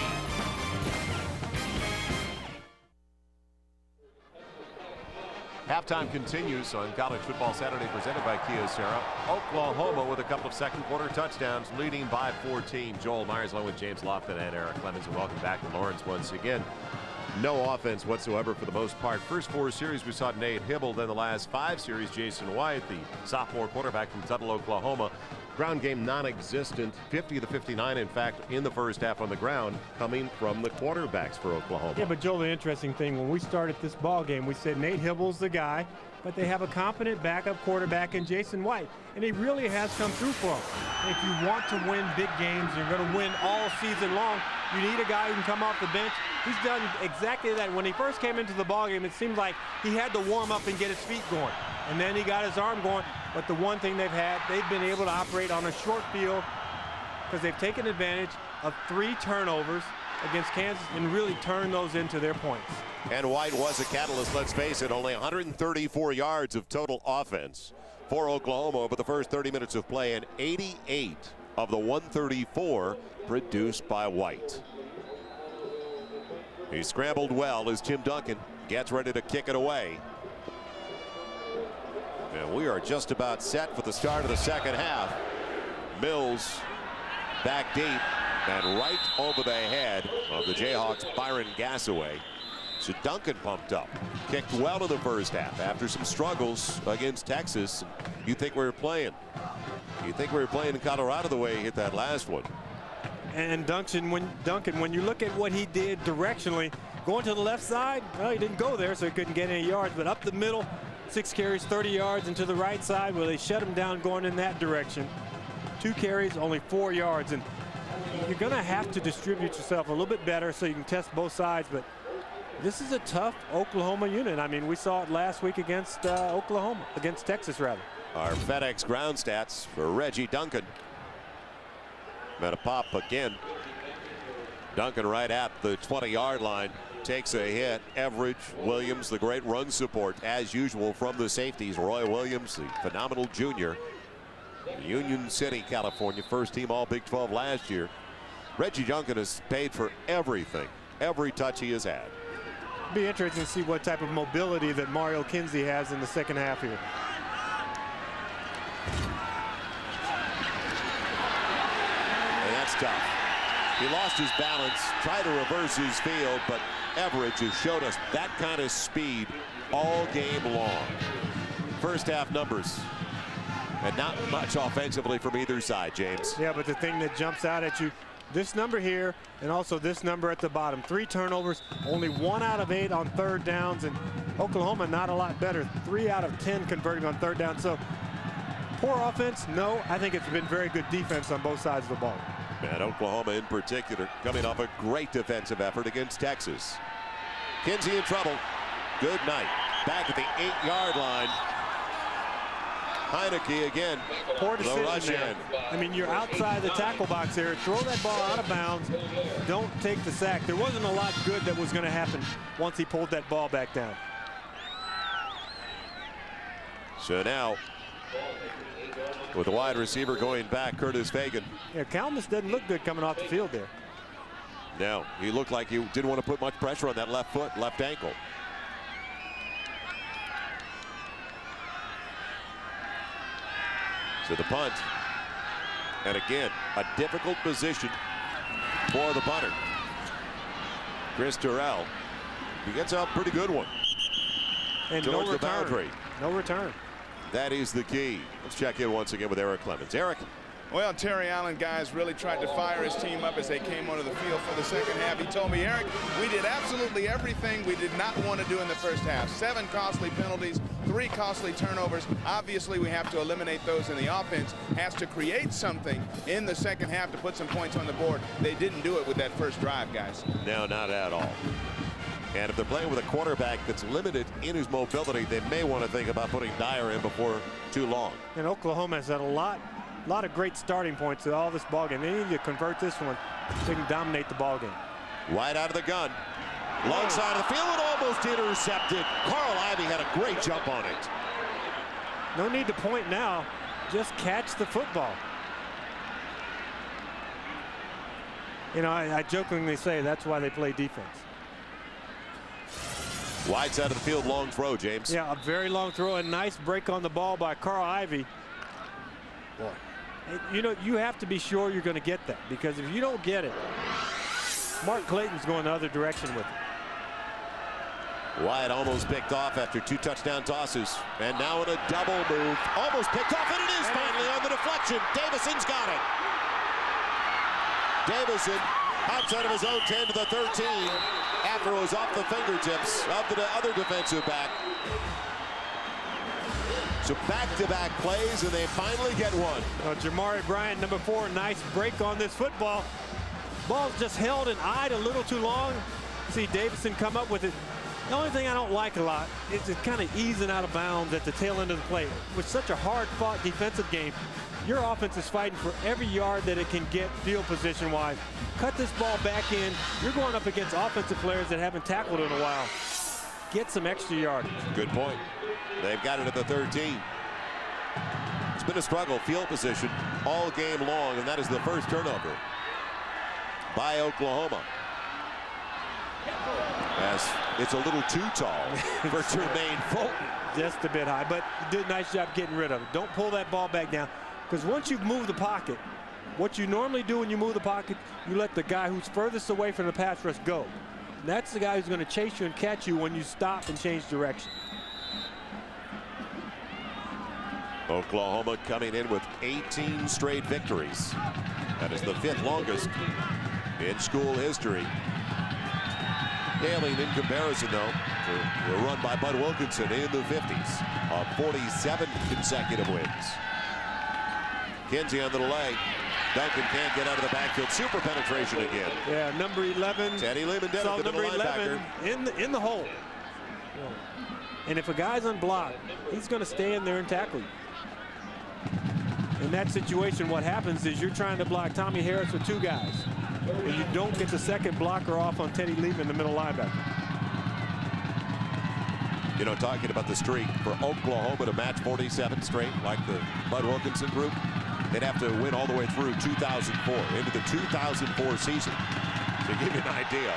Halftime continues on College Football Saturday presented by Kyocera. Oklahoma with a couple of second quarter touchdowns, leading by 14. Joel Myers along with James Lofton and Eric Clemens, and welcome back to Lawrence once again. No offense whatsoever for the most part. First 4 series we saw Nate Hibble. Then the last 5 series, Jason White, the sophomore quarterback from Tuttle, Oklahoma, Ground game non-existent, 50 to 59, in fact, in the first half on the ground, coming from the quarterbacks for Oklahoma. Yeah, but Joel, the interesting thing, when we started this ball game, we said Nate Hibble's the guy, but they have a competent backup quarterback in Jason White, and he really has come through for them. If you want to win big games, you're going to win all season long, you need a guy who can come off the bench. He's done exactly that. When he first came into the ball game, it seemed like he had to warm up and get his feet going, and then he got his arm going. But the one thing they've been able to operate on a short field because they've taken advantage of 3 turnovers against Kansas and really turned those into their points. And White was a catalyst, let's face it, only 134 yards of total offense for Oklahoma over the first 30 minutes of play, and 88 of the 134 produced by White. He scrambled well as Tim Duncan gets ready to kick it away. And we are just about set for the start of the second half. Mills back deep and right over the head of the Jayhawks' Byron Gassaway. So Duncan pumped up, kicked well in the first half after some struggles against Texas. You think we were playing in Colorado the way he hit that last one. And Duncan, when you look at what he did directionally, going to the left side, well, he didn't go there, so he couldn't get any yards, but up the middle, 6 carries, 30 yards, and to the right side, well, they shut him down going in that direction. 2 carries, only 4 yards, and you're going to have to distribute yourself a little bit better so you can test both sides, but this is a tough Oklahoma unit. I mean, we saw it last week against Texas, rather. Our FedEx ground stats for Reggie Duncan. Met a pop again. Duncan right at the 20-yard line. Takes a hit. Everidge, Williams, the great run support, as usual, from the safeties. Roy Williams, the phenomenal junior. Union City, California, first team all Big 12 last year. Reggie Duncan has paid for everything, every touch he has had. It'll be interesting to see what type of mobility that Mario Kinsey has in the second half here. And that's tough. He lost his balance, tried to reverse his field, but Everidge has showed us that kind of speed all game long. First half numbers, and not much offensively from either side, James. Yeah, but the thing that jumps out at you, this number here and also this number at the bottom. 3 turnovers, only 1 out of 8 on third downs, and Oklahoma not a lot better. 3 out of 10 converting on third down. So poor offense? No, I think it's been very good defense on both sides of the ball. And Oklahoma in particular coming off a great defensive effort against Texas. Kinsey in trouble. Good night. Back at the 8-yard line. Heineke again. Poor decision rush there. in. I mean, you're outside the tackle box here. Throw that ball out of bounds. Don't take the sack. There wasn't a lot good that was going to happen once he pulled that ball back down. So now, with the wide receiver going back, Curtis Fagan. Yeah, Kalmus doesn't look good coming off the field there. No, he looked like he didn't want to put much pressure on that left foot, left ankle. So the punt. And again, a difficult position for the punter. Chris Terrell. He gets a pretty good one. And towards no the boundary. No return. That is the key. Let's check in once again with Eric Clemens. Eric. Well, Terry Allen guys really tried to fire his team up as they came onto the field for the second half. He told me, Eric, we did absolutely everything we did not want to do in the first half. 7 costly penalties, 3 costly turnovers. Obviously, we have to eliminate those, and the offense has to create something in the second half to put some points on the board. They didn't do it with that first drive, guys. No, not at all. And if they're playing with a quarterback that's limited in his mobility, they may want to think about putting Dyer in before too long. And Oklahoma has had a lot of great starting points in all this ballgame. They need to convert this one so they can dominate the ballgame. Right out of the gun. Long side of the field, and almost intercepted. Carl Ivey had a great jump on it. No need to point now. Just catch the football. You know, I jokingly say that's why they play defense. Wide side of the field, long throw, James. Yeah, a very long throw. A nice break on the ball by Carl Ivey. Boy. You know, you have to be sure you're going to get that, because if you don't get it, Mark Clayton's going the other direction with it. Wyatt almost picked off after 2 touchdown tosses. And now in a double move. Almost picked off, and it is finally on the deflection. Davison's got it. Davison outside of his own 10 to the 13 after it was off the fingertips of the other defensive back. So back-to-back plays, and they finally get one. Jamari Bryant, number 4, nice break on this football. Ball's just held and eyed a little too long. See Davison come up with it. The only thing I don't like a lot is it kind of easing out of bounds at the tail end of the play. With such a hard-fought defensive game, your offense is fighting for every yard that it can get field position-wise. Cut this ball back in. You're going up against offensive players that haven't tackled in a while. Get some extra yardage. Good point. They've got it at the 13. It's been a struggle, field position, all game long, and that is the first turnover by Oklahoma. As it's a little too tall for Jermaine Fulton. Just a bit high, but you did a nice job getting rid of it. Don't pull that ball back down, because once you've moved the pocket, what you normally do when you move the pocket, you let the guy who's furthest away from the pass rush go. And that's the guy who's going to chase you and catch you when you stop and change direction. Oklahoma coming in with 18 straight victories. That is the 5th longest in school history. Paling in comparison, though, to the run by Bud Wilkinson in the 50s of 47 consecutive wins. Kinsey on the delay. Duncan can't get out of the backfield. Super penetration again. Yeah, number 11. Teddy Lehman did it. Number 11 in the hole. And if a guy's unblocked, he's going to stay in there and tackle you. In that situation, what happens is you're trying to block Tommy Harris with 2 guys, and you don't get the second blocker off on Teddy Lehman, the middle linebacker. You know, talking about the streak for Oklahoma to match 47 straight, like the Bud Wilkinson group, they'd have to win all the way through 2004, into the 2004 season, to give you an idea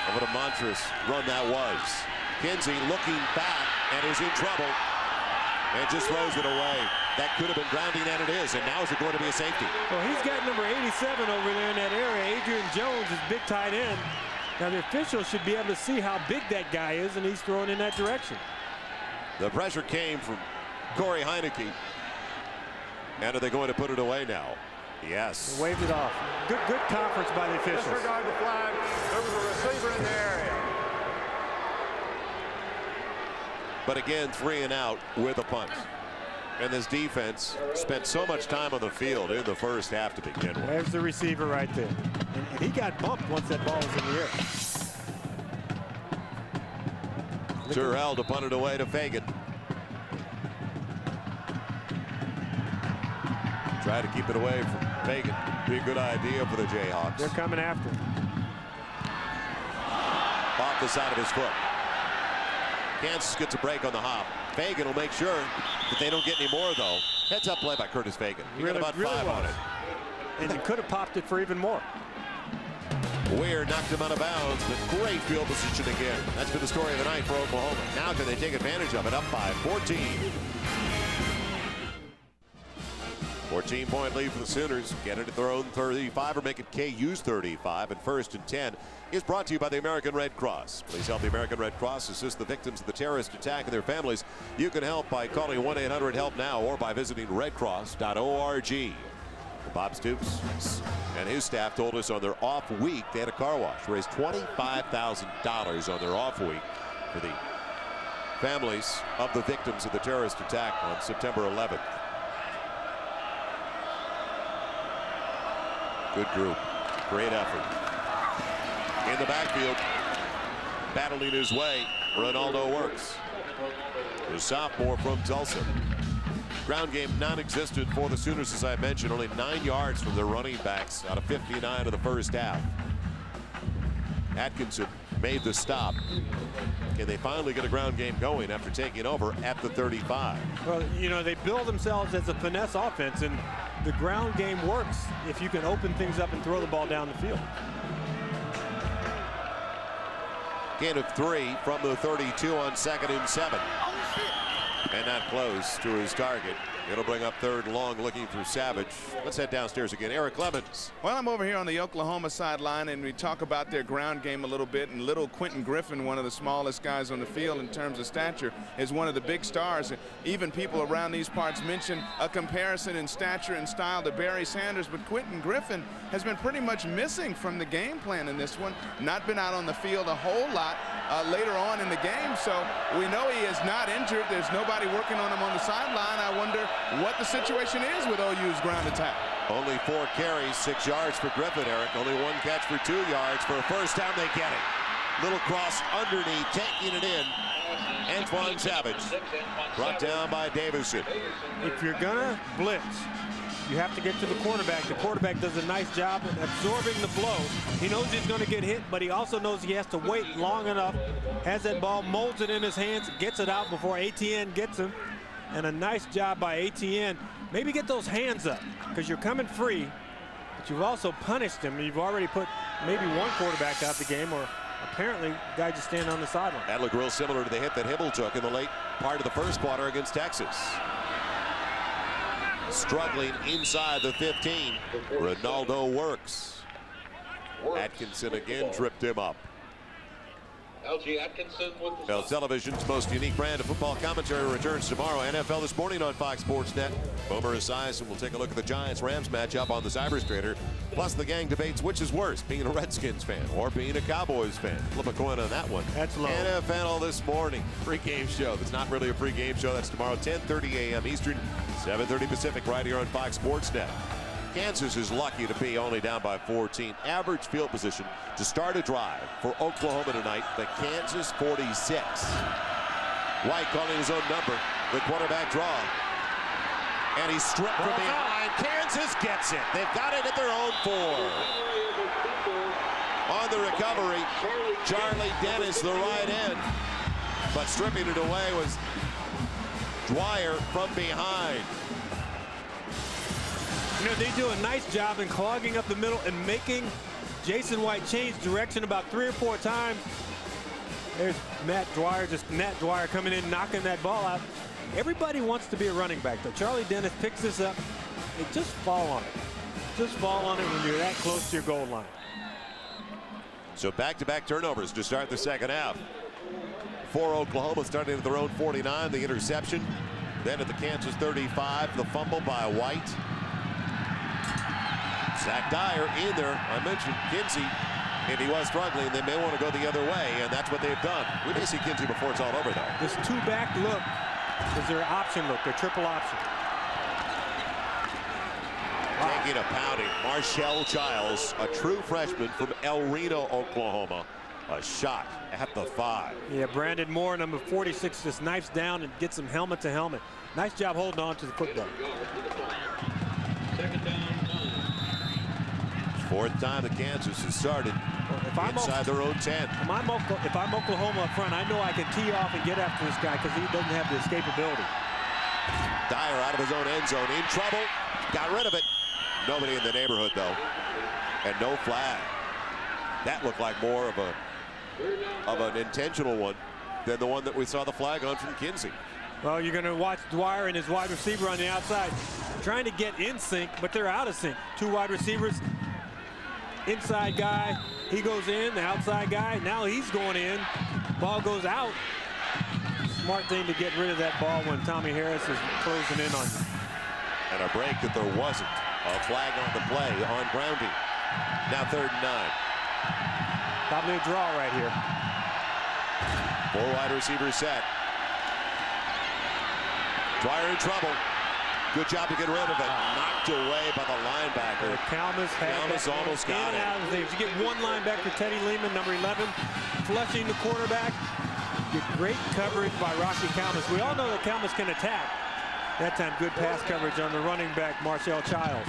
of what a monstrous run that was. Kinsey looking back and is in trouble and just throws it away. That could have been grounding, and it is. And now is it going to be a safety? Well, he's got number 87 over there in that area. Adrian Jones is big tight end. Now the officials should be able to see how big that guy is, and he's throwing in that direction. The pressure came from Corey Heineke. And are they going to put it away now? Yes. They waved it off. Good conference by the officials. Disregard the flag. There was a receiver in the area. But again, 3 and out with a punt. And this defense spent so much time on the field in the first half to begin with. There's the receiver right there. And he got bumped once that ball was in the air. Terrell to punt it away to Fagan. Try to keep it away from Fagan. Be a good idea for the Jayhawks. They're coming after him. Off the side of his foot. Kansas gets a break on the hop. Fagan will make sure that they don't get any more, though. Heads up play by Curtis Fagan. He got about 5 on it. And he could have popped it for even more. Weir knocked him out of bounds, but great field position again. That's been the story of the night for Oklahoma. Now can they take advantage of it? Up by 14. 14-point lead for the Sooners. Get it at their own 35 or make it KU's 35. And 1st and 10 is brought to you by the American Red Cross. Please help the American Red Cross assist the victims of the terrorist attack and their families. You can help by calling 1-800-HELP-NOW or by visiting redcross.org. Bob Stoops and his staff told us on their off week they had a car wash, raised $25,000 on their off week for the families of the victims of the terrorist attack on September 11th. Good group, great effort. In the backfield, battling his way, Ronaldo Works. The sophomore from Tulsa. Ground game non-existent for the Sooners, as I mentioned. Only 9 yards from their running backs out of 59 of the first half. Atkinson made the stop. Can they finally get a ground game going after taking over at the 35? Well, you know, they build themselves as a finesse offense, and the ground game works if you can open things up and throw the ball down the field. Gain of 3 from the 32 on 2nd and 7. And not close to his target. It'll bring up third and long, looking for Savage. Let's head downstairs again. Eric Clemens. Well, I'm over here on the Oklahoma sideline, and we talk about their ground game a little bit. And little Quentin Griffin, one of the smallest guys on the field in terms of stature, is one of the big stars. Even people around these parts mention a comparison in stature and style to Barry Sanders, but Quentin Griffin has been pretty much missing from the game plan in this one. Not been out on the field a whole lot later on in the game, so we know he is not injured. There's nobody working on him on the sideline. I wonder what the situation is with OU's ground attack. Only 4 carries, 6 yards for Griffin, Eric. Only 1 catch for 2 yards. For a first down, they get it. Little cross underneath, taking it in. Antoine Savage, brought down by Davison. If you're gonna blitz, you have to get to the quarterback. The quarterback does a nice job at absorbing the blow. He knows he's going to get hit, but he also knows he has to wait long enough, has that ball, molds it in his hands, gets it out before ATN gets him. And a nice job by ATN. Maybe get those hands up, because you're coming free, but you've also punished him. You've already put maybe one quarterback out the game, or apparently the guy just standing on the sideline. That looked real similar to the hit that Hibble took in the late part of the first quarter against Texas. Struggling inside the 15. Ronaldo works. Atkinson again tripped him up. LG Atkinson with the Bell Television's most unique brand of football commentary returns tomorrow. NFL This Morning on Fox Sports Net. Boomer Esiason will take a look at the Giants-Rams matchup on the Cyberstrator. Plus, the gang debates which is worse, being a Redskins fan or being a Cowboys fan. Flip a coin on that one. That's low. NFL This Morning, pre-game show. That's not really a pre-game show. That's tomorrow, 10:30 a.m. Eastern, 7:30 Pacific, right here on Fox Sports Net. Kansas is lucky to be only down by 14. Average field position to start a drive for Oklahoma tonight, the Kansas 46. White calling his own number, the quarterback draw. And he's stripped from behind. Kansas gets it. They've got it at their own 4. On the recovery, Charlie Dennis, the right end. But stripping it away was Dwyer from behind. You know, they do a nice job in clogging up the middle and making Jason White change direction about 3 or 4 times. There's Nat Dwyer coming in, knocking that ball out. Everybody wants to be a running back, though. Charlie Dennis picks this up. They just fall on it. Just fall on it when you're that close to your goal line. So back-to-back turnovers to start the second half. For Oklahoma, starting at their own 49, the interception. Then at the Kansas 35, the fumble by White. Zach Dyer in there. I mentioned Kinsey. If he was struggling, they may want to go the other way, and that's what they've done. We may see Kinsey before it's all over, though. This 2-back look is their option look, their triple option. Taking a pounding. Marshall Childs, a true freshman from El Reno, Oklahoma. A shot at the 5. Yeah, Brandon Moore, number 46, just knifes down and gets him helmet to helmet. Nice job holding on to the football. Fourth time that Kansas has started inside their own 10. If I'm Oklahoma up front, I know I can tee off and get after this guy because he doesn't have the escapability. Dyer out of his own end zone, in trouble, got rid of it. Nobody in the neighborhood, though, and no flag. That looked like more of an intentional one than the one that we saw the flag on from Kinsey. Well, you're going to watch Dwyer and his wide receiver on the outside trying to get in sync, but they're out of sync. 2 wide receivers. Inside guy, he goes in, the outside guy, now he's going in, ball goes out. Smart thing to get rid of that ball when Tommy Harris is closing in on you. And a break that there wasn't. A flag on the play on grounding. Now 3rd and 9. Probably a draw right here. 4 wide receivers set. Dwyer in trouble. Good job to get rid of it. Knocked away by the linebacker. Calmus almost got it. You get one linebacker, Teddy Lehman, number 11, flushing the quarterback. Get great coverage by Rocky Calmus. We all know that Calmus can attack. That time, good pass coverage on the running back, Marshall Childs.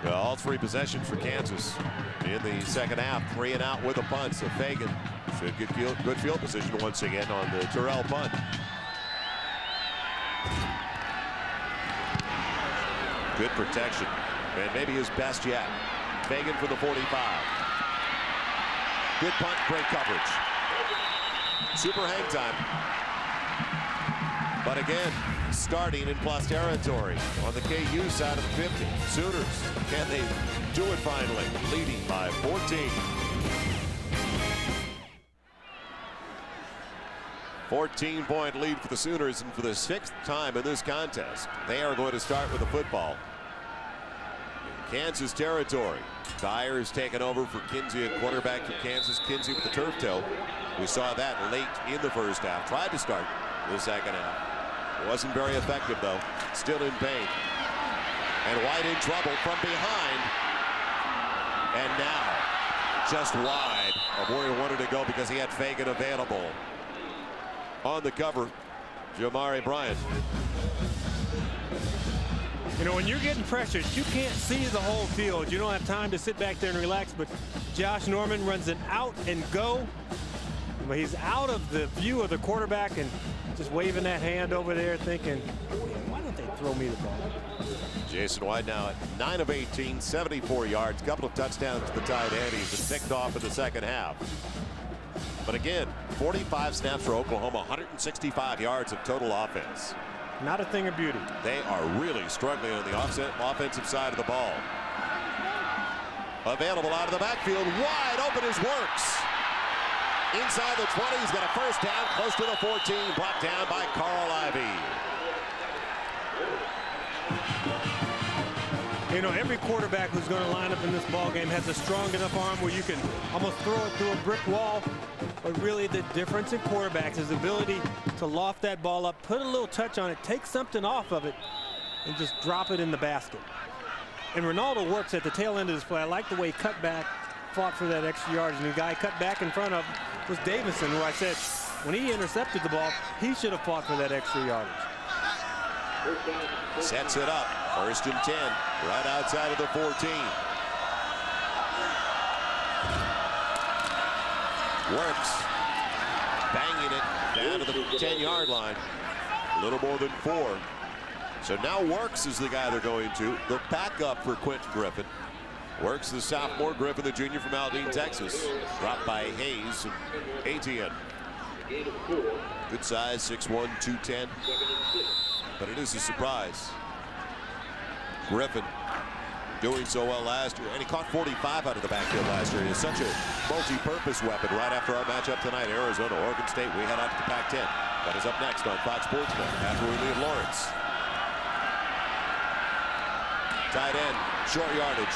Well, all 3 possessions for Kansas in the second half. 3 and out with a punt. So Fagan should get good field position once again on the Terrell punt. Good protection, and maybe his best yet. Fagan for the 45. Good punt, great coverage. Super hang time. But again, starting in plus territory on the KU side of the 50. Sooners, can they do it finally? Leading by 14. 14-point lead for the Sooners, and for the 6th time in this contest, they are going to start with the football. Kansas territory. Dyer's taken over for Kinsey, a quarterback for Kansas. Kinsey with the turf toe. We saw that late in the first half. Tried to start the second half. Wasn't very effective, though. Still in pain. And White in trouble from behind. And now just wide of where he wanted to go because he had Fagan available. On the cover, Jamari Bryant. You know, when you're getting pressured, you can't see the whole field. You don't have time to sit back there and relax, but Josh Norman runs an out and go. But he's out of the view of the quarterback and just waving that hand over there thinking, why don't they throw me the ball? Jason White now at 9 of 18, 74 yards, couple of touchdowns to the tight end. He's been picked off in the second half. But again, 45 snaps for Oklahoma, 165 yards of total offense. Not a thing of beauty. They are really struggling on the offensive side of the ball. Available out of the backfield, wide open is Works. Inside the 20, he's got a first down, close to the 14, brought down by Carl Ivey. You know, every quarterback who's going to line up in this ball game has a strong enough arm where you can almost throw it through a brick wall. But really the difference in quarterbacks is the ability to loft that ball up, put a little touch on it, take something off of it, and just drop it in the basket. And Ronaldo Works at the tail end of this play. I like the way he cut back, fought for that extra yardage. And the guy cut back in front of was Davison, who I said when he intercepted the ball, he should have fought for that extra yardage. Sets it up. 1st and 10, right outside of the 14. Works, banging it down to the 10-yard line. A little more than 4. So now Works is the guy they're going to. The backup for Quentin Griffin. Works, the sophomore. Griffin, the junior from Aldine, Texas. Dropped by Hayes and ATN. Good size, 6'1", 210. But it is a surprise. Griffin doing so well last year, and he caught 45 out of the backfield last year. He is such a multi-purpose weapon. Right after our matchup tonight, Arizona, Oregon State, we head out to the Pac-10. That is up next on Fox Sports after we leave Lawrence. Tight end, short yardage.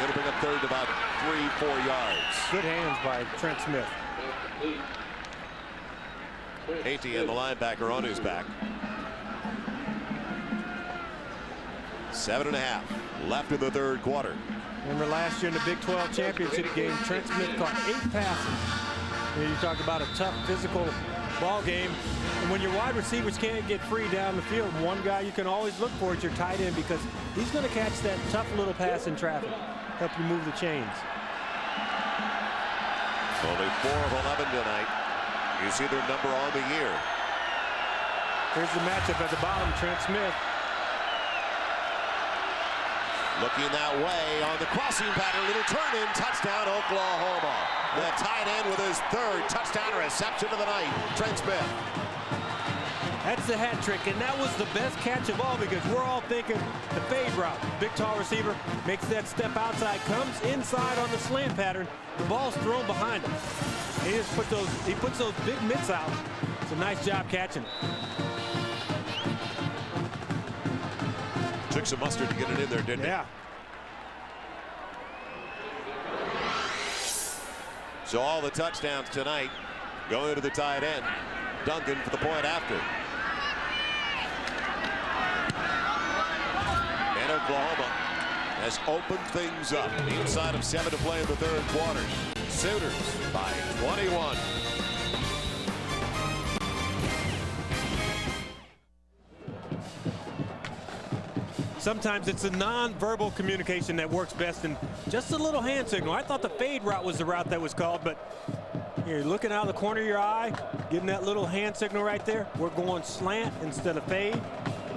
Going to bring up third to about 3-4 yards. Good hands by Trent Smith. ATN, the linebacker, on his back. 7.5 left in the third quarter. Remember last year in the Big 12 championship game, Trent Smith caught 8 passes. You talk about a tough physical ball game. And when your wide receivers can't get free down the field, one guy you can always look for is your tight end, because he's going to catch that tough little pass in traffic, help you move the chains. Only 4 of 11 tonight. You see their number on the year. Here's the matchup at the bottom, Trent Smith. Looking that way on the crossing pattern, little turn in, touchdown Oklahoma. The tight end with his 3rd touchdown reception of the night, Trent Smith. That's the hat trick, and that was the best catch of all, because we're all thinking the fade route. Big tall receiver makes that step outside, comes inside on the slant pattern. The ball's thrown behind him. He just puts those big mitts out. It's a nice job catching it. Took some mustard to get it in there, didn't it? Yeah. So all the touchdowns tonight going to the tight end. Duncan for the point after. And Oklahoma has opened things up. Inside of 7 to play in the third quarter. Sooners by 21. Sometimes it's a non-verbal communication that works best, and just a little hand signal. I thought the fade route was the route that was called, but you're looking out of the corner of your eye, getting that little hand signal right there. We're going slant instead of fade.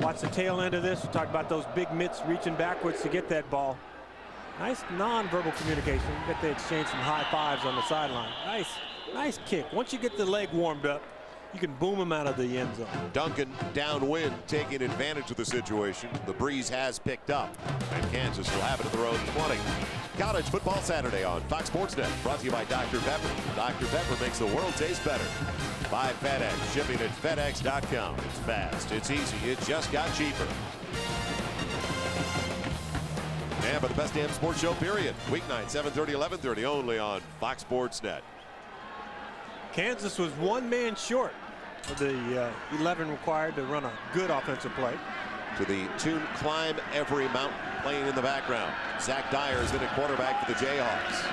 Watch the tail end of this. We talked about those big mitts reaching backwards to get that ball. Nice non-verbal communication. Bet they exchanged some high fives on the sideline. Nice. Nice kick. Once you get the leg warmed up, you can boom him out of the end zone. Duncan downwind taking advantage of the situation. The breeze has picked up, and Kansas will have it at their own 20. College Football Saturday on Fox Sports Net, brought to you by Dr. Pepper. Dr. Pepper makes the world taste better. By FedEx, shipping at FedEx.com. It's fast, it's easy, it just got cheaper. And for the best damn sports show, period. Weeknight, 7:30, 11:30, only on Fox Sports Net. Kansas was one man short of the 11 required to run a good offensive play. To the tune Climb Every Mountain playing in the background. Zach Dyer is in at quarterback for the Jayhawks.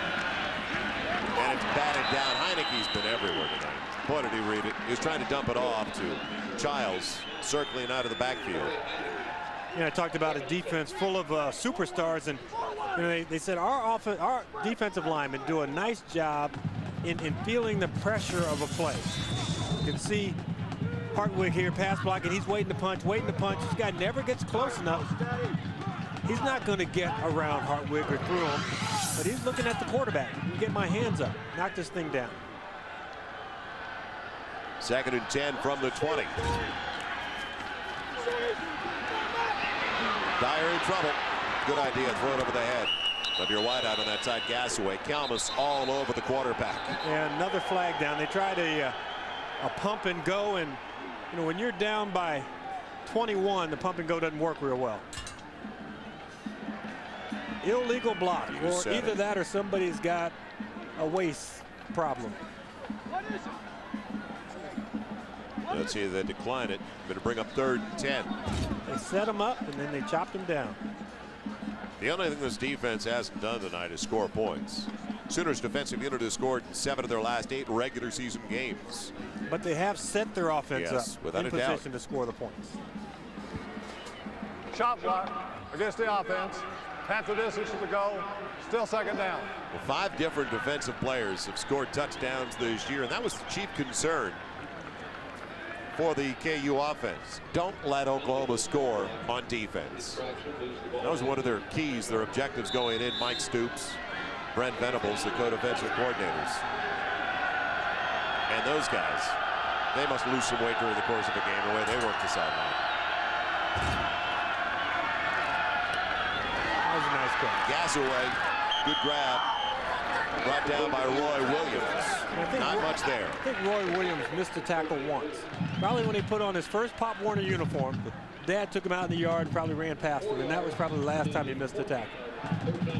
And it's batted down. Heineke's been everywhere tonight. Boy, did he read it. He was trying to dump it off to Childs, circling out of the backfield. Yeah, I talked about a defense full of superstars, and you know, they said our defensive linemen do a nice job in feeling the pressure of a play. You can see Hartwig here pass blocking. He's waiting to punch, This guy never gets close enough. He's not going to get around Hartwig or through him, but he's looking at the quarterback. Get my hands up, knock this thing down. 2nd and 10 from the 20. Dyer in trouble. Good idea, throw it over the head of your wideout on that side, Gasaway. Kalmus all over the quarterback. And another flag down. They tried a pump and go, and you know, when you're down by 21, the pump and go doesn't work real well. Illegal block, or either that or somebody's got a waist problem. Let's see, they decline it. Going to bring up 3rd and 10. They set him up and then they chopped him down. The only thing this defense hasn't done tonight is score points. Sooners defensive unit has scored 7 of their last 8 regular season games. But they have set their offense up without in position to score the points. Shot block against the offense. Half the distance to go. Still 2nd down. Well, 5 different defensive players have scored touchdowns this year, and that was the chief concern for the KU offense. Don't let Oklahoma score on defense. That was one of their keys, their objectives going in. Mike Stoops, Brent Venables, the co-defensive coordinators. And those guys, they must lose some weight during the course of a game, the way they work the sideline. That was a nice catch. Gasaway, good grab. Brought down by Roy Williams. Not much there. I think Roy Williams missed a tackle once. Probably when he put on his first Pop Warner uniform. Dad took him out in the yard and probably ran past him, and that was probably the last time he missed a tackle.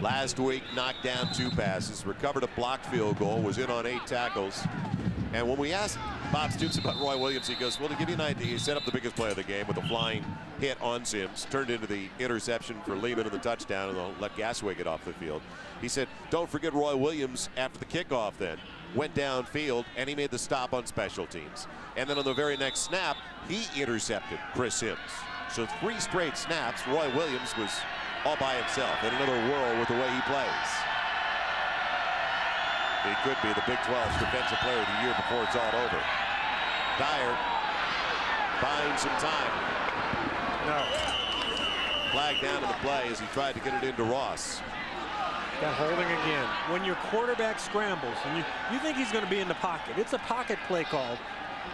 Last week, knocked down 2 passes, recovered a blocked field goal, was in on 8 tackles. And when we asked Bob Stoops about Roy Williams, he goes, well, to give you an idea, he set up the biggest play of the game with a flying hit on Sims, turned into the interception for Lehman and the touchdown, and they'll let Gasaway get off the field. He said, don't forget Roy Williams after the kickoff then went downfield, and he made the stop on special teams. And then on the very next snap, he intercepted Chris Sims. So 3 straight snaps, Roy Williams was all by himself in another world with the way he plays. He could be the Big 12's defensive player of the year before it's all over. Dyer buying some time. No. Flag down in the play as he tried to get it into Ross. Got holding again. When your quarterback scrambles and you think he's going to be in the pocket, it's a pocket play called.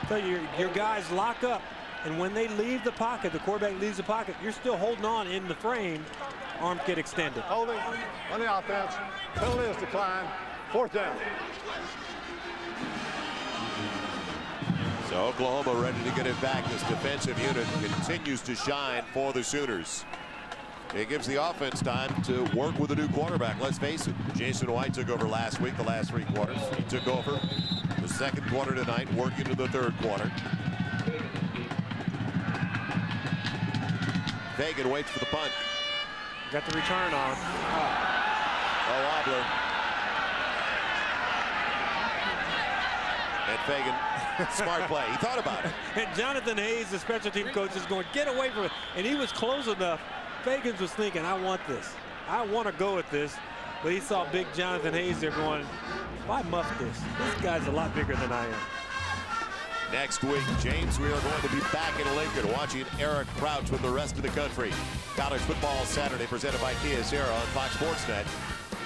So your guys lock up, and when they leave the pocket, the quarterback leaves the pocket, you're still holding on in the frame. Arms get extended. Holding on the offense. Penalty is declined. 4th down. So Oklahoma ready to get it back. This defensive unit continues to shine for the Sooners. It gives the offense time to work with a new quarterback. Let's face it, Jason White took over last week, the last 3 quarters. He took over the 2nd quarter tonight, working into the 3rd quarter. Fagan waits for the punt. Got the return on. Oh, Wobbler. And Fagan, smart play. He thought about it. And Jonathan Hayes, the special team coach, is going, get away from it. And he was close enough. Fagans was thinking, I want this. I want to go with this. But he saw big Jonathan Hayes there going, if I muff this guy's a lot bigger than I am. Next week, James, we are going to be back in Lincoln watching Eric Crouch with the rest of the country. College Football Saturday presented by Kia Sarah on Fox Sports Net.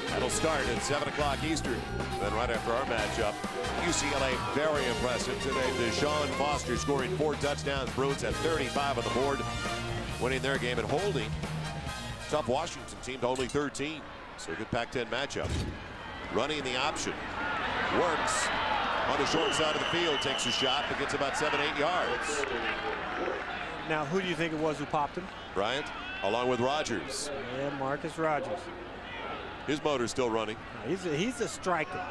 That'll start at 7 o'clock Eastern. Then right after our matchup, UCLA very impressive today. Deshaun Foster scoring 4 touchdowns. Bruins at 35 on the board, winning their game and holding tough Washington team to only 13. So a good Pac-10 matchup. Running the option. Works on the short side of the field. Takes a shot but gets about 7-8 yards. Now, who do you think it was who popped him? Bryant, along with Rogers. Yeah, Marcus Rogers. His motor's still running. He's a striker.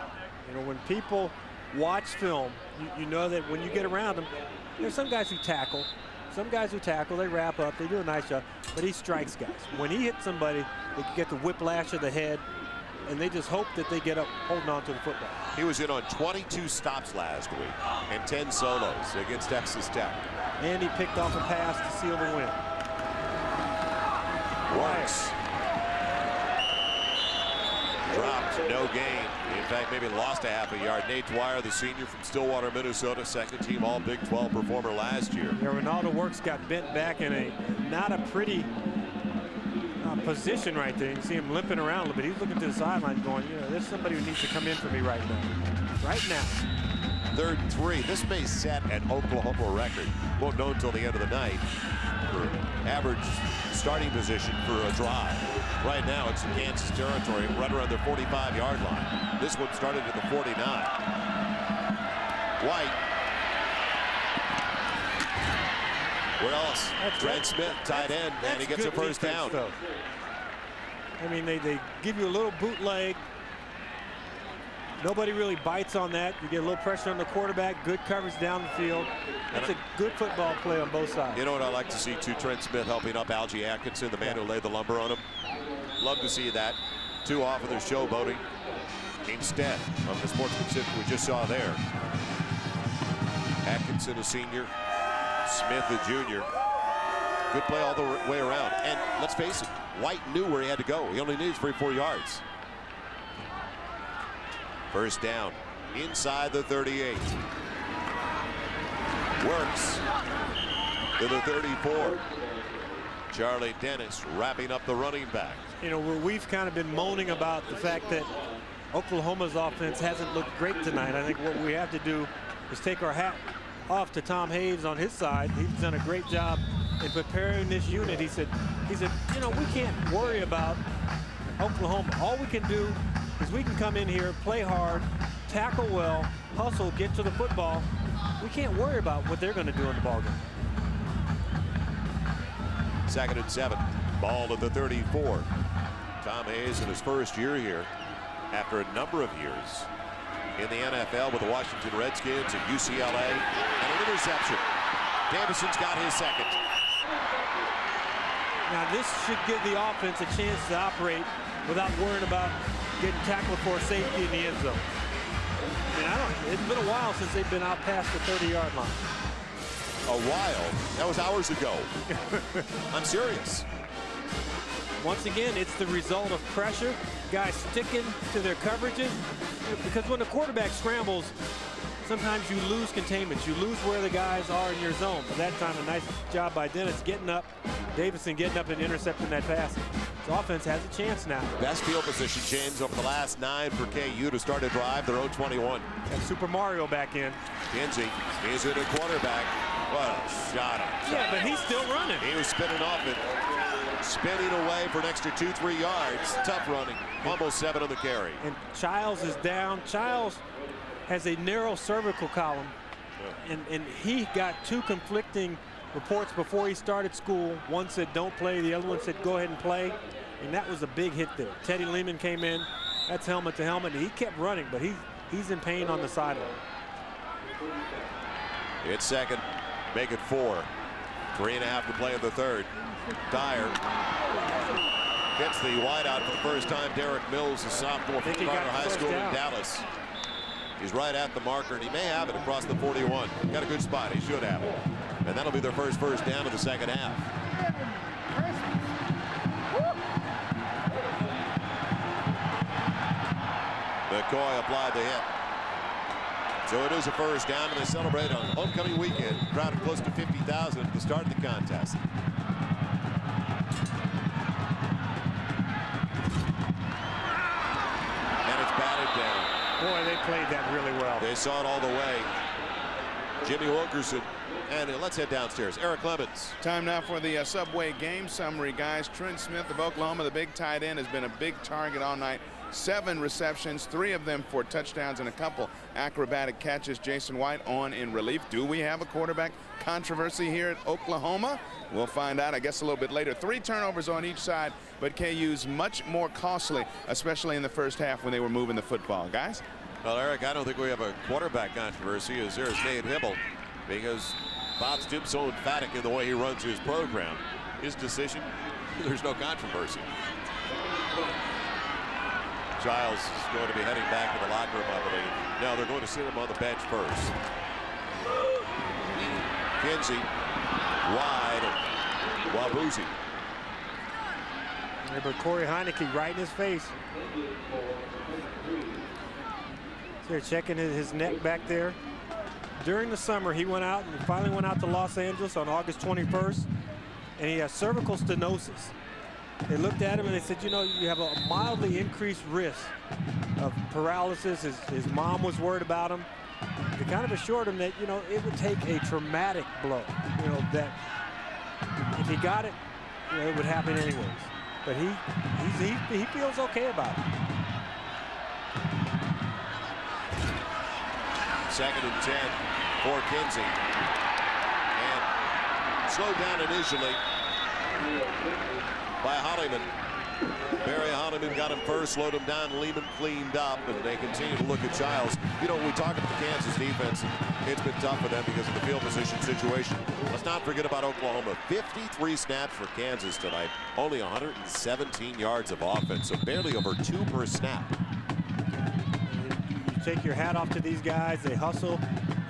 You know, when people watch film, you know that when you get around him, there's some guys who tackle. Some guys who tackle, they wrap up, they do a nice job, but he strikes guys. When he hits somebody, they get the whiplash of the head, and they just hope that they get up holding on to the football. He was in on 22 stops last week and 10 solos against Texas Tech. And he picked off a pass to seal the win. Works. Dropped, no gain. In fact, maybe lost a half a yard. Nate Dwyer, the senior from Stillwater, Minnesota, second team all Big 12 performer last year. Yeah, Ronaldo Works got bent back in a not a pretty position right there. You can see him limping around a little bit. He's looking to the sideline going, you know, there's somebody who needs to come in for me right now. Right now. 3rd and 3. This may set an Oklahoma record. Won't know until the end of the night for average starting position for a drive. Right now it's in Kansas territory, right around their 45-yard line. This one started at the 49. White. Where else? Trent Smith, tight end, and he gets a first down. Though. I mean, they give you a little bootleg. Nobody really bites on that. You get a little pressure on the quarterback, good coverage down the field. That's a good football play on both sides. You know what I like to see too? Trent Smith helping up Algie Atkinson, the man who laid the lumber on him. Love to see that. Too often they're showboating instead of the sportsmanship we just saw there. Atkinson, a senior. Smith, a junior. Good play all the way around. And let's face it, White knew where he had to go. He only needs 3-4 yards. First down inside the 38. Works to the 34. Charlie Dennis wrapping up the running back. You know, we've kind of been moaning about the fact that Oklahoma's offense hasn't looked great tonight. I think what we have to do is take our hat off to Tom Hayes on his side. He's done a great job in preparing this unit. He said, you know, we can't worry about Oklahoma. All we can do is we can come in here, play hard, tackle well, hustle, get to the football. We can't worry about what they're going to do in the ballgame. 2nd and 7. Ball at the 34. Tom Hayes in his first year here after a number of years in the NFL with the Washington Redskins and UCLA, and an interception. Davison's got his second. Now this should give the offense a chance to operate without worrying about getting tackled for safety in the end zone. I mean, it's been a while since they've been out past the 30-yard line. A while? That was hours ago. I'm serious. Once again, it's the result of pressure, guys sticking to their coverages, because when the quarterback scrambles, sometimes you lose containment. You lose where the guys are in your zone. But that time, a nice job by Dennis getting up, Davison getting up and intercepting that pass. His offense has a chance now. Best field position change over the last 9 for KU to start a drive, their own 21. And Super Mario back in. Kinsey is it a quarterback. What a shot. Yeah, but he's still running. He was spinning off it. Spinning away for an extra 2-3 yards. Tough running. Almost 7 on the carry. And Childs is down. Childs has a narrow cervical column. And he got 2 conflicting reports before he started school. One said don't play. The other one said go ahead and play. And that was a big hit there. Teddy Lehman came in. That's helmet to helmet. And he kept running, but he's in pain on the sideline. It's 2nd. Make it 4. 3.5 to play in the 3rd. Dyer gets the wideout for the first time. Derek Mills, a sophomore from Carter High School in Dallas. He's right at the marker, and he may have it across the 41. Got a good spot. He should have it. And that'll be their first down of the second half. McCoy applied the hit. So it is a first down, and they celebrate on homecoming weekend. Crowd of close to 50,000 at the start of the contest. Boy, they played that really well. They saw it all the way. Jimmy Wilkerson. And let's head downstairs. Eric Clemens. Time now for the Subway game summary, guys. Trent Smith of Oklahoma, the big tight end, has been a big target all night. 7 receptions, 3 of them for touchdowns and a couple acrobatic catches. Jason White on in relief. Do we have a quarterback controversy here at Oklahoma? We'll find out, I guess, a little bit later. 3 turnovers on each side, but KU's much more costly, especially in the first half when they were moving the football. Guys? Well, Eric, I don't think we have a quarterback controversy as there's Nate Hibble, because Bob Stoops so emphatic in the way he runs his program. His decision, there's no controversy. Giles is going to be heading back to the locker room, I believe. No, they're going to sit him on the bench first. Kinsey, wide, and Wabuzzi. Remember Corey Heineke right in his face. They're checking his neck back there. During the summer, he went out and finally went out to Los Angeles on August 21st, and he has cervical stenosis. They looked at him and they said, you know, you have a mildly increased risk of paralysis. His mom was worried about him. They kind of assured him that, you know, it would take a traumatic blow, you know, that if he got it, you know, it would happen anyways. But he feels okay about it. 2nd and 10 for Kinsey. And slowed down initially by Holliman. Barry Holliman got him first, slowed him down. Lehman cleaned up, and they continue to look at Giles. You know, when we talk about the Kansas defense, it's been tough for them because of the field position situation. Let's not forget about Oklahoma. 53 snaps for Kansas tonight. Only 117 yards of offense, so barely over 2 per snap. You take your hat off to these guys. They hustle,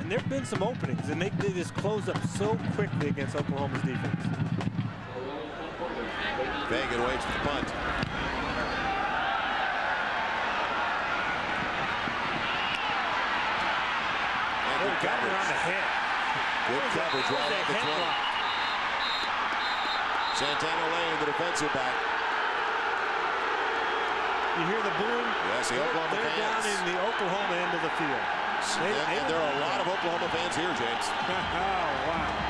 and there have been some openings, and they just close up so quickly against Oklahoma's defense. Fagan waits for the punt. And good got coverage. him on the head. Good coverage right at the 20. Santana Lane, the defensive back. You hear the boom? Yes, the Oklahoma they're fans. down in the Oklahoma end of the field. And there are a lot of Oklahoma fans here, James. Oh, wow.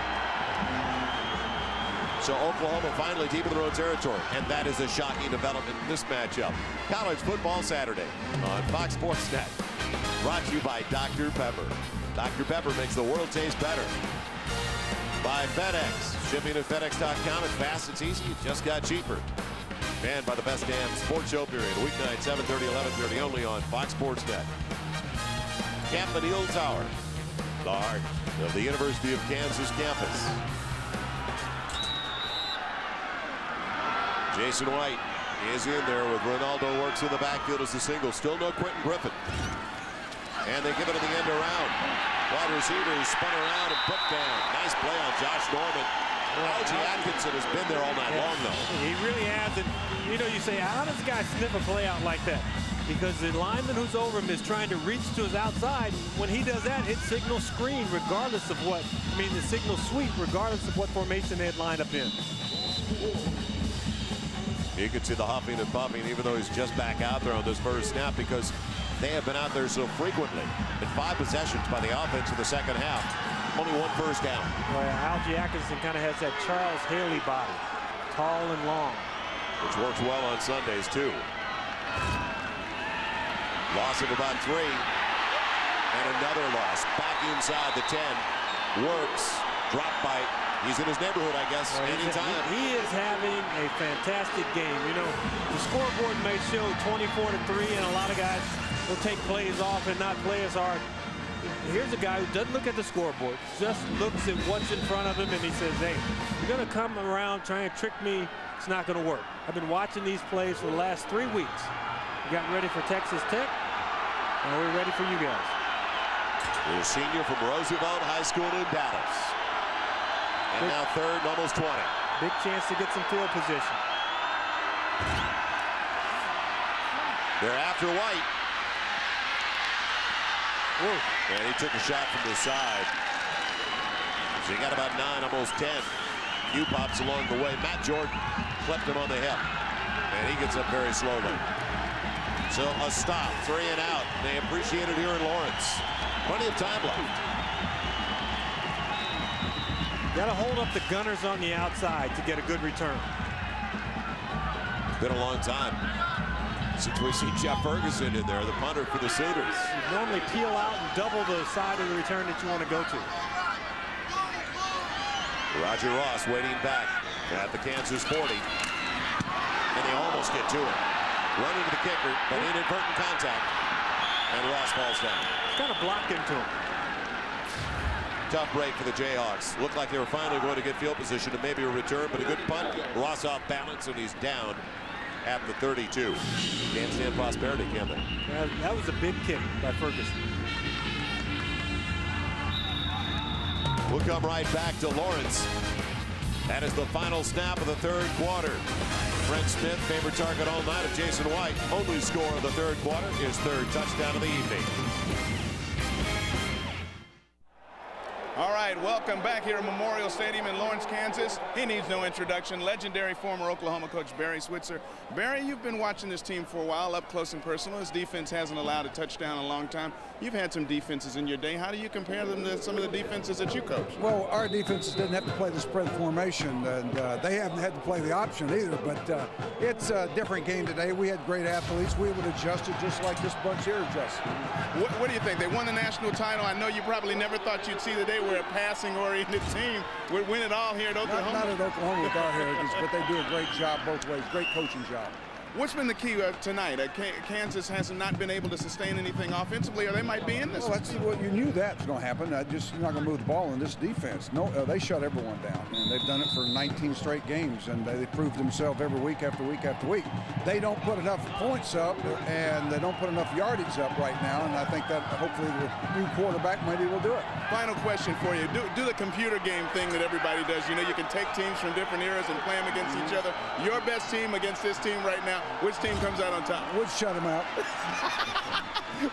So Oklahoma finally deep in their own territory, and that is a shocking development in this matchup. College football Saturday on Fox Sports Net. Brought to you by Dr. Pepper. Dr. Pepper makes the world taste better. By FedEx. Shipping at FedEx.com. It's fast, it's easy, it just got cheaper. And by the best damn sports show period. Weeknight, 7:30, 11:30, only on Fox Sports Net. Campanile Tower, the heart of the University of Kansas campus. Jason White is in there with Ronaldo works in the backfield as the single. Still no Quentin Griffin. And they give it to the end around. Wide receivers spun around and put down. Nice play on Josh Norman. Algie Atkinson has been there all night long, though. He really has. And, you know, you say, how does a guy sniff a play out like that? Because the lineman who's over him is trying to reach to his outside. When he does that, it signals screen regardless of what, the signal sweep regardless of what formation they had lined up in. You can see the huffing and puffing, even though he's just back out there on this first snap, because they have been out there so frequently. In 5 possessions by the offense in the second half, only 1 first down. Well, Algie Atkinson kind of has that Charles Haley body, tall and long. Which works well on Sundays, too. Loss of about 3. And another loss. Back inside the 10. Works. Drop by. He's in his neighborhood, I guess, anytime. He is having a fantastic game. You know, the scoreboard may show 24-3, and a lot of guys will take plays off and not play as hard. Here's a guy who doesn't look at the scoreboard, just looks at what's in front of him, and he says, hey, you're going to come around trying to trick me. It's not going to work. I've been watching these plays for the last 3 weeks. We got ready for Texas Tech, and we're ready for you guys. The senior from Roosevelt High School in Dallas. And now 3rd and almost 20. Big chance to get some field position. They're after White. Whoa. And he took a shot from the side. So he got about 9, almost 10. Few pops along the way. Matt Jordan clipped him on the hip. And he gets up very slowly. So a stop, 3 and out. They appreciate it here in Lawrence. Plenty of time left. Got to hold up the gunners on the outside to get a good return. Been a long time since we see Jeff Ferguson in there, the punter for the Sooners. You normally peel out and double the side of the return that you want to go to. Roger Ross waiting back at the Kansas 40. And they almost get to it. Run into the kicker, but inadvertent contact. And Ross falls down. Kind of blocked into him. Tough break for the Jayhawks. Looked like they were finally going to get field position and maybe a return, but a good punt. Ross off balance, and he's down at the 32. Can't stand prosperity, can they? Yeah, that was a big kick by Ferguson. We'll come right back to Lawrence. That is the final snap of the third quarter. Brent Smith, favorite target all night of Jason White. Only score of the third quarter, his third touchdown of the evening. All right, welcome back here at Memorial Stadium in Lawrence, Kansas. He needs no introduction. Legendary former Oklahoma coach Barry Switzer. Barry, you've been watching this team for a while, up close and personal. His defense hasn't allowed a touchdown in a long time. You've had some defenses in your day. How do you compare them to some of the defenses that you coach? Well, our defenses didn't have to play the spread formation, and they haven't had to play the option either. But it's a different game today. We had great athletes. We would adjust it just like this bunch here adjusted. What do you think? They won the national title. I know you probably never thought you'd see the day where a passing-oriented team would win it all here at Oklahoma. Not at Oklahoma with our heritage, but they do a great job both ways. Great coaching job. What's been the key tonight? Kansas has not been able to sustain anything offensively, or they might be in this. Well, that's what you knew that's going to happen. Just you're not going to move the ball in this defense. No, they shut everyone down, and they've done it for 19 straight games, and they prove themselves every week after week after week. They don't put enough points up, and they don't put enough yardage up right now, and I think that hopefully the new quarterback maybe will do it. Final question for you. Do the computer game thing that everybody does. You know, you can take teams from different eras and play them against each other. Your best team against this team right now, which team comes out on top? Would shut them out.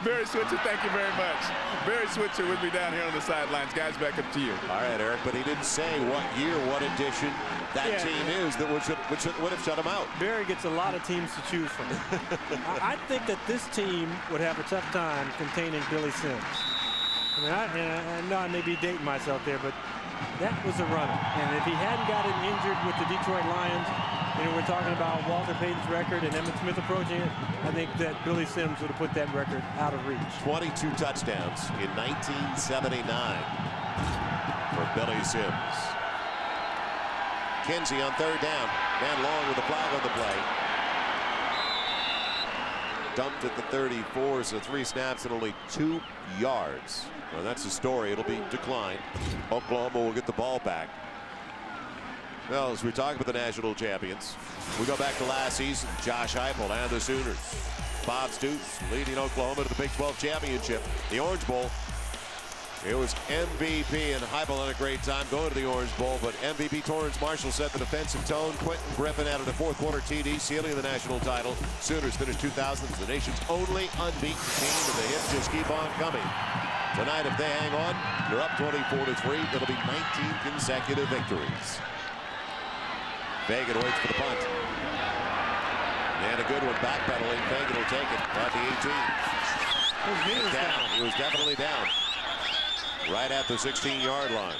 Barry Switzer, thank you very much. Barry Switzer with me down here on the sidelines. Guys, back up to you. All right, Eric, but he didn't say what year, what edition that team is that would have shut him out. Barry gets a lot of teams to choose from. I think that this team would have a tough time containing Billy Sims. I mean, I know I may be dating myself there, but that was a runner. And if he hadn't gotten injured with the Detroit Lions, you know, we're talking about Walter Payton's record and Emmitt Smith approaching it, I think that Billy Sims would have put that record out of reach. 22 touchdowns in 1979 for Billy Sims. Kinsey on third down. Man long with a flag on the play. Dumped at the 34, so 3 snaps and only 2 yards. Well, that's the story. It'll be declined. Oklahoma will get the ball back. Well, as we talk about the national champions, we go back to last season. Josh Heupel and the Sooners. Bob Stoops leading Oklahoma to the Big 12 championship. The Orange Bowl. It was MVP, and Heupel had a great time going to the Orange Bowl, but MVP Torrance Marshall set the defensive tone. Quentin Griffin added a fourth quarter TD, sealing the national title. Sooners finished 2000 as the nation's only unbeaten team, and the hits just keep on coming. Tonight, if they hang on, they're up 24-3. It'll be 19 consecutive victories. Fagan waits for the punt. And a good one, backpedaling. Fagan will take it at the 18. Down. He was definitely down. Right at the 16-yard line.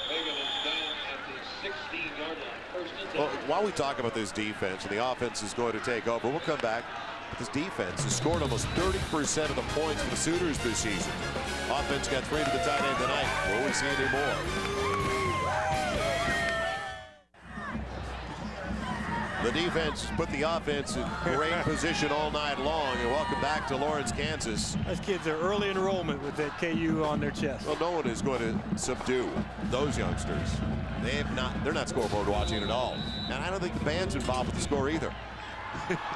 Well, while we talk about this defense and the offense is going to take over, we'll come back. But this defense has scored almost 30% of the points for the Sooners this season. Offense got 3 to the tight end tonight. Will we see any more? The defense put the offense in great position all night long. And welcome back to Lawrence, Kansas. Those kids are early enrollment with that KU on their chest. Well, no one is going to subdue those youngsters. They're not scoreboard watching at all. And I don't think the band's involved with the score either.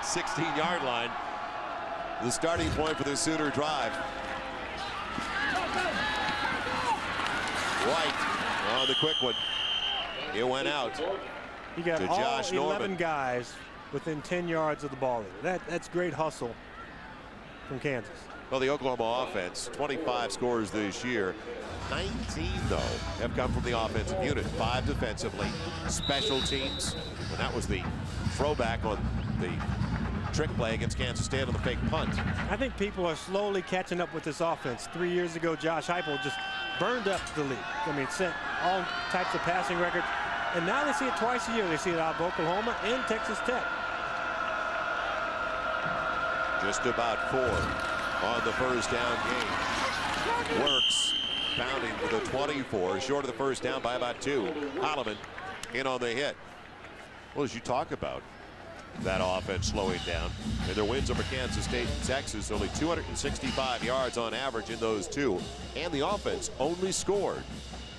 16-yard line. The starting point for this Sooner drive. White on the quick one. It went out. You got to all Josh 11 Norman. guys within 10 yards of the ball. That's great hustle from Kansas. Well, the Oklahoma offense, 25 scores this year. 19, though, have come from the offensive unit. 5 defensively. Special teams. And that was the throwback on the trick play against Kansas State on the fake punt. I think people are slowly catching up with this offense. 3 years ago, Josh Heupel just burned up the league. I mean, set all types of passing records. And now they see it twice a year. They see it out of Oklahoma and Texas Tech. Just about 4 on the first down game. Works pounding for the 24, short of the first down by about 2. Holloman in on the hit. Well, as you talk about that offense slowing down, and their wins over Kansas State and Texas, only 265 yards on average in those 2, and the offense only scored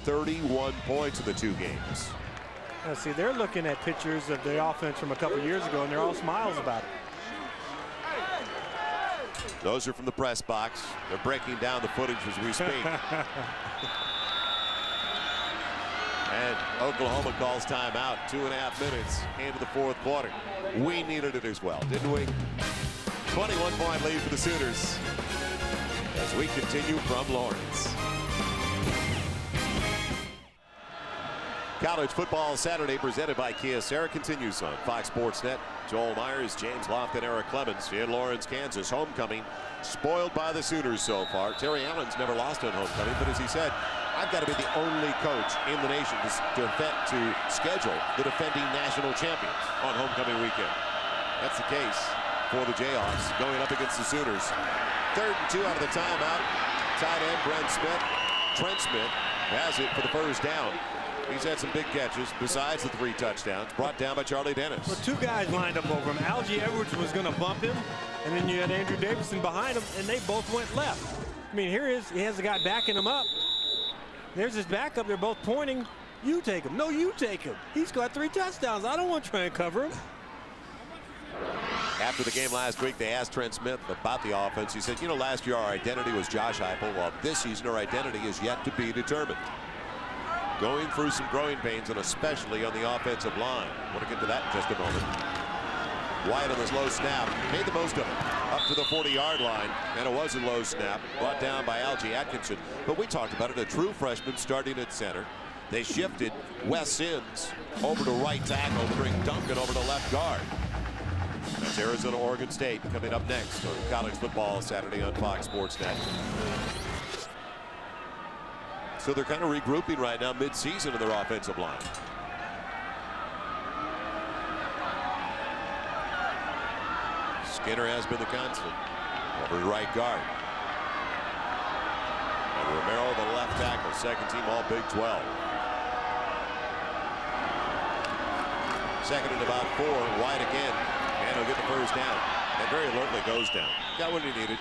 31 points in the 2 games. Now, see, they're looking at pictures of the offense from a couple years ago, and they're all smiles about it. Those are from the press box. They're breaking down the footage as we speak. And Oklahoma calls timeout. 2.5 minutes into the 4th quarter. We needed it as well, didn't we? 21-point lead for the Sooners as we continue from Lawrence. College Football Saturday presented by Kyocera continues on Fox Sports Net. Joel Myers, James Lofton, Eric Clemens in Lawrence, Kansas. Homecoming spoiled by the Sooners so far. Terry Allen's never lost on homecoming, but as he said, I've got to be the only coach in the nation to schedule the defending national champions on homecoming weekend. That's the case for the Jayhawks going up against the Sooners. 3rd and 2 out of the timeout. Tight end Trent Smith has it for the first down. He's had some big catches besides the 3 touchdowns brought down by Charlie Dennis. Well, 2 guys lined up over him. Algie Edwards was going to bump him, and then you had Andrew Davison behind him, and they both went left. I mean, here he has a guy backing him up. There's his backup. They're both pointing. You take him. No, you take him. He's got 3 touchdowns. I don't want to try and cover him. After the game last week, they asked Trent Smith about the offense. He said, you know, last year our identity was Josh Heupel. Well, this season our identity is yet to be determined. Going through some growing pains, and especially on the offensive line. I want to get to that in just a moment. White on this low snap, made the most of it. Up to the 40-yard line, and it was a low snap, brought down by Algie Atkinson. But we talked about it, a true freshman starting at center. They shifted Wes Sims over to right tackle to bring Duncan over to left guard. That's Arizona, Oregon State coming up next on College Football Saturday on Fox Sports Net. So they're kind of regrouping right now mid-season in their offensive line. Skinner has been the constant over to right guard. And Romero, the left tackle, 2nd team all Big 12. 2nd and about 4, White again, and he'll get the first down. And very alertly goes down. Got what he needed.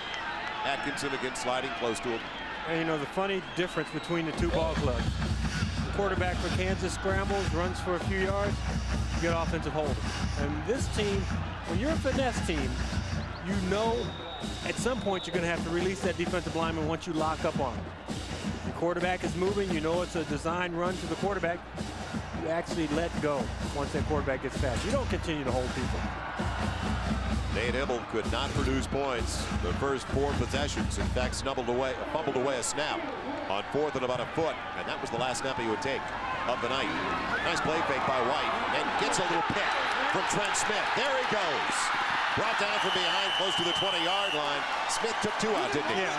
Atkinson again sliding close to him. And you know the funny difference between the 2 ball clubs. The quarterback for Kansas scrambles, runs for a few yards, you get offensive holding. And this team, when you're a finesse team, you know at some point you're going to have to release that defensive lineman once you lock up on him. Your quarterback is moving, you know it's a design run to the quarterback. You actually let go once that quarterback gets past. You don't continue to hold people. Nate Hibble could not produce points the first 4 possessions. In fact, fumbled away a snap on 4th and about a foot, and that was the last snap he would take of the night. Nice play fake by White, and gets a little pick from Trent Smith. There he goes. Brought down from behind, close to the 20-yard line. Smith took 2 out, didn't he? Yeah.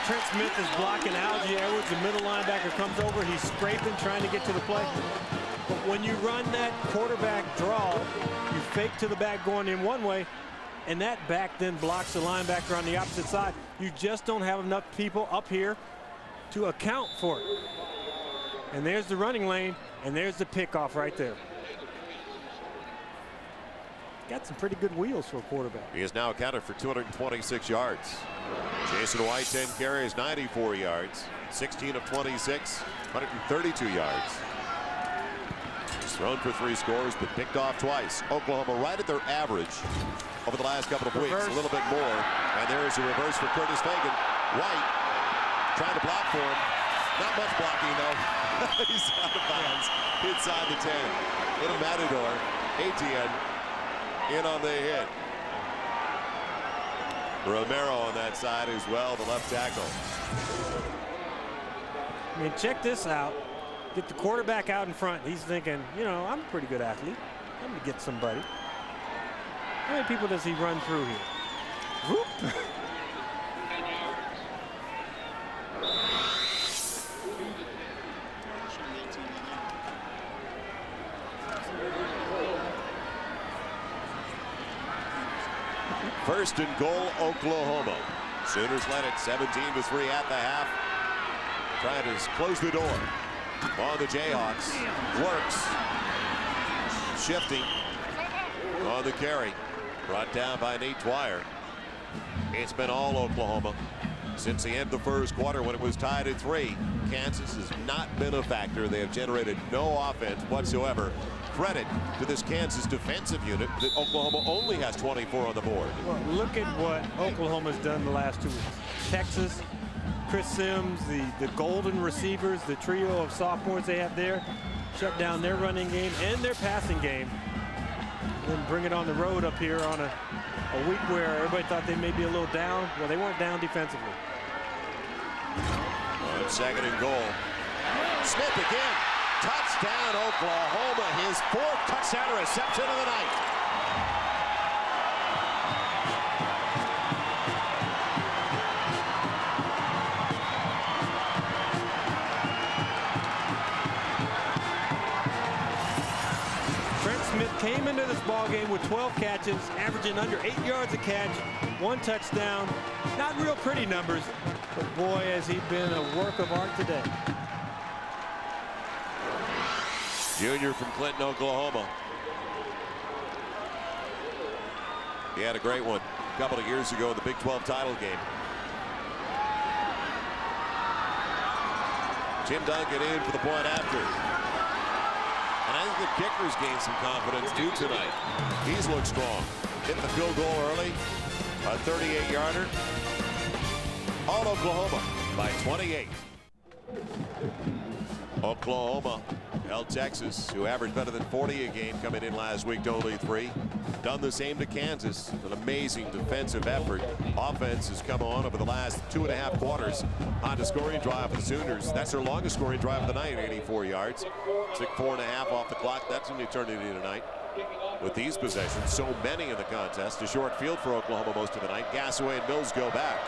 Trent Smith is blocking Algie Edwards. The middle linebacker comes over. He's scraping, trying to get to the play. But when you run that quarterback draw, you fake to the back going in one way, and that back then blocks the linebacker on the opposite side. You just don't have enough people up here to account for it. And there's the running lane, and there's the pickoff right there. Got some pretty good wheels for a quarterback. He is now accounted for 226 yards. Jason White, 10 carries, 94 yards. 16 of 26, 132 yards. He's thrown for 3 scores, but picked off twice. Oklahoma right at their average over the last couple of weeks, a little bit more. And there's a reverse for Curtis Fagan. White trying to block for him. Not much blocking, though. He's out of bounds inside the 10. Little Matador, Etienne, in on the hit. Romero on that side as well, the left tackle. I mean, check this out. Get the quarterback out in front. He's thinking, you know, I'm a pretty good athlete. I'm going to get somebody. How many people does he run through here? Whoop. First and goal, Oklahoma. Sooners led it 17-3 at the half. Trying to close the door on the Jayhawks. Works. Shifting on the carry. Brought down by Nate Dwyer. It's been all Oklahoma since the end of the first quarter when it was tied at 3. Kansas has not been a factor. They have generated no offense whatsoever. Credit to this Kansas defensive unit that Oklahoma only has 24 on the board. Well, look at what Oklahoma's done the last 2 weeks. Texas, Chris Sims, the golden receivers, the trio of sophomores they have there, shut down their running game and their passing game. And then bring it on the road up here on a week where everybody thought they may be a little down. Well, they weren't down defensively. On second and goal. Smith again. Touchdown, Oklahoma. His 4th touchdown reception of the night. Trent Smith came into this ball game with 12 catches, averaging under 8 yards a catch, 1 touchdown. Not real pretty numbers, but boy, has he been a work of art today. Junior from Clinton, Oklahoma. He had a great one a couple of years ago in the Big 12 title game. Tim Duncan in for the point after. And I think the kickers gained some confidence too tonight. He's looked strong. Hit the field goal early. A 38-yarder. All Oklahoma by 28. Oklahoma held Texas, who averaged better than 40 a game coming in last week, to only 3. Done the same to Kansas. An amazing defensive effort. Offense has come on over the last 2.5 quarters on the scoring drive for the Sooners. That's their longest scoring drive of the night, 84 yards. Took 4.5 off the clock. That's an eternity tonight. With these possessions, so many in the contest. A short field for Oklahoma most of the night. Gassaway and Mills go back.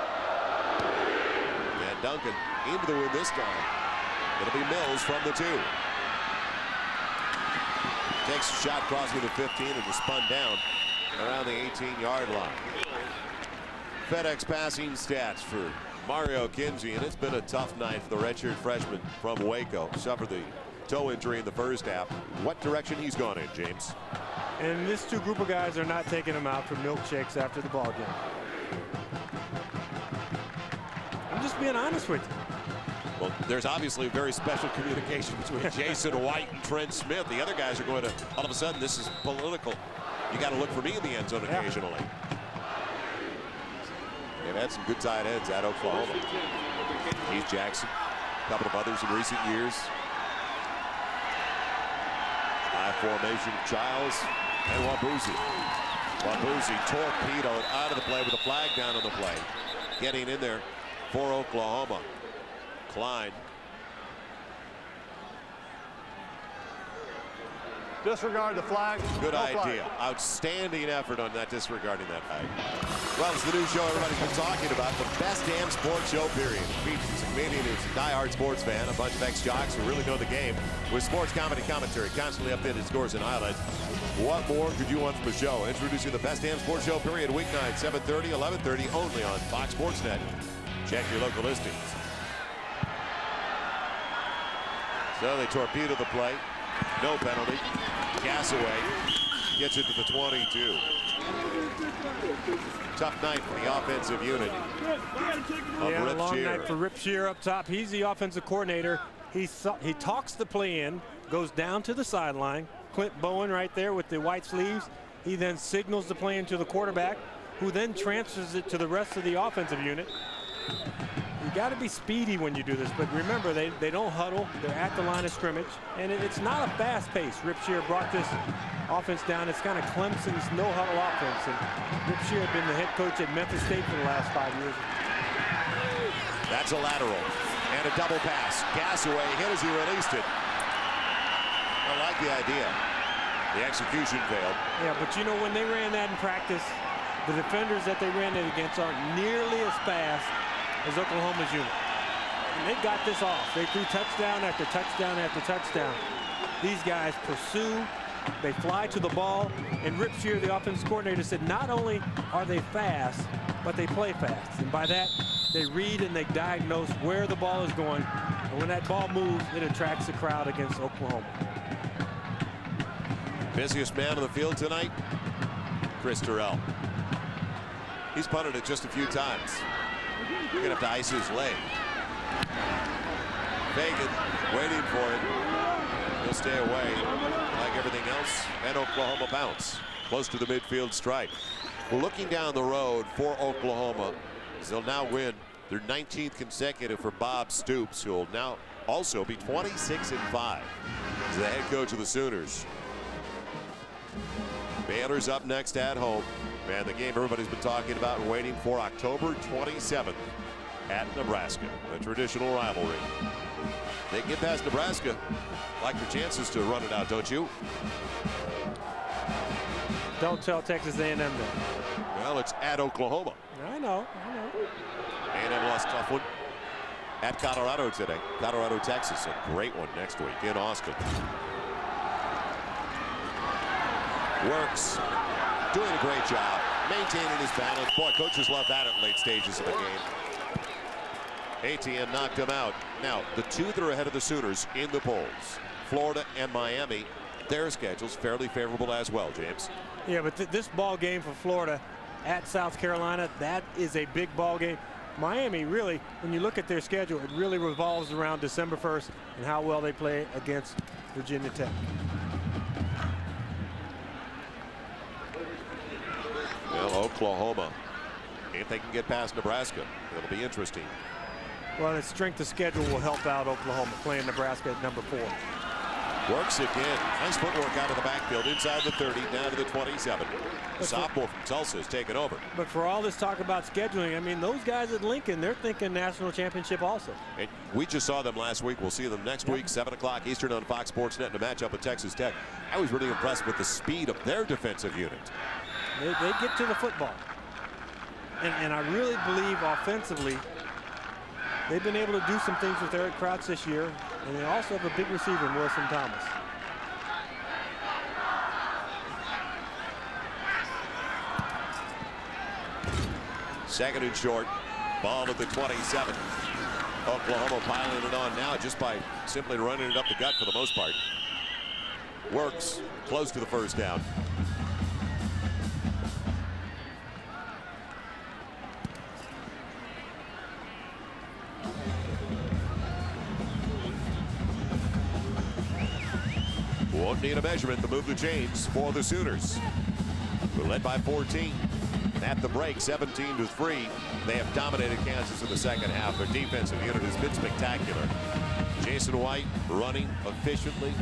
And Duncan into the win this time. It'll be Mills from the 2. Takes a shot crossing the 15 and is spun down around the 18-yard line. FedEx passing stats for Mario Kinsey, and it's been a tough night for the redshirt freshman from Waco. Suffered the toe injury in the first half. What direction he's gone in, James? And this group of guys are not taking him out for milkshakes after the ball game. I'm just being honest with you. Well, there's obviously very special communication between Jason White and Trent Smith. The other guys are going to, all of a sudden, this is political. You got to look for me in the end zone occasionally. They've had some good tight ends at Oklahoma. Keith Jackson, a couple of others in recent years. High formation, Childs and Wabuzzi. Wabuzzi torpedoed out of the play with a flag down on the play. Getting in there for Oklahoma. Klein. Disregard the flag. Good no idea. flag. Outstanding effort on that, disregarding that flag. Well, it's the new show everybody's been talking about, the best damn sports show, period. It features a comedian who's a diehard sports fan, a bunch of ex-jocks who really know the game, with sports comedy commentary, constantly updated scores and highlights. What more could you want from a show? Introducing the best damn sports show, period, weeknight, 7:30, 11:30, only on Fox Sports Net. Check your local listings. So they torpedo the play. No penalty. Gassaway gets it to the 22. Tough night for the offensive unit. Yeah, a long night for Rip Shear up top. He's the offensive coordinator. He talks the play in, goes down to the sideline. Clint Bowen right there with the white sleeves. He then signals the play in to the quarterback, who then transfers it to the rest of the offensive unit. You got to be speedy when you do this, but remember, they don't huddle. They're at the line of scrimmage, and it's not a fast pace. Rip Shear brought this offense down. It's kind of Clemson's no-huddle offense, and Rip Shear had been the head coach at Memphis State for the last 5 years. That's a lateral and a double pass. Gassaway hit as he released it. I like the idea. The execution failed. Yeah, but you know, when they ran that in practice, the defenders that they ran it against aren't nearly as fast as Oklahoma's unit. And they got this off. They threw touchdown after touchdown after touchdown. These guys pursue, they fly to the ball, and Rip Shear, the offensive coordinator, said not only are they fast, but they play fast. And by that, they read and they diagnose where the ball is going. And when that ball moves, it attracts the crowd against Oklahoma. Busiest man on the field tonight, Chris Terrell. He's punted it just a few times. You're gonna have to ice his leg. Fagan waiting for it. He'll stay away like everything else, and Oklahoma bounce close to the midfield stripe. Well, looking down the road for Oklahoma, they'll now win their 19th consecutive for Bob Stoops, who will now also be 26-5 as the head coach of the Sooners. Baylor's up next at home. Man, the game everybody's been talking about and waiting for, October 27th at Nebraska, a traditional rivalry. They get past Nebraska, like their chances to run it out, don't you? Don't tell Texas A&M that. Well, it's at Oklahoma. I know. A&M lost a tough one at Colorado today. Colorado, Texas, a great one next week in Austin. Works, doing a great job, maintaining his balance. Boy, coaches love that at late stages of the game. ATN knocked him out. Now, the two that are ahead of the Sooners in the polls, Florida and Miami, their schedule's fairly favorable as well, James. Yeah, but this ball game for Florida at South Carolina, that is a big ball game. Miami, really, when you look at their schedule, it really revolves around December 1st and how well they play against Virginia Tech. Well, Oklahoma, if they can get past Nebraska, it'll be interesting. Well, the strength of schedule will help out Oklahoma playing Nebraska at number 4. Works again. Nice footwork out of the backfield, inside the 30, down to the 27. The sophomore from Tulsa has taken over. But for all this talk about scheduling, I mean, those guys at Lincoln, they're thinking national championship also. And we just saw them last week. We'll see them next week, 7 o'clock Eastern on Fox Sports Net in a matchup with Texas Tech. I was really impressed with the speed of their defensive unit. They get to the football. And I really believe offensively, they've been able to do some things with Eric Crouch this year. And they also have a big receiver in Wilson Thomas. Second and short. Ball at the 27. Oklahoma piling it on now just by simply running it up the gut for the most part. Works close to the first down. Won't need a measurement to move the chains for the Sooners. We're led by 14. At the break, 17-3. They have dominated Kansas in the second half. Their defensive unit has been spectacular. Jason White running efficiently.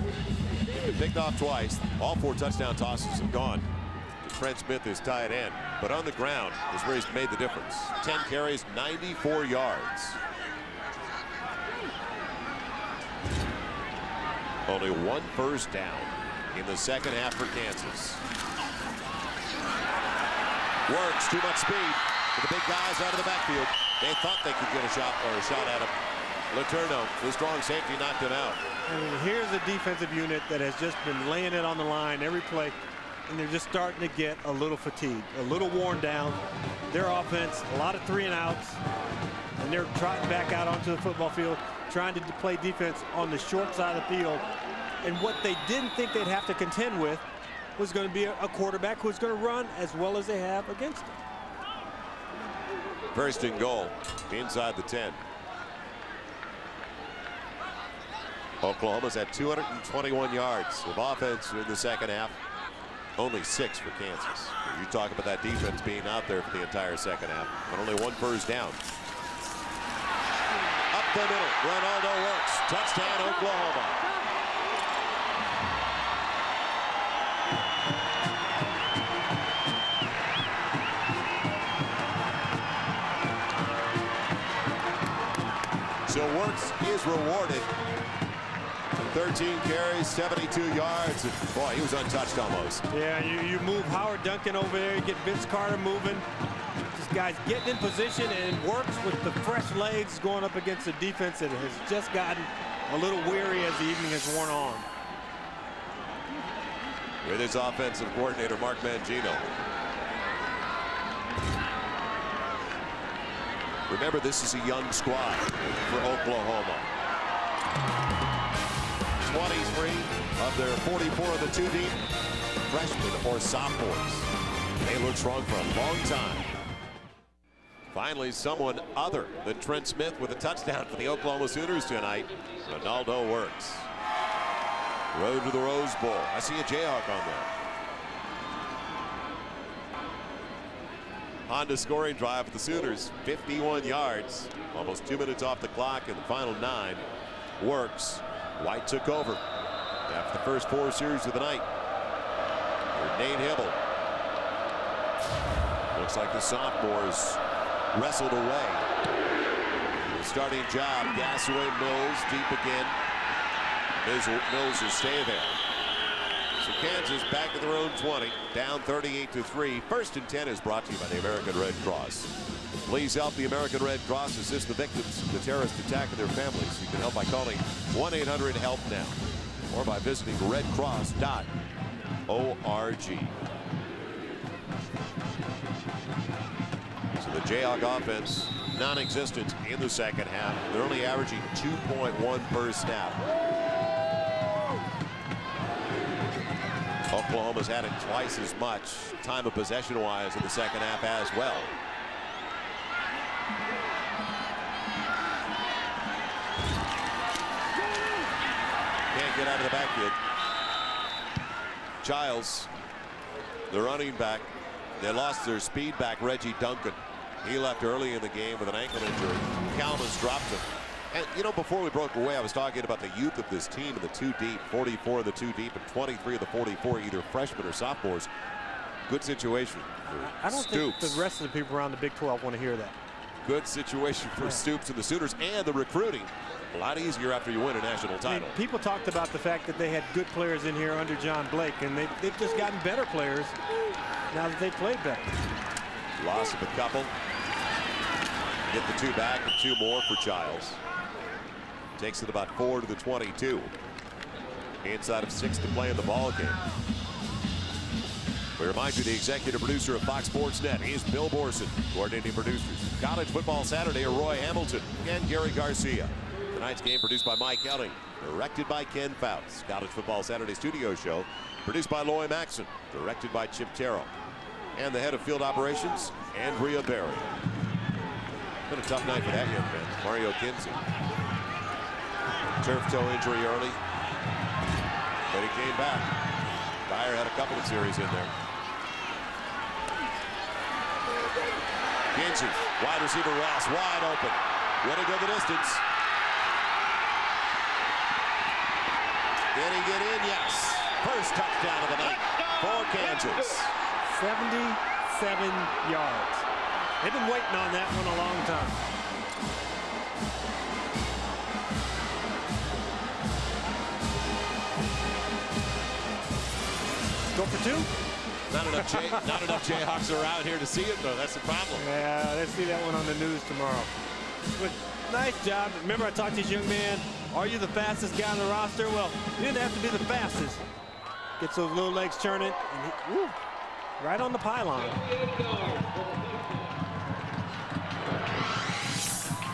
They've been picked off twice. All 4 touchdown tosses have gone to Trent Smith, his tight end. But on the ground is where he's made the difference. 10 carries, 94 yards. Only 1 first down in the second half for Kansas. Works, too much speed for the big guys out of the backfield. They thought they could get a shot at him. Letourneau, the strong safety, knocked him out. I mean, here's a defensive unit that has just been laying it on the line every play, and they're just starting to get a little fatigued, a little worn down. Their offense, a lot of 3 and outs, and they're trotting back out onto the football field, trying to play defense on the short side of the field. And what they didn't think they'd have to contend with was going to be a quarterback who's going to run as well as they have against him. First and goal inside the 10. Oklahoma's at 221 yards of offense in the second half. Only 6 for Kansas. You talk about that defense being out there for the entire second half, but only 1 first down. Up the middle, Ronaldo Works. Touchdown, Oklahoma. So Works is rewarded 13 carries, 72 yards. And boy, he was untouched almost. Yeah, you move Howard Duncan over there, you get Vince Carter moving. This guy's getting in position and works with the fresh legs going up against a defense that has just gotten a little weary as the evening has worn on. With his offensive coordinator, Mark Mangino. Remember, this is a young squad for Oklahoma. 23 of their 44 of the two deep freshmen or sophomores. They look strong for a long time. Finally, someone other than Trent Smith with a touchdown for the Oklahoma Sooners tonight. Ronaldo Works. Road to the Rose Bowl. I see a Jayhawk on there. Honda scoring drive for the Sooners, 51 yards, almost 2 minutes off the clock in the final 9. Works. White took over after the first 4 series of the night. Nate Hibble. Looks like the sophomores wrestled away. The starting job, gas away Mills, deep again. Mills will stay there. So Kansas back to their own 20, down 38-3. First and 10 is brought to you by the American Red Cross. Please help the American Red Cross assist the victims of the terrorist attack and their families. You can help by calling 1-800-HELP-NOW or by visiting redcross.org. So the Jayhawk offense non-existent in the second half. They're only averaging 2.1 per snap. Oklahoma's had it twice as much time of possession-wise in the second half as well. Can't get out of the backfield. Childs, the running back, they lost their speed back, Reggie Duncan. He left early in the game with an ankle injury. Calmus dropped him. And, you know, before we broke away, I was talking about the youth of this team in the two deep, 44 of the two deep and 23 of the 44, either freshmen or sophomores. Good situation for I don't Stoops. think the rest of the people around the Big 12 want to hear that. Good situation for Stoops and the Sooners, and the recruiting. A lot easier after you win a national title. I mean, people talked about the fact that they had good players in here under John Blake, and they've just gotten better players now that they played better. Loss of a couple. Get the 2 back and 2 more for Childs. Takes it about 4 to the 22. Inside of 6 to play in the ball game. We remind you the executive producer of Fox Sports Net is Bill Borson. Coordinating producers College Football Saturday are Roy Hamilton and Gary Garcia. Tonight's game produced by Mike Elling, directed by Ken Fouts. College Football Saturday studio show produced by Loy Maxson, directed by Chip Terrell. And the head of field operations, Andrea Berry. Been a tough night for that young man, Mario Kinsey. Turf toe injury early, but he came back. Dyer had a couple of series in there. Kinsey, wide receiver Ross, wide open. Way to go the distance. Did he get in? Yes. First touchdown of the night for Kansas. 77 yards. They've been waiting on that one a long time. Go for 2? Not enough Jayhawks are out here to see it, though. That's the problem. Yeah, let's see that one on the news tomorrow. But nice job. Remember, I talked to this young man. Are you the fastest guy on the roster? Well, you didn't have to be the fastest. Gets those little legs churning. And he, right on the pylon.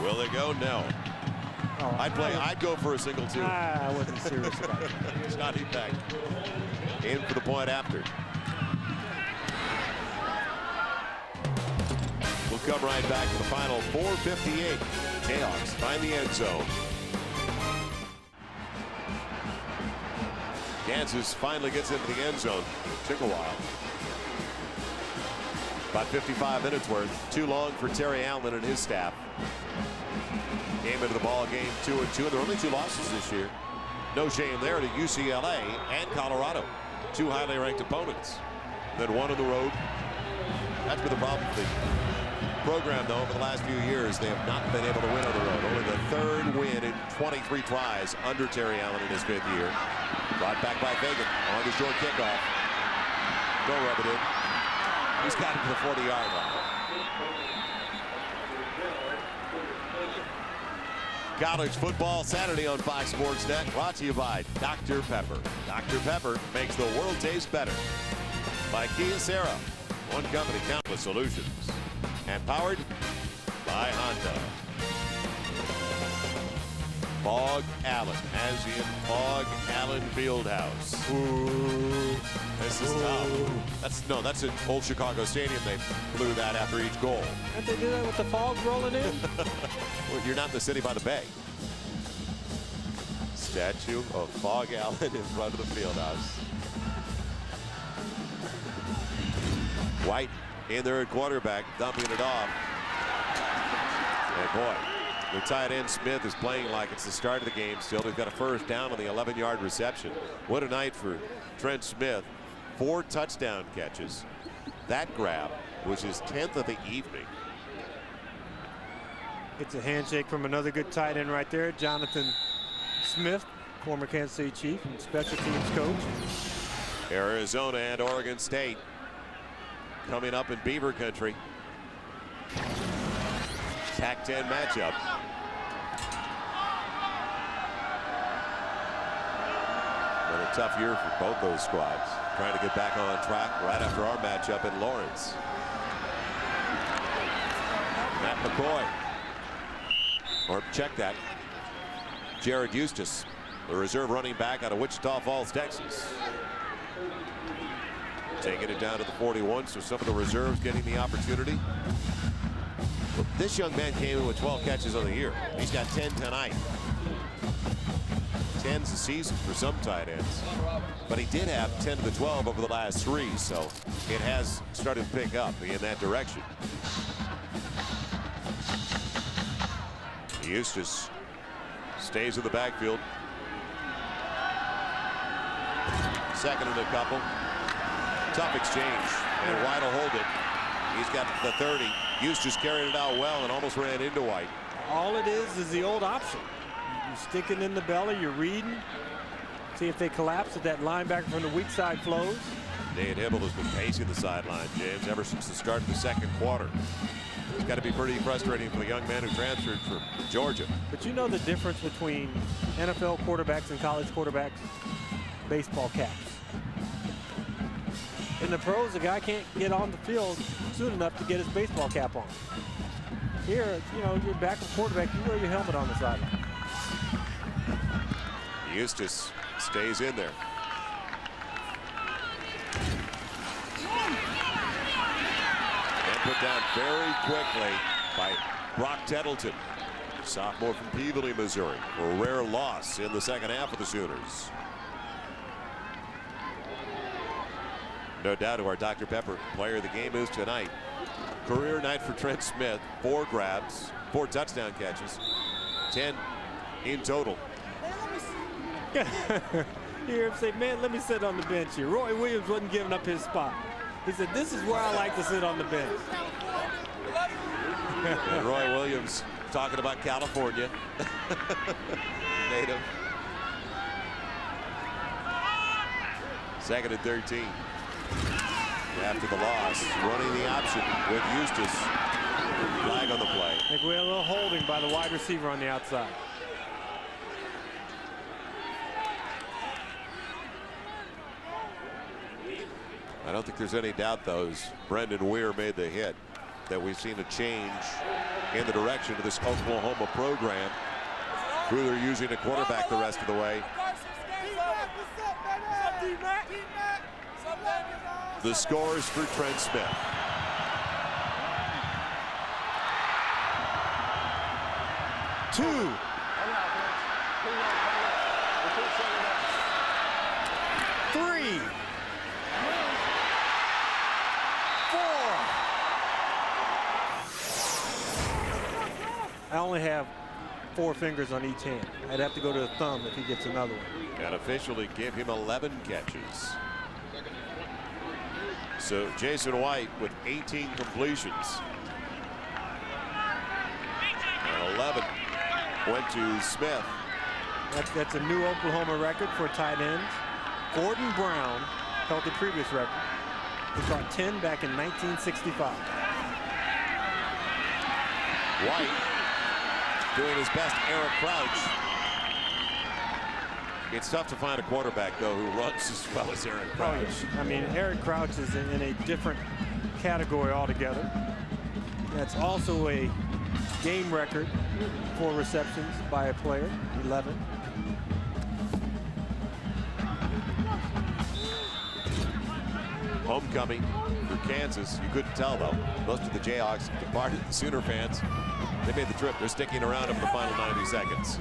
Will they go? No. Oh, I'd go for a single 2. I wasn't serious about it. Scotty Peck in for the point after. We'll come right back to the final 4:58. Jayhawks find the end zone. Kansas finally gets into the end zone. It took a while. About 55 minutes worth. Too long for Terry Allen and his staff. Came into the ball game 2-2. There are only 2 losses this year. No shame there to UCLA and Colorado. 2 highly ranked opponents. Then 1 on the road. That's been the problem for the program, though, over the last few years, they have not been able to win on the road. Only the 3rd win in 23 tries under Terry Allen in his 5th year. Brought back by Fagan on the short kickoff. Don't rub it in. He's got it to the 40-yard line. College football Saturday on Fox Sports Net, brought to you by Dr. Pepper. Dr. Pepper makes the world taste better. By Kia Sarah, one company, countless solutions. And powered by Honda. Fog Allen, as in Fog Allen Fieldhouse. Ooh. This is tough. That's an old Chicago Stadium. They blew that after each goal. Can't they do that with the fog rolling in? Well, you're not in the city by the bay. Statue of Fog Allen in front of the Fieldhouse. White in there at quarterback, dumping it off. And boy, the tight end Smith is playing like it's the start of the game still. He's got a first down on the 11-yard reception. What a night for Trent Smith. 4 touchdown catches. That grab was his 10th of the evening. It's a handshake from another good tight end right there, Jonathan Smith, former Kansas City Chief and special teams coach. Arizona and Oregon State coming up in Beaver Country. Pac-10 matchup. Been a tough year for both those squads. Trying to get back on track right after our matchup in Lawrence. Matt McCoy. Or check that. Jared Eustace, the reserve running back out of Wichita Falls, Texas. Taking it down to the 41, so some of the reserves getting the opportunity. Well, this young man came in with 12 catches on the year. He's got 10 tonight. 10's a season for some tight ends. But he did have 10 to the 12 over the last 3, so it has started to pick up in that direction. Eustace stays in the backfield. Second and a couple. Tough exchange, and White will hold it. He's got the 30. Eustace carried it out well and almost ran into White. All it is the old option. You stick it in the belly, you're reading. See if they collapse, if that linebacker from the weak side flows. Dane Hibble has been pacing the sideline, James, ever since the start of the second quarter. It's got to be pretty frustrating for the young man who transferred from Georgia. But you know the difference between NFL quarterbacks and college quarterbacks? Baseball caps. In the pros, the guy can't get on the field soon enough to get his baseball cap on. Here, you know, you're backup quarterback, you wear your helmet on the sideline. Eustace stays in there. And put down very quickly by Brock Tettleton, sophomore from Peabody, Missouri, for a rare loss in the second half of the Sooners. No doubt who our Dr. Pepper player of the game is tonight. Career night for Trent Smith. 4 grabs, 4 touchdown catches, 10 in total. You hear him say, man, let me sit on the bench here. Roy Williams wasn't giving up his spot. He said, this is where I like to sit on the bench. And Roy Williams talking about California. Native. Second and 13. After the loss, running the option with Eustace. Flag on the play. I think we had a little holding by the wide receiver on the outside. I don't think there's any doubt, though, as Brendan Weir made the hit, that we've seen a change in the direction of this Oklahoma program. Who they're using a quarterback the rest of the way. The scores for Trent Smith. Two. 3. 4. I only have 4 fingers on each hand. I'd have to go to the thumb if he gets another one. And officially give him 11 catches. So Jason White with 18 completions. 11 went to Smith. That's a new Oklahoma record for tight ends. Gordon Brown held the previous record. He caught 10 back in 1965. White doing his best, Eric Crouch. It's tough to find a quarterback, though, who runs as well as Eric Crouch. Oh, yes. I mean, Eric Crouch is in a different category altogether. That's also a game record for receptions by a player, 11. Homecoming for Kansas. You couldn't tell, though. Most of the Jayhawks departed. The Sooner fans, they made the trip. They're sticking around for the final 90 seconds.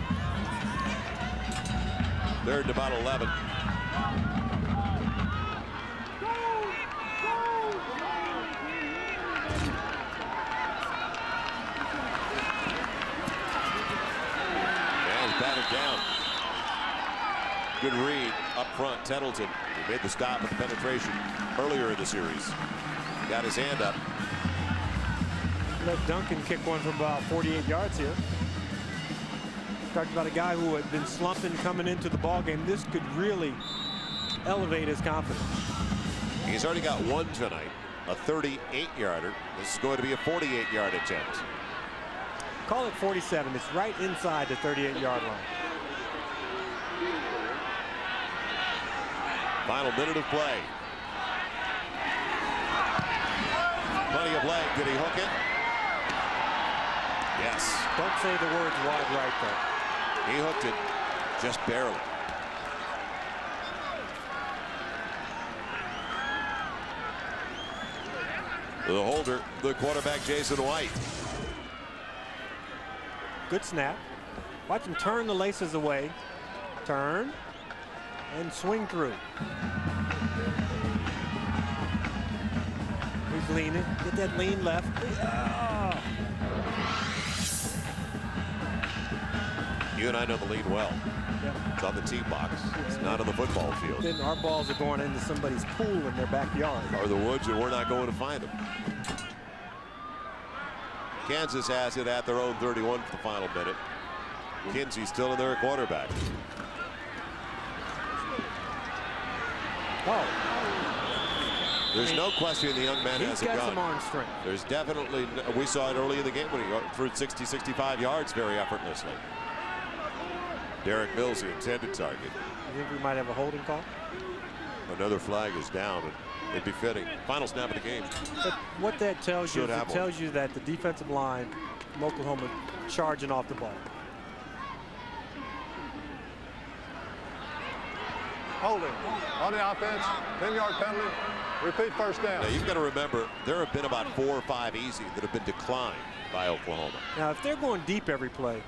Third and about 11. And batted down. Good read up front. Tettleton, who made the stop at the penetration earlier in the series, got his hand up. Let Duncan kick one from about 48 yards here. Talked about a guy who had been slumping coming into the ball game. This could really elevate his confidence. He's already got one tonight, a 38-yarder. This is going to be a 48-yard attempt. Call it 47. It's right inside the 38-yard line. Final minute of play. Plenty of leg. Did he hook it? Yes. Don't say the words wide right, though. He hooked it just barely. The holder, the quarterback, Jason White. Good snap. Watch him turn the laces away. Turn and swing through. He's leaning. Get that lean left. Oh. You and I know the lean well. Yep. It's on the tee box. It's not on the football field. Then our balls are going into somebody's pool in their backyard. Or the woods, and we're not going to find them. Kansas has it at their own 31 for the final minute. Kinsey still in there at quarterback. Oh. There's no question the young man has a gun. He's got some arm strength. There's definitely, we saw it early in the game when he threw 60, 65 yards very effortlessly. Derek Mills, the intended target. You think we might have a holding call? Another flag is down, and it'd be fitting. Final snap of the game. But what that tells you is Should it tells you that the defensive line from Oklahoma charging off the ball. Holding on the offense, 10-yard penalty, repeat first down. Now, you've got to remember, there have been about 4 or 5 easy that have been declined by Oklahoma. Now, if they're going deep every play,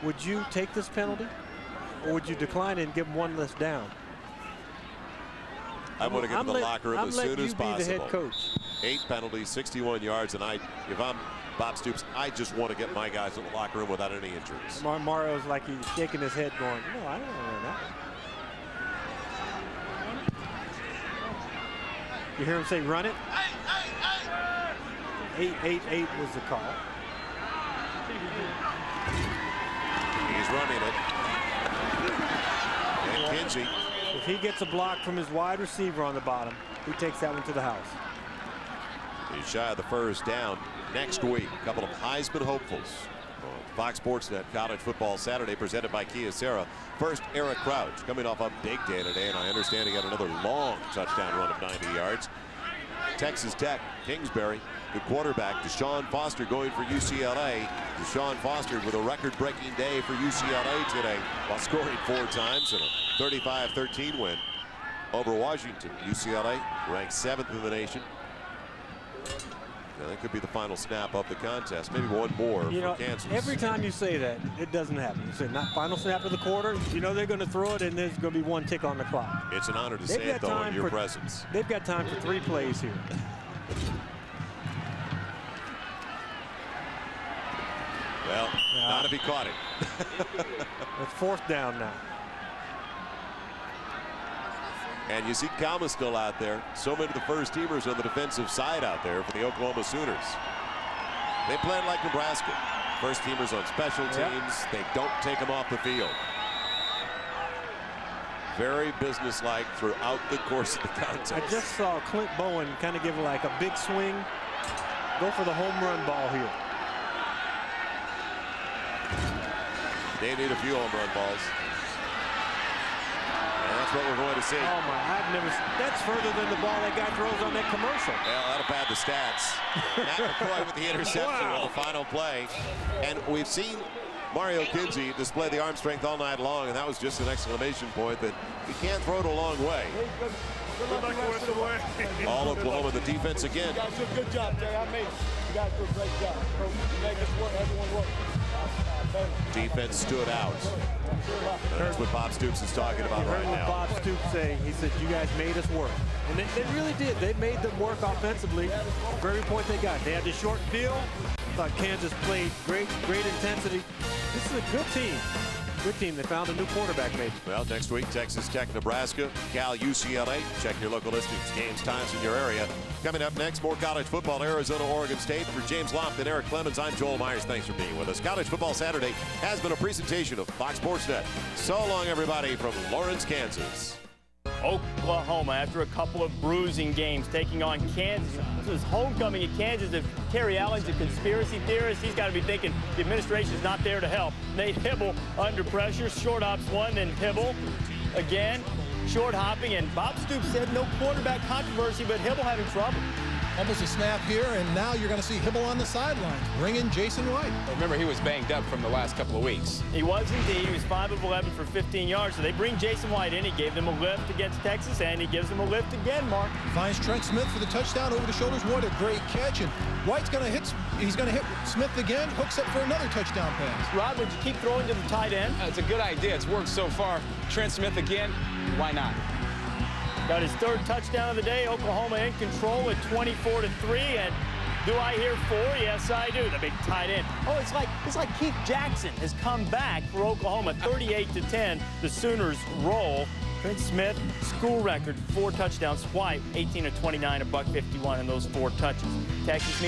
would you take this penalty, or would you decline it and give them one less down? I want to get to the locker room as soon as possible. I'm letting you be the head coach. 8 penalties, 61 yards, and if I'm Bob Stoops, I just want to get my guys in the locker room without any injuries. Mario's like he's shaking his head going, no, I don't want to run that. You hear him say, run it? 8-8-8 was the call. He's running it. And Kinsey. If he gets a block from his wide receiver on the bottom, he takes that one to the house. He's shy of the first down. Next week, a couple of Heisman hopefuls. Fox Sports Net College Football Saturday presented by Kyocera. First, Eric Crouch coming off a big day today, and I understand he got another long touchdown run of 90 yards. Texas Tech, Kingsbury, the quarterback, Deshaun Foster going for UCLA. Deshaun Foster with a record-breaking day for UCLA today while scoring 4 times in a 35-13 win over Washington. UCLA ranked 7th in the nation. Now, that could be the final snap of the contest. Maybe one more for Kansas. Every time you say that, it doesn't happen. You say, not final snap of the quarter, you know they're going to throw it, and there's going to be 1 tick on the clock. It's an honor to say it, though, in your presence. They've got time for 3 plays here. Well, not if he caught it. It's 4th down now. And you see Kalma still out there. So many of the first teamers on the defensive side out there for the Oklahoma Sooners. They played like Nebraska. First teamers on special teams. They don't take them off the field. Very businesslike throughout the course of the contest. I just saw Clint Bowen kind of give like a big swing. Go for the home run ball here. They need a few home run balls. And that's what we're going to see. Oh my, I've never, that's further than the ball that guy throws on that commercial. Well, that'll pad the stats. Matt McCoy with the interception on the final play. And we've seen Mario Kinsey display the arm strength all night long, and that was just an exclamation point that he can't throw it a long way. All Oklahoma, the defense again. You guys do a good job, Jay. I mean, you guys do a great job. You make us work, everyone work. Defense stood out. And that's what Bob Stoops is talking about right now. Bob Stoops saying, he said, you guys made us work. And they really did. They made them work offensively for every point they got. They had the short field. Thought Kansas played great intensity. This is a good team. Good team. They found a new quarterback maybe. Well, next week, Texas Tech, Nebraska, Cal, UCLA. Check your local listings, games, times in your area. Coming up next, more college football, Arizona, Oregon State. For James Loft and Eric Clemens, I'm Joel Myers. Thanks for being with us. College Football Saturday has been a presentation of Fox Sports Net. So long, everybody, from Lawrence, Kansas. Oklahoma, after a couple of bruising games, taking on Kansas. This is homecoming at Kansas. If Terry Allen's a conspiracy theorist, he's got to be thinking the administration's not there to help. Nate Hibble under pressure. Short hops one, and Hibble again. Short hopping, and Bob Stoops said no quarterback controversy, but Hibble having trouble. Almost a snap here, and now you're going to see Hibble on the sidelines. Bring in Jason White. Remember, he was banged up from the last couple of weeks. He was indeed. He was 5 of 11 for 15 yards. So they bring Jason White in. He gave them a lift against Texas, and he gives them a lift again, Mark. Finds Trent Smith for the touchdown over the shoulders. What a great catch. And White's going to hit. He's going to hit Smith again. Hooks up for another touchdown pass. Rod, would you keep throwing to the tight end? It's a good idea. It's worked so far. Trent Smith again. Why not? Got his 3rd touchdown of the day. Oklahoma in control at 24-3. And do I hear 4? Yes, I do. The big tight end. Oh, it's like Keith Jackson has come back for Oklahoma. 38-10. The Sooners roll. Trent Smith, school record, 4 touchdowns. White, 18-29, $151 in those 4 touches. Texas